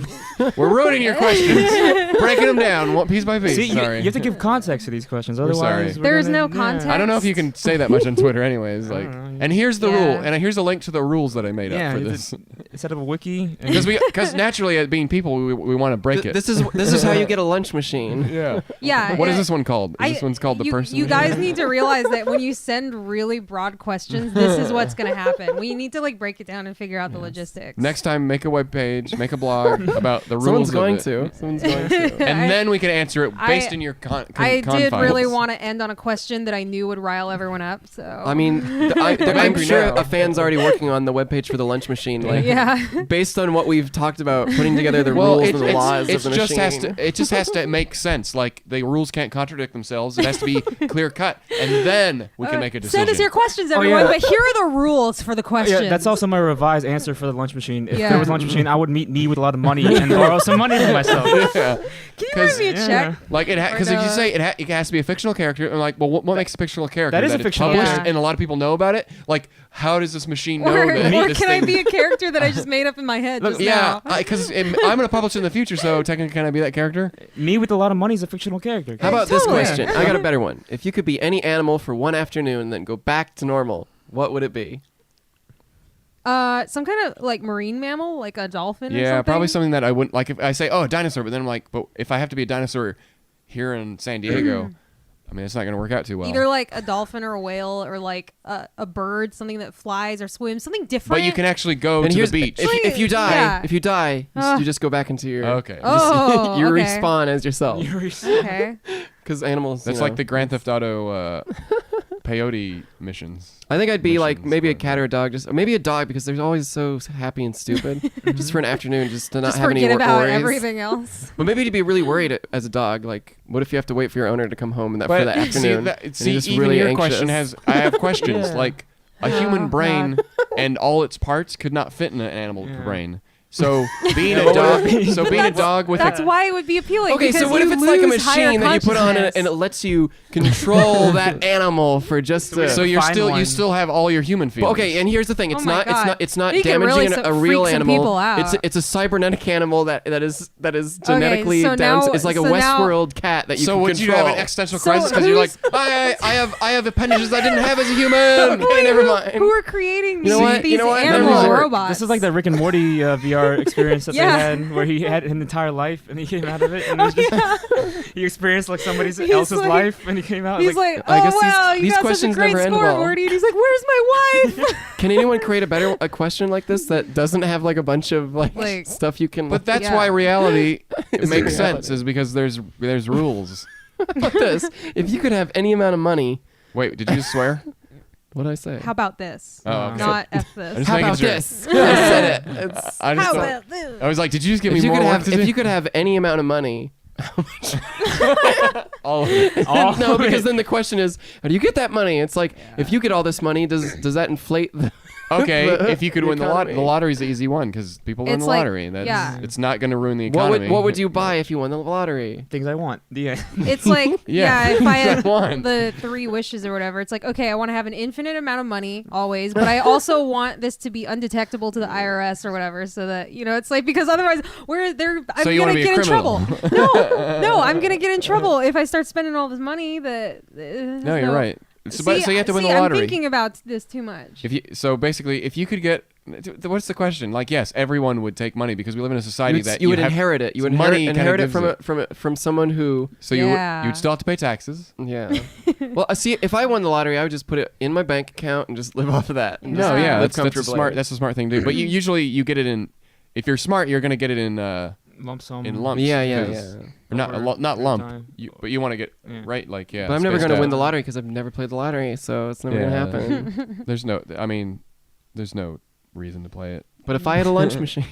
we're ruining your questions, breaking them down piece by piece. See, Sorry. you have to give context to these questions. We're Otherwise, sorry. There's no context. I don't know if you can say that much on Twitter, anyways. Like, and here's the Yeah. rule, and here's a link to the rules that I made up for this. Set up a wiki. Because naturally, being people, we want to break it. This is how you get a lunch machine. Yeah. Yeah. What is this one called? This one's called the person. You guys need to realize that when you send really broad questions, this is what's going to happen. We need to like break it down and figure out the logistics. Next time, make a web page, make a blog about the rules. Someone's going to. And then we can answer it based in your I did confines. really want to end on a question that I knew would rile everyone up. So I mean, I'm angry sure now. a fan's already working on the webpage for the lunch machine. Like, Yeah. based on what we've talked about, putting together the rules and the laws of the just machine. it just has to make sense. Like the rules can't contradict themselves. It has to be clear cut, and then we can make a decision. Send us your questions, everyone. yeah. But here are the rules for the questions. Yeah, that's also my revised answer for the lunch machine. If Yeah. there was a lunch machine, I would meet me with a lot of money and borrow some money for myself. Yeah. Can you write me a check? Like because if you say it has to be a fictional character, and like, well, what makes a fictional character? That is a it's fictional published character. and a lot of people know about it. Like, how does this machine know Or, that? or this can I thing- be a character that I just made up in my head just Yeah, now? because I'm going to publish it in the future, so technically, can I be that character? Me with a lot of money is a fictional character. How about this Totally. question? I got a better one. If you could be any animal for one afternoon and then go back to normal, what would it be? Some kind of like marine mammal, like a dolphin. or Yeah, something? probably something that I wouldn't like. If I say, oh, a dinosaur, but then I'm like, but if I have to be a dinosaur here in San Diego, I mean, it's not going to work out too well. Either like a dolphin or a whale, or like a bird, something that flies or swims, something different. But you can actually go And to the here's beach. if you die, Yeah. if you die, you just go back into your. Okay. Oh, you okay. respawn as yourself Okay. because animals. That's you like know. the Grand Theft Auto peyote missions. I think I'd be like missions, maybe a but- cat or a dog, just or maybe a dog because they're always so happy and stupid. Just for an afternoon, just to not Just have any forget about worries. everything else. But maybe to be really worried as a dog, like what if you have to wait for your owner to come home and that for that see, afternoon? and see, you're just even really your anxious. question has. I have questions Yeah. like a Oh, human God. brain and all its parts could not fit in an animal Yeah. brain. So being Yeah, a what dog, would it be? so being a dog with That's a, why it would be appealing. Okay, so because what if you it's like a lose higher machine that you put on and consciousness. it lets you control that animal for just So we a... so you're Find still you one. still have all your human But feelings. okay, and here's the thing: Oh my God. it's not You can damaging really a real freak some animal. people out. It's a cybernetic animal that is genetically so down. now- It's like a so now- Westworld cat that you so can would control. you have an existential So crisis because you're like, who's- I have appendages I didn't have as a human. Okay, never mind. Who are creating You know what? these You know what? animal Never mind. robots? This is like the Rick and Morty VR experience that Yeah. they had, where he had an entire life and he came out of it, and it was just, he experienced like somebody He's else's like- life, and he came out He's like, I oh guess wow, you these got such a questions great never end score, well. Morty. And he's like, where's my wife? Can anyone create a question like this that doesn't have like a bunch of Like- stuff you can? But that's Yeah. why reality Is makes reality. sense is because there's rules. About this. If you could have any amount of money, Wait, did you just swear? what did I say? How about this? Oh, okay. Not F I this. just How making about sure. this? I said it. It's, I just How thought- about this? I was like, did you just give me if you more could work have to do? if you could have any amount of money. All of it. all No, of because it. then the question is, how do you get that money? It's like if you get all this money, does that inflate the Okay, the- if you could the win the lottery, economy? the lottery's the easy one because people win It's the like- lottery. That's, yeah. It's not going to ruin the what economy. would you buy if you won the lottery? Things I want. The end. It's like, Yeah. yeah, if I had want. the 3 wishes or whatever, it's like, okay, I want to have an infinite amount of money always, but I also want this to be undetectable to the IRS or whatever, so that, you know, it's like, because otherwise I'm So you wanna gonna be a get in criminal. trouble. No, I'm gonna get in trouble if I start spending all this money. No, you're right. So, but, so you have to win the I'm lottery. thinking about this too much. So basically, if you could get, what's the question? Like, yes, everyone would take money because we live in a society that You would have, inherit it. You would money inherit kinda it gives from someone who. So Yeah. you'd still have to pay taxes. Yeah. Well, I see. If I won the lottery, I would just put it in my bank account and just live off of that. and just No, yeah, live that's a comfortably. smart. That's a smart thing to do. But you usually you get it in. If you're smart, you're gonna get it in Lump sum. lumps. Yeah. 'cause- Or not Over not a lump. time. But you want to get Yeah. right, like yeah. But I'm never spaced going to out. win the lottery because I've never played the lottery, so it's never going to Yeah. happen. There's no. I mean, there's no reason to play it. But if I had a lunch machine,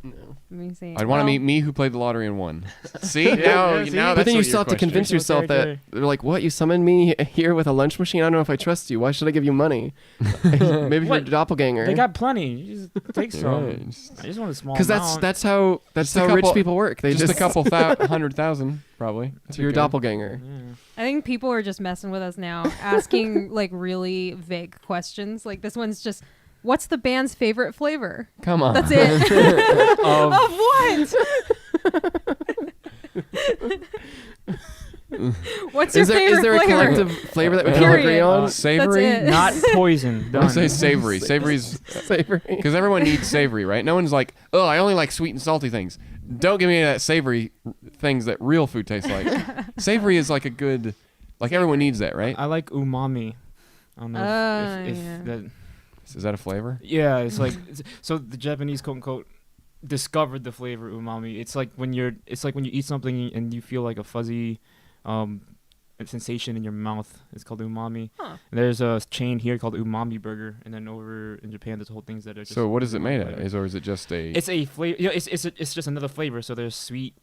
no. Let me see. I'd want to Well, meet me who played the lottery and won. See Yeah, now, yeah, see? now But that's then you what still your have to question convince is. yourself that character. they're like, "What? You summoned me here with a lunch machine? I don't know if I trust you. Why should I give you money? Maybe you're a What? doppelganger." They got plenty. You just take You're some. right. Just- I just want a small. Because amount. that's how Just a rich couple- people work. They just a couple 100,000 probably. So you're a doppelganger. Yeah. I think people are just messing with us now, asking like really vague questions. Like this one's just, what's the band's favorite flavor? Come on. That's it. Of- Of what? What's your Is there favorite a flavor? collective flavor that we can all agree Period. on? Savory. That's it. Not poison. I'm Done. gonna say savory. Savory's Savory. because everyone needs savory, right? No one's like, oh, I only like sweet and salty things. Don't give me any of that savory things that real food tastes like. Savory is like a good, like everyone needs that, right? I like umami. I don't know if yeah. that. Is that a flavor? Yeah, it's like so the Japanese quote unquote discovered the flavor umami. It's like when you eat something and you feel like a fuzzy sensation in your mouth. It's called umami. Huh. And there's a chain here called Umami Burger, and then over in Japan there's whole things that are just. So what is it made of? flavor. Or is it just a? It's a flavor. It's just another flavor. So there's sweet,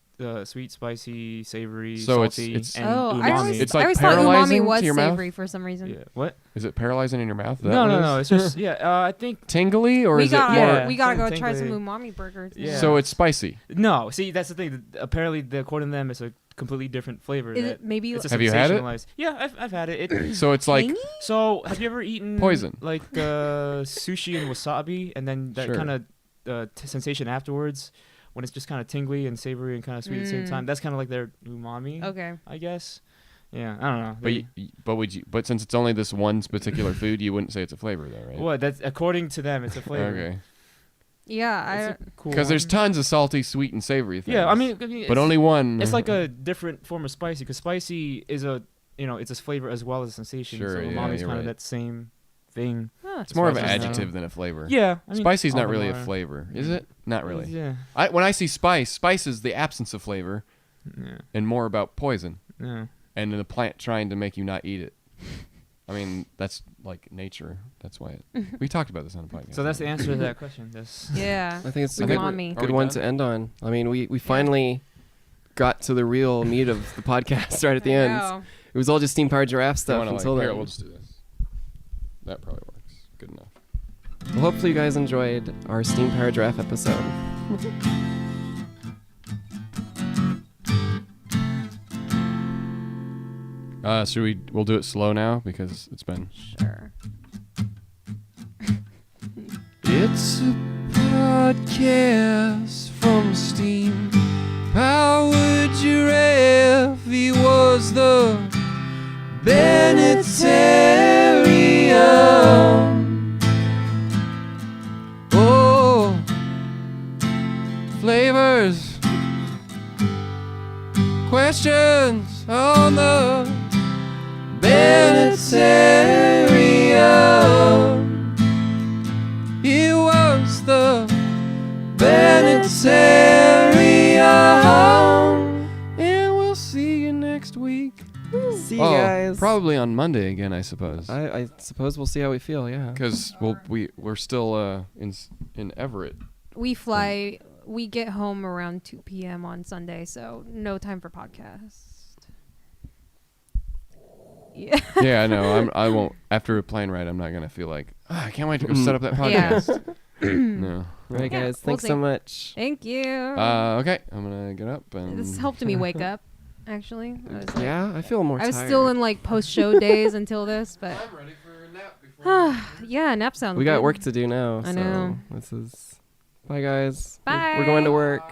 spicy, savory, So it's- salty, it's- and Oh, umami. It's I like always thought paralyzing umami was to your mouth? savory for some reason. Yeah. What? Is it paralyzing in your mouth? No. It's just I think Tingly, or we is it gotta, more? Yeah. we gotta go Tingly. try some umami burgers. Yeah. So it's spicy. no. See, that's the thing. Apparently, according to them, it's a completely different flavor. Is that it maybe it's a Have you had it? sensationalized- Yeah, I've had it. So it's like tangy? So, have you ever eaten Poison. like sushi and wasabi, and then that Sure. kind of sensation afterwards, when it's just kind of tingly and savory and kind of sweet at the same time? That's kind of like their umami, Okay. I guess. Yeah, I don't know. But since it's only this one particular food, you wouldn't say it's a flavor, though, right? What? That's according to them, it's a flavor. Okay. Yeah, It's a cool Because there's one. tons of salty, sweet, and savory things. Yeah, I mean, but it's, only one. it's like a different form of spicy, because spicy is it's a flavor as well as a sensation. Sure, so yeah, umami's you're kind right. of that same thing. It's more of an Spicy's adjective not- than a flavor. Yeah, I mean, Spicy's all not of really them a are. flavor, is it? Not really. Yeah. When I see spice is the absence of flavor Yeah. and more about poison Yeah. and the plant trying to make you not eat it. I mean, that's like nature. That's why we talked about this on the podcast. So that's the answer to that question. That's yeah. I think it's a I good, think we're- umami. Are good we one done? to end on. I mean, we finally got to the real meat of the podcast right at the I end. know. It was all just Steam Powered Giraffe You stuff wanna, until here, then. we'll just do this. That probably works. Good enough. Well, hopefully you guys enjoyed our Steam Powered Giraffe episode. We'll do it slow now because it's been. Sure. It's a podcast from Steam Powered Giraffe. He was the Bennettarium. Oh, flavors, questions on the Bennettarium. He was the Bennettarium. And we'll see you next week. See you guys. Probably on Monday again, I suppose. I suppose we'll see how we feel, yeah. Because we're still in Everett. We fly. We get home around 2 p.m. on Sunday, so no time for podcast. Yeah. Yeah, I know. I won't. After a plane ride, I'm not gonna feel like I can't wait to go set up that Yeah. podcast. No. Right, Yeah, guys. we'll Thanks see. so much. Thank you. Okay, I'm gonna get up and. This helped me wake up. Actually, I was, like, Yeah, I feel more I was tired. still in like post-show days until this, but I'm ready for a nap before. yeah, nap sounds. We got good. work to do now. I so know. This is. Bye, guys. Bye. We're going to work.